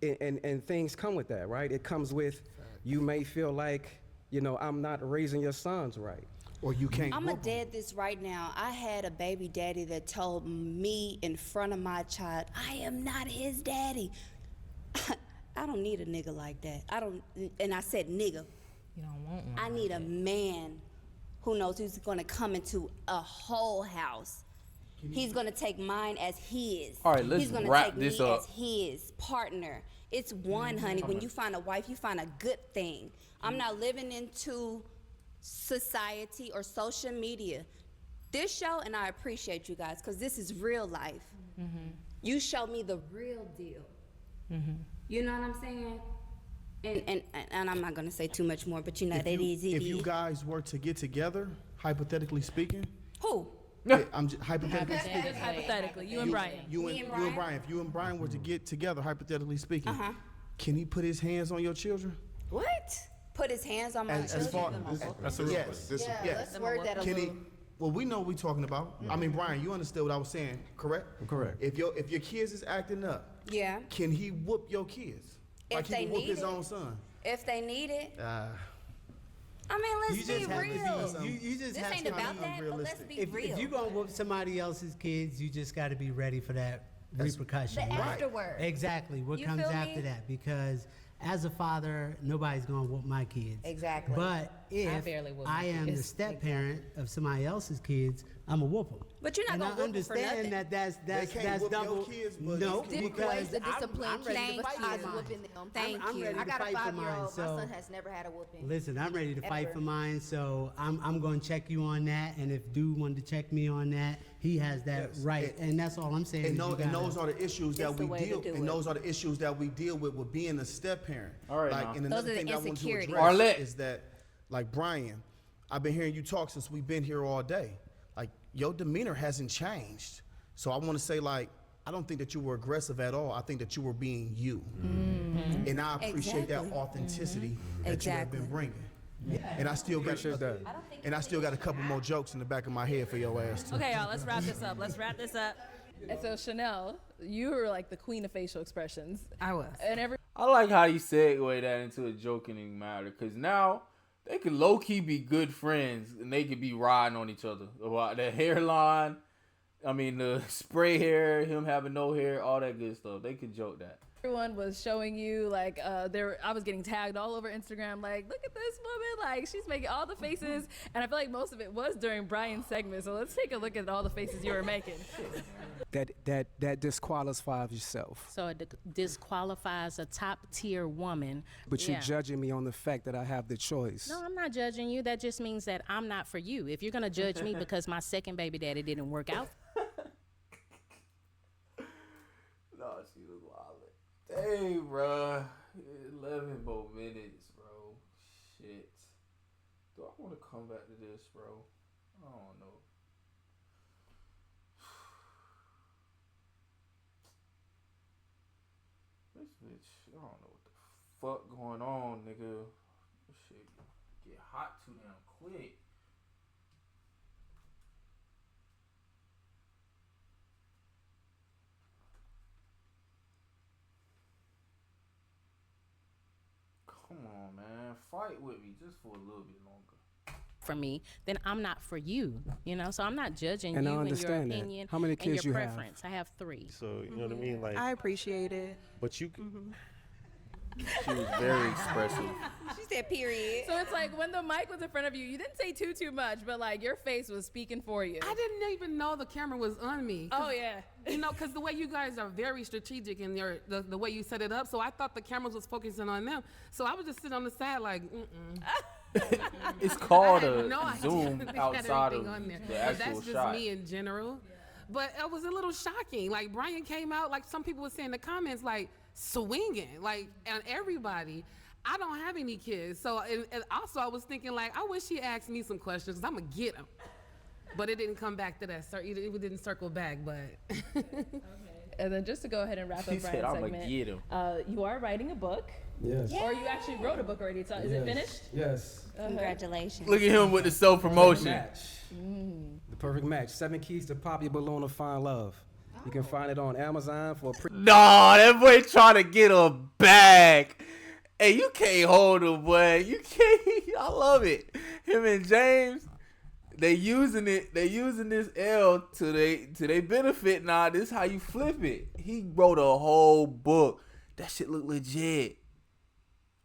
and things come with that, right? It comes with, you may feel like, you know, I'm not raising your sons right. Or you can't. I'm going to dead this right now. I had a baby daddy that told me in front of my child, I am not his daddy. I don't need a nigga like that. And I said nigga. You don't want one. I need a man who knows who's going to come into a whole house. He's going to take mine as his. All right, let's He's gonna wrap take this me up. as his partner. It's one, honey. When you find a wife, you find a good thing. I'm not living into society or social media. This show, and I appreciate you guys, because this is real life. You show me the real deal. You know what I'm saying? And I'm not gonna say too much more, but you know that is it. If you guys were to get together, hypothetically speaking. Who? I'm just hypothetically speaking. Just hypothetically, you and Brian. You and Brian. If you and Brian were to get together, hypothetically speaking, can he put his hands on your children? What? Put his hands on my As far children? That's a real question. Yes. Let's word that a Can he? little. Well, we know what we're talking about. I mean, Brian, you understood what I was saying, correct? Correct. If your kids is acting up, Yeah. can he whoop your kids? Like If they he would whoop need his it. own son? If they need it. Ah. I mean, let's You be just have to real. be- you just this have ain't to about be that, but let's be If real. you're gonna whoop somebody else's kids, you just got to be ready for that repercussion. The afterward. Exactly. What You comes feel after me? that? Because as a father, nobody's gonna whoop my kids. Exactly. But if barely whoop I my am the kids. step parent of somebody else's kids, I'm a whoop them. But you're not and gonna I whoop 'em for understand nothing. that's can't whoop your double. kids, but no, it's different because ways to discipline I'm ready to kids. fight I for was mine. whooping them. Thank I'm you. ready I to got a fight for mine. 5-year-old. So My son has never had a whooping. listen, I'm ready to fight Ever. for mine. So I'm going to check you on that. And if dude wanted to check me on that, he has that right. And that's all I'm saying. And, is you and gotta- those are the issues that It's the we way to deal. do And it. those are the issues that we deal with being a step parent. All right, Like, now. and Those another are the thing that I want to insecurities. address Arlette. is that Like Brian, I've been hearing you talk since we've been here all day. Like your demeanor hasn't changed. So I want to say, like, I don't think that you were aggressive at all. I think that you were being you. Mm-hmm. And I appreciate that authenticity that you have been bringing. And I still got and I still got a couple more jokes in the back of my head for your ass too. Okay, y'all, let's wrap this up. And so Chanel, you were like the queen of facial expressions. I was. And I like how you segue that into a joking matter, because now they could low key be good friends and they could be riding on each other about the hairline. I mean, the spray hair, him having no hair, all that good stuff. They could joke that. everyone was showing you like I was getting tagged all over Instagram, like, look at this woman, like she's making all the faces, and I feel like most of it was during Brian's segment. So let's take a look at all the faces you were making. That disqualifies yourself. So it disqualifies a top tier woman. But you're judging me on the fact that I have the choice. No, I'm not judging you. That just means that I'm not for you. If you're gonna judge me because my second baby daddy didn't work out. No, she was wild. Dang, bro. 11 more minutes, bro. Shit. Do I want to come back to this, bro? I don't know. This bitch, I don't know what the fuck going on, nigga. This shit get hot too damn quick. Come on, man. Fight with me just for a little bit longer. For me, then I'm not for you. You know, so I'm not judging And you I and your understand that. opinion How many and kids your you have? preference. I have 3. So you know what I mean, like. I appreciate it. But you. She was very expressive. She said period. So it's like when the mic was in front of you, you didn't say too much, but like your face was speaking for you. I didn't even know the camera was on me. Oh yeah. You know, because the way you guys are very strategic in the way you set it up, so I thought the cameras was focusing on them. So I was just sitting on the side like, It's called I had a no idea zoom they had outside of anything on there. the But actual that's just shot. me in general. But it was a little shocking. Like Brian came out, like some people would say in the comments, like swinging, like and everybody. I don't have any kids, so and also I was thinking like I wish he asked me some questions because I'm gonna get them. But it didn't come back to that. It didn't circle back, but. And then just to go ahead and wrap up He Brian's said, "I'ma segment, get him." You are writing a book. Yes. Or you actually wrote a book already. So is it finished? Yes. Congratulations. Look at him with the self-promotion. The perfect match. 7 keys to pop your balloon or find love. You can find it on Amazon for a Nah, that boy trying to get a bag. Hey, you can't hold him, boy. You can't. I love it. Him and James, they using it. They using this L to they benefit. Nah, this how you flip it. He wrote a whole book. That shit look legit.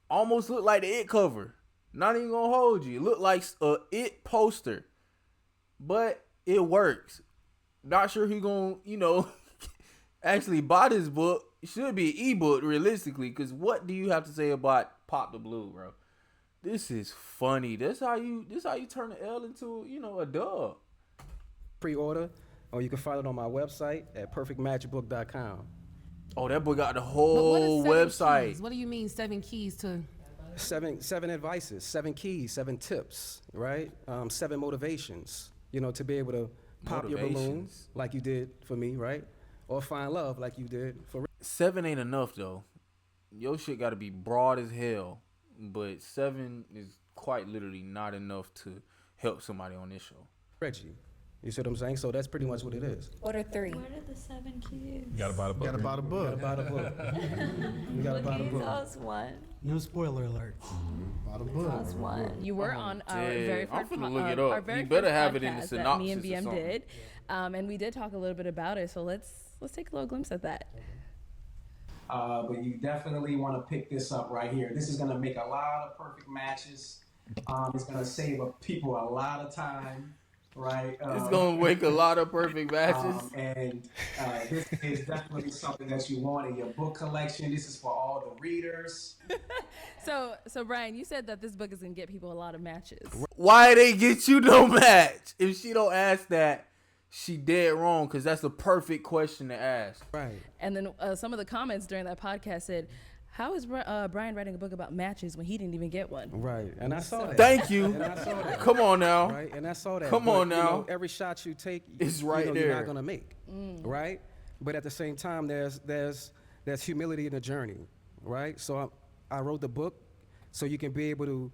Almost look like the It cover. Not even gonna hold you. It look like a It poster. But it works. Not sure he gonna, actually buy this book. It should be an ebook realistically, because what do you have to say about Pop the Blue, bro? This is funny. This how you turn an L into, a dub. pre-order, or you can find it on my website at perfectmatchbook.com. Oh, that boy got the But whole what is 7 website. keys? What do you mean 7 keys to? Seven advices, 7 keys, 7 tips, right? 7 motivations, to be able to pop your balloon Motivations. like you did for me, right? Or find love like you did for 7 ain't enough though. Your shit got to be broad as hell, but 7 is quite literally not enough to help somebody on this show. Reggie. You see what I'm saying? So that's pretty much what it is. What are 3? What are the 7 keys? You gotta buy the book. Gotta buy the book. You gotta buy the book. You gotta buy the book. Us one. No spoiler alert. Buy the book. Us one. You were on our very I'm first finna look it our up. very You better first have it in the podcast synopsis that me and or BM something. did, and we did talk a little bit about it. So let's take a little glimpse at that. But you definitely want to pick this up right here. This is going to make a lot of perfect matches. It's going to save people a lot of time, right? It's gonna make a lot of perfect matches. And this is definitely something that you want in your book collection. This is for all the readers. So Brian, you said that this book is gonna get people a lot of matches. Why they get you no match? If she don't ask that, she dead wrong, because that's the perfect question to ask. Right. And then some of the comments during that podcast said, How is Brian writing a book about matches when he didn't even get one? Right, and I saw that. Thank you. And I saw that. Come on now. Right, and I saw that. Come But, on now. You know, every shot you take, It's right You're there. not gonna make. Right, but at the same time, there's humility in the journey. Right, so I wrote the book so you can be able to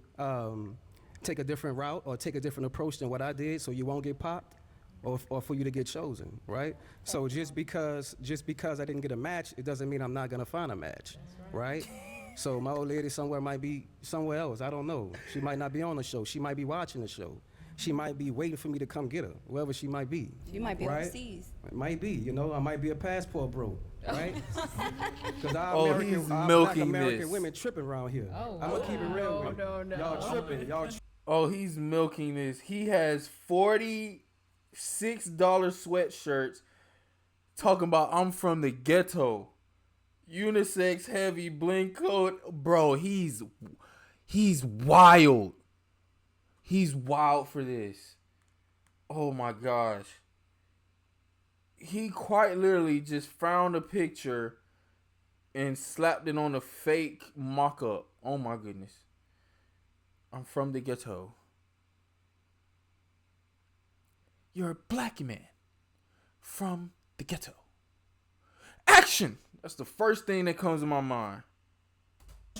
take a different route or take a different approach than what I did, so you won't get popped. Or for you to get chosen, right? So just because I didn't get a match, it doesn't mean I'm not gonna find a match, right? So my old lady might be somewhere else. I don't know. She might not be on the show. She might be watching the show. She might be waiting for me to come get her, wherever she might be. She might be right? overseas. It might be. You know, I might be a passport bro, right? Because he's our milking Black American this. women tripping around here. Oh, I'm gonna keep it real with you. No. Y'all tripping. Oh, he's milking this. He has $46 sweatshirts talking about I'm from the ghetto. Unisex heavy bling coat. Bro, he's wild. He's wild for this. Oh my gosh. He quite literally just found a picture and slapped it on a fake mock-up. Oh my goodness. I'm from the ghetto. You're a black man from the ghetto. Action! That's the first thing that comes to my mind.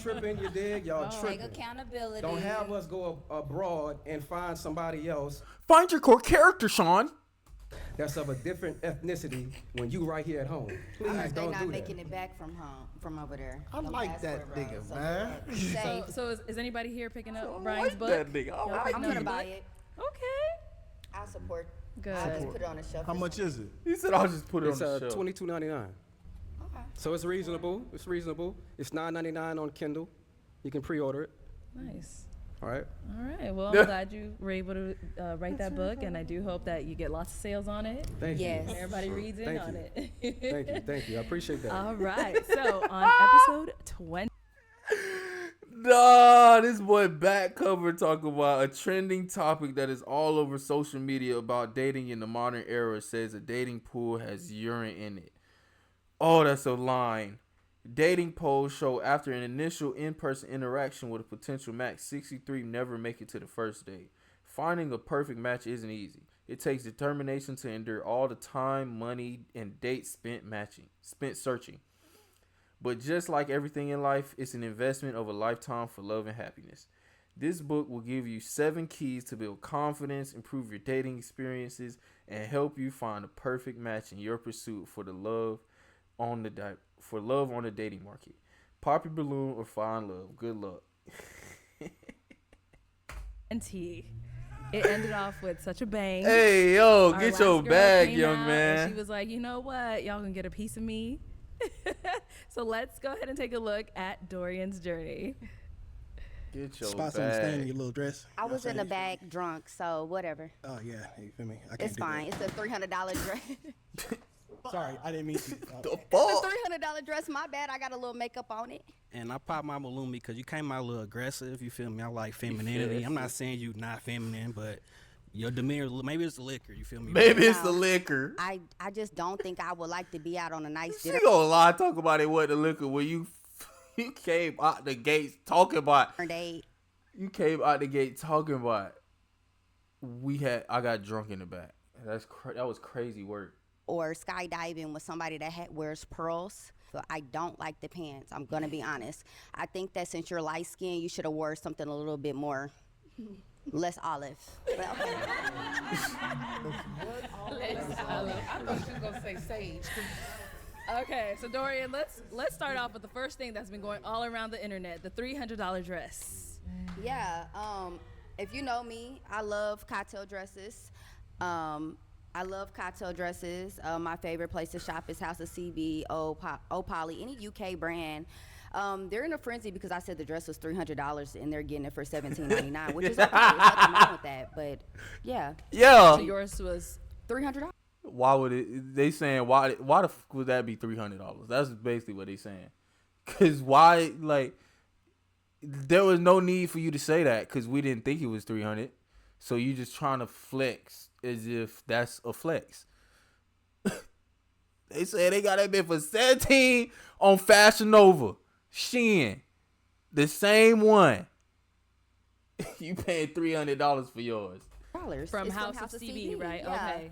Tripping, you dig? Y'all tripping. Take accountability. Don't have us go abroad and find somebody else Find your core character, Sean. that's of a different ethnicity when you right here at home. Please They don't not do making that. it back from home, from over there. I like that nigga, man. So is anybody here picking up Brian's book? that nigga. Y'all I picking I'm up gonna the buy book? it. Okay. I'll support. Good. I'll just put it on the shelf. How much is it? He said I'll just put it It's on the shelf. $22.99. Okay. So it's reasonable. It's reasonable. It's $9.99 on Kindle. You can pre-order it. Nice. All right. All right. Well, I'm glad you were able to write that book, and I do hope that you get lots of sales on it. Thank you. Yes. And everybody reads in Thank on you. it. Thank you. I appreciate that. All right. So on episode 20. Nah, this boy back cover talking about a trending topic that is all over social media about dating in the modern era. Says a dating pool has urine in it. Oh, that's a line. Dating polls show after an initial in-person interaction with a potential match, 63 never make it to the first date. Finding a perfect match isn't easy. It takes determination to endure all the time, money, and dates spent searching. But just like everything in life, it's an investment of a lifetime for love and happiness. This book will give you 7 keys to build confidence, improve your dating experiences, and help you find a perfect match in your pursuit for the love on the dating market. Pop your balloon or find love. Good luck. And it ended off with such a bang. Hey, yo, Our get last your girl bag, came young out, man. And she was like, you know what? Y'all can get a piece of me. So let's go ahead and take a look at Dorian's journey. Get your Spots on the stand in your little dress. I was in the back drunk, so whatever. Oh yeah, you feel me? I can't It's do fine. that. It's a $300 dress. Sorry, I didn't mean to. The It's fuck? a $300 dress. My bad. I got a little makeup on it. And I popped my balloon because you came out a little aggressive. You feel me? I like femininity. I'm not saying you not feminine, but your demeanor. Maybe it's the liquor. You feel me? Maybe it's the liquor. I just don't think I would like to be out on a nice She dinner gonna lie, talk about it what the liquor when you came out the gates talking about. date. You came out the gate talking about. I got drunk in the back. That was crazy work. Or skydiving with somebody that wears pearls. So I don't like the pants. I'm gonna be honest. I think that since you're light skinned, you should have wore something a little bit more, less olive. But okay. I thought she was gonna say sage. Okay, so Dorian, let's start off with the first thing that's been going all around the internet, the $300 dress. Yeah. If you know me, I love cocktail dresses. I love cocktail dresses. My favorite place to shop is House of CB, Poly, any UK brand. They're in a frenzy because I said the dress was $300 and they're getting it for $17.99, which is okay. There's nothing wrong with that, but yeah. Yeah. So yours was $300. Why would it? They saying why the fuck would that be $300? That's basically what they saying. Cause why there was no need for you to say that because we didn't think it was $300. So you just trying to flex as if that's a flex. They said they got that bit for 17 on Fashion Nova. Shein, the same one. You paying $300 for yours. From It's House of CB, right? Yeah. Okay.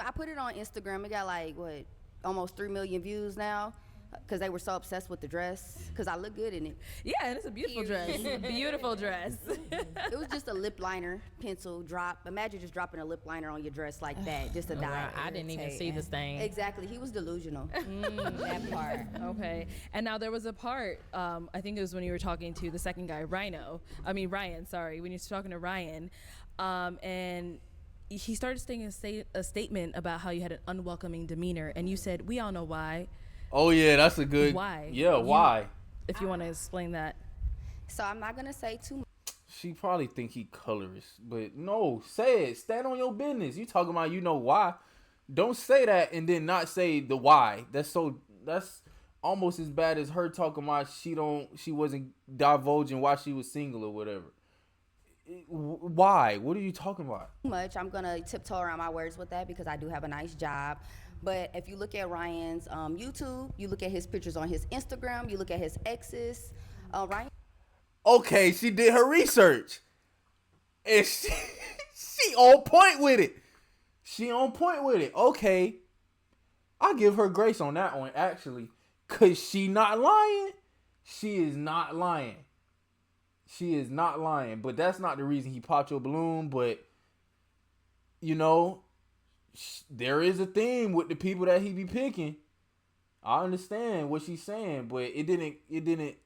I put it on Instagram. It got like what, almost 3 million views now, because they were so obsessed with the dress. Because I look good in it. Yeah, and it's a beautiful dress. Beautiful dress. It was just a lip liner, pencil drop. Imagine just dropping a lip liner on your dress like that, just to Oh, die. wow. I didn't even see the stain. Exactly. He was delusional. That part. Okay. And now there was a part, I think it was when you were talking to the second guy, Ryan, sorry, when you were talking to Ryan, and he started saying a statement about how you had an unwelcoming demeanor, and you said, we all know why. Oh, yeah, that's a good. Why? Yeah, why? If you want to explain that. So I'm not going to say too much. She probably think he colorist, but no, say it. Stand on your business. You talking about you know why. Don't say that and then not say the why. That's almost as bad as her talking about she wasn't divulging why she was single or whatever. Why? What are you talking about? Much. I'm gonna tiptoe around my words with that because I do have a nice job. But if you look at Ryan's YouTube, you look at his pictures on his Instagram, you look at his exes, Ryan. Okay, she did her research, and she on point with it. She on point with it. Okay, I'll give her grace on that one actually, cause she not lying. She is not lying. She is not lying, but that's not the reason he popped your balloon. But, you know, there is a theme with the people that he be picking. I understand what she's saying, but it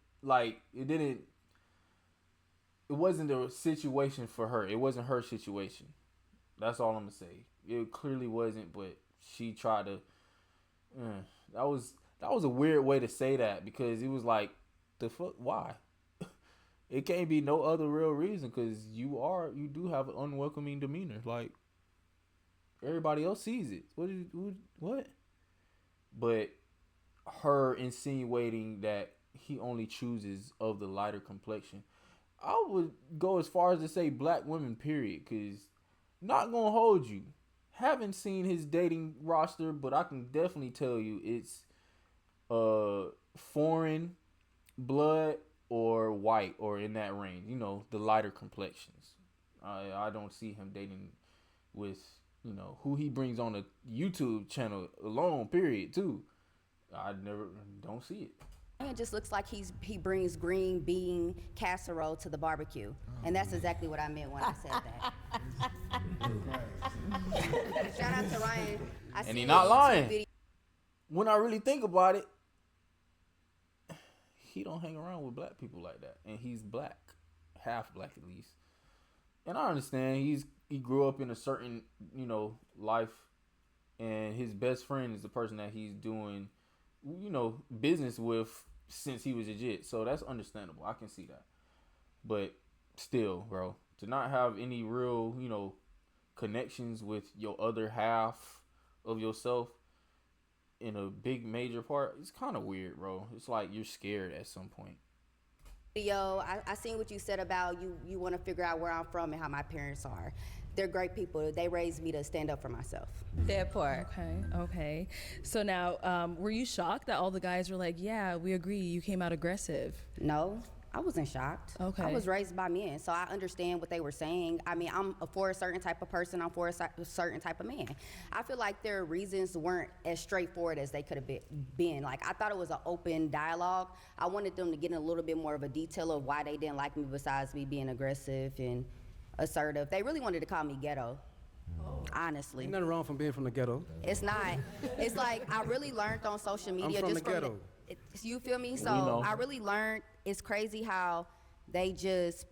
wasn't the situation for her. It wasn't her situation. That's all I'm going to say. It clearly wasn't, but she tried to, that was a weird way to say that, because it was like, the fuck, why? It can't be no other real reason, because you do have an unwelcoming demeanor. Like, everybody else sees it. What? But her insinuating that he only chooses of the lighter complexion, I would go as far as to say black women, period, because not gonna hold you. Haven't seen his dating roster, but I can definitely tell you it's foreign blood or white or in that range, you know, the lighter complexions. I don't see him dating with, you know, who he brings on a YouTube channel alone, period, too. I don't see it. It just looks like he brings green bean casserole to the barbecue. And that's exactly what I meant when I said that. Shout out to Ryan. And he not lying. When I really think about it, he don't hang around with black people like that, and he's black, half black at least. And I understand he grew up in a certain, you know, life, and his best friend is the person that he's doing, you know, business with since he was a jit. So that's understandable. I can see that. But still, bro, to not have any real, you know, connections with your other half of yourself in a big major part, it's kind of weird, bro. It's like you're scared at some point. Yo, I seen what you said about you want to figure out where I'm from and how my parents are. They're great people. They raised me to stand up for myself. That part. Okay. So now, were you shocked that all the guys were like, yeah, we agree, you came out aggressive? No, I wasn't shocked. Okay. I was raised by men, so I understand what they were saying. I mean, I'm for a certain type of person. I'm for a certain type of man. I feel like their reasons weren't as straightforward as they could have been. Like, I thought it was an open dialogue. I wanted them to get in a little bit more of a detail of why they didn't like me besides me being aggressive and assertive. They really wanted to call me ghetto. Honestly. Ain't nothing wrong from being from the ghetto. It's not. It's like I really learned on social media. I'm from the ghetto. You feel me? So I really learned. It's crazy how they just,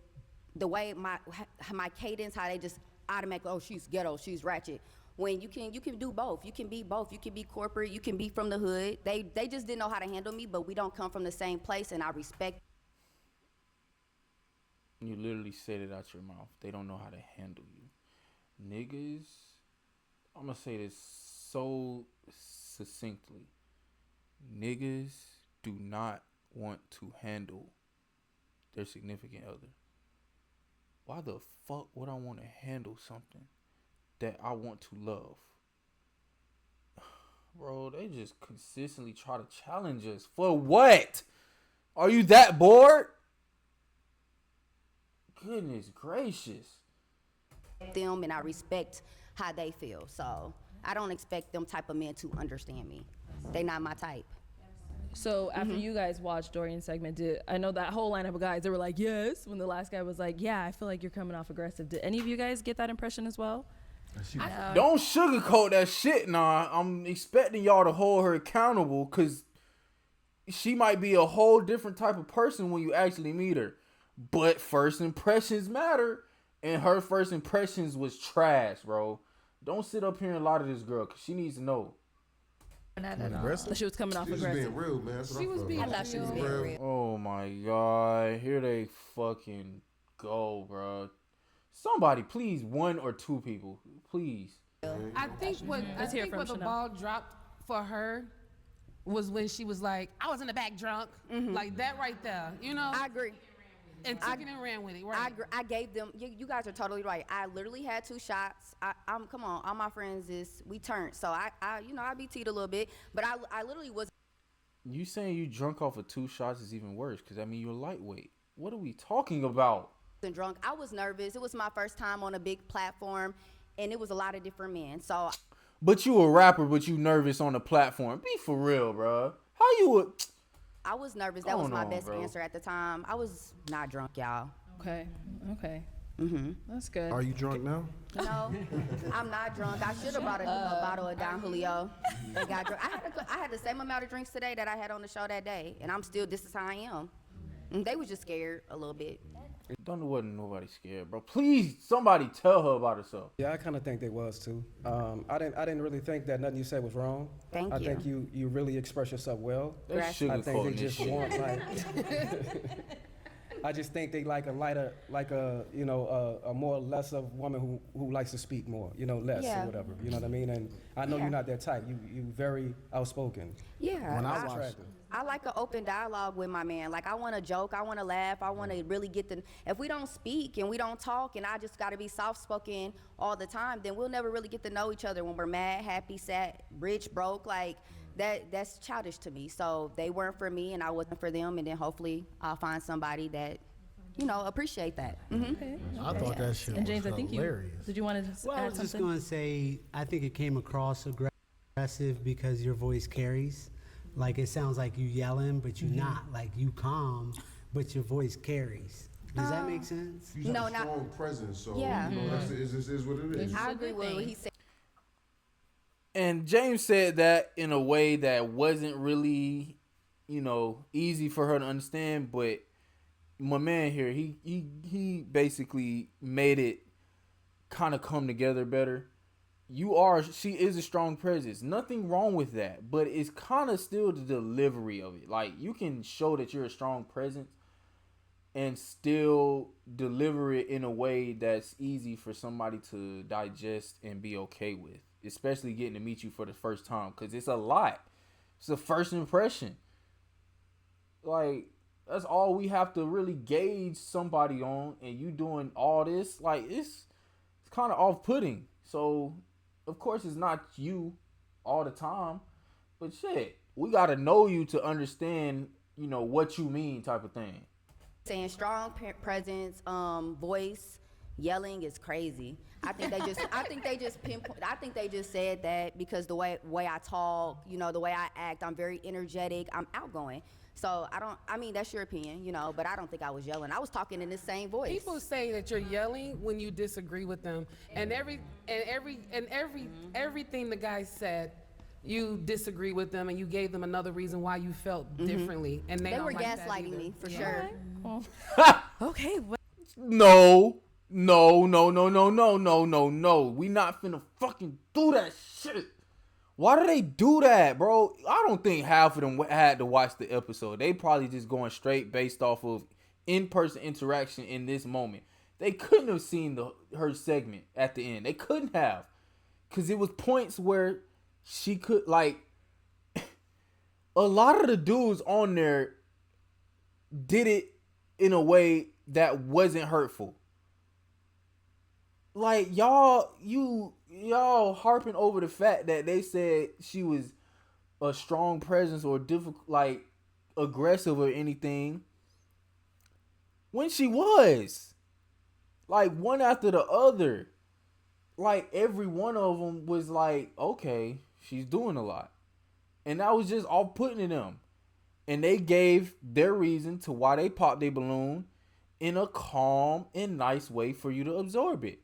the way my cadence, how they just automatically, oh, she's ghetto, she's ratchet. When you can do both. You can be both. You can be corporate. You can be from the hood. They just didn't know how to handle me, but we don't come from the same place, and I respect. You literally said it out your mouth. They don't know how to handle you. Niggas, I'm going to say this so succinctly. Niggas do not want to handle their significant other. Why the fuck would I want to handle something that I want to love? Bro, they just consistently try to challenge us. For what? Are you that bored? Goodness gracious. Them and I respect how they feel. So I don't expect them type of men to understand me. They not my type. So after you guys watched Dorian's segment, I know that whole lineup of guys, they were like, yes, when the last guy was like, yeah, I feel like you're coming off aggressive. Did any of you guys get that impression as well? Don't sugarcoat that shit, nah. I'm expecting y'all to hold her accountable because she might be a whole different type of person when you actually meet her. But first impressions matter, and her first impressions was trash, bro. Don't sit up here and lie to this girl because she needs to know. So she was coming off She was aggressive. being real, man. That's what She I was felt. being I thought she was being real. Oh my god, here they fucking go, bro. Somebody, please, one or two people, please. I think what Let's hear from the Chanel. ball dropped for her was when she was like, I was in the back drunk. Like that right there. You know? I agree. And took it and ran with it. Right. I gave them. You guys are totally right. I literally had 2 shots. I'm come on. All my friends we turned. So I be teed a little bit, but I literally was. You saying you drunk off of 2 shots is even worse because I mean you're lightweight. What are we talking about? Drunk. I was nervous. It was my first time on a big platform, and it was a lot of different men. So. But you a rapper, but you nervous on the platform. Be for real, bro. How you would? I was nervous. That was Going my on, best bro. answer at the time. I was not drunk, y'all. Okay. Mm-hmm. That's good. Are you drunk now? No, I'm not drunk. I should have brought a bottle of Don Julio and got drunk. I had the same amount of drinks today that I had on the show that day, and this is how I am. And they was just scared a little bit. Don't wasn't nobody scared, bro. Please, somebody tell her about herself. Yeah, I kind of think they was too. I didn't really think that nothing you said was wrong. Thank I you. think you really express yourself well. They I think they sugarcoating this just shit. want like. I just think they like a lighter, like a a more lesser woman who likes to speak more, less Yeah. or whatever. You know what I mean? And I know Yeah. you're not that type. You very outspoken. Yeah, When I- attractive. I like an open dialogue with my man. Like I want to joke, I want to laugh, I want to really get the. If we don't speak and we don't talk, and I just got to be soft spoken all the time, then we'll never really get to know each other when we're mad, happy, sad, rich, broke. Like that's childish to me. So they weren't for me, and I wasn't for them. And then hopefully I'll find somebody that, appreciate that. Okay. I thought that shit And James, was I think hilarious. did you want to Well, I add was just something? going to say, I think it came across aggressive because your voice carries. Like, it sounds like you yelling, but you're not. Like, you calm, but your voice carries. Does that make sense? You No, have a not- strong presence, so Yeah. it is what it is. I agree with what he said. And James said that in a way that wasn't really, easy for her to understand. But my man here, he basically made it kind of come together better. She is a strong presence. Nothing wrong with that. But it's kind of still the delivery of it. Like, you can show that you're a strong presence and still deliver it in a way that's easy for somebody to digest and be okay with. Especially getting to meet you for the first time. Because it's a lot. It's a first impression. Like, that's all we have to really gauge somebody on. And you doing all this. Like, it's kind of off-putting. So, of course, it's not you all the time. But shit, we got to know you to understand, what you mean type of thing. Saying strong presence, voice, yelling is crazy. I think they just pinpoint. I think they just said that because the way I talk, the way I act, I'm very energetic, I'm outgoing. So I mean, that's your opinion, but I don't think I was yelling. I was talking in the same voice. People say that you're yelling when you disagree with them, and everything the guy said, you disagree with them, and you gave them another reason why you felt differently, and they They don't were like that gaslighting either. me for Yeah. sure. Okay. No. We not finna fucking do that shit. Why do they do that, bro? I don't think half of them had to watch the episode. They probably just going straight based off of in-person interaction in this moment. They couldn't have seen her segment at the end. They couldn't have. Because it was points where she could, like, a lot of the dudes on there did it in a way that wasn't hurtful. Like, y'all harping over the fact that they said she was a strong presence or difficult. Like, aggressive or anything when she was. Like, one after the other. Like, every one of them was like, okay, she's doing a lot. And that was just off-putting to them. And they gave their reason to why they popped their balloon in a calm and nice way for you to absorb it.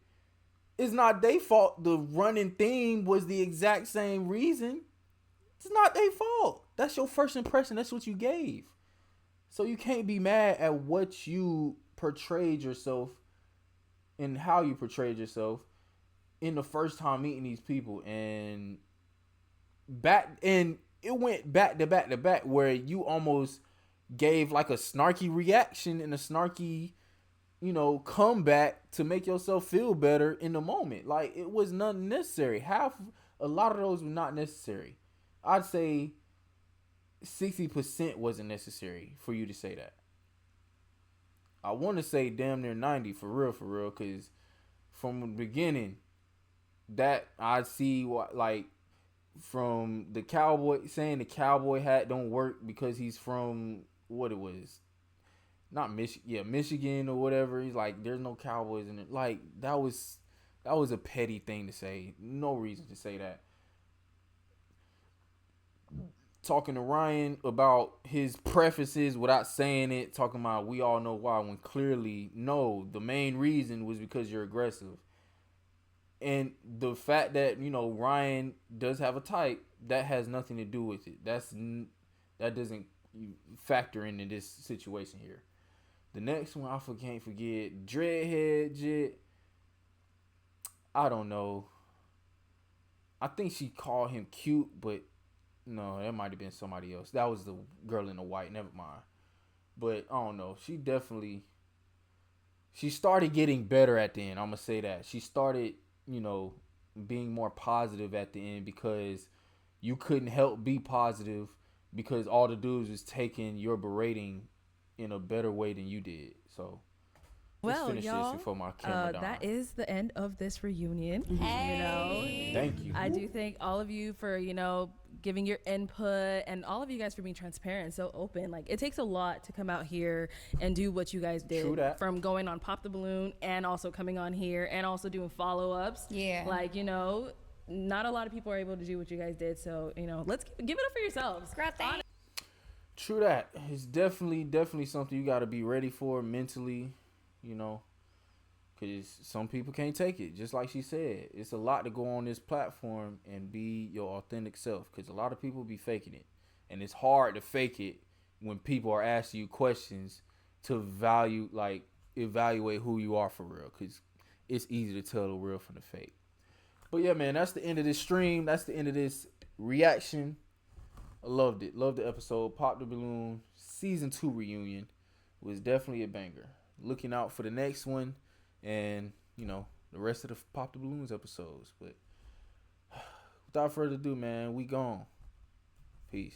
It's not their fault the running theme was the exact same reason. It's not their fault. That's your first impression. That's what you gave. So you can't be mad at what you portrayed yourself and how you portrayed yourself in the first time meeting these people. And it went back to back to back where you almost gave like a snarky reaction and a snarky, comeback to make yourself feel better in the moment. Like, it was not necessary. A lot of those were not necessary. I'd say 60% wasn't necessary for you to say that. I want to say damn near 90 for real, because from the beginning, that I see what, like, from the cowboy saying the cowboy hat don't work because he's from what it was, not Michigan or whatever. He's like, there's no cowboys in it. Like, that was a petty thing to say. No reason to say that. Talking to Ryan about his prefaces without saying it, talking about we all know why, when clearly no, the main reason was because you're aggressive. And the fact that, Ryan does have a type, that has nothing to do with it. That doesn't factor into this situation here. The next one, I can't forget, Dreadhead Jit. I don't know. I think she called him cute, but no, that might have been somebody else. That was the girl in the white. Never mind. But I don't know. She started getting better at the end. I'm going to say that. She started, being more positive at the end, because you couldn't help be positive because all the dudes was taking your berating in a better way than you did. So let's finish y'all, this before my camera dies. that is the end of this reunion. Thank you. I do thank all of you for, giving your input, and all of you guys for being transparent and so open. Like, it takes a lot to come out here and do what you guys did. True that. From going on Pop the Balloon and also coming on here and also doing follow-ups. Yeah. Like, not a lot of people are able to do what you guys did. So, let's give it up for yourselves. True that. It's definitely something you got to be ready for mentally, because some people can't take it. Just like she said, it's a lot to go on this platform and be your authentic self, because a lot of people be faking it. And it's hard to fake it when people are asking you questions to evaluate who you are for real, because it's easy to tell the real from the fake. But yeah, man, that's the end of this stream. That's the end of this reaction. I loved it. Loved the episode. Pop the Balloon season 2 reunion was definitely a banger. Looking out for the next one and, the rest of the Pop the Balloons episodes. But without further ado, man, we gone. Peace.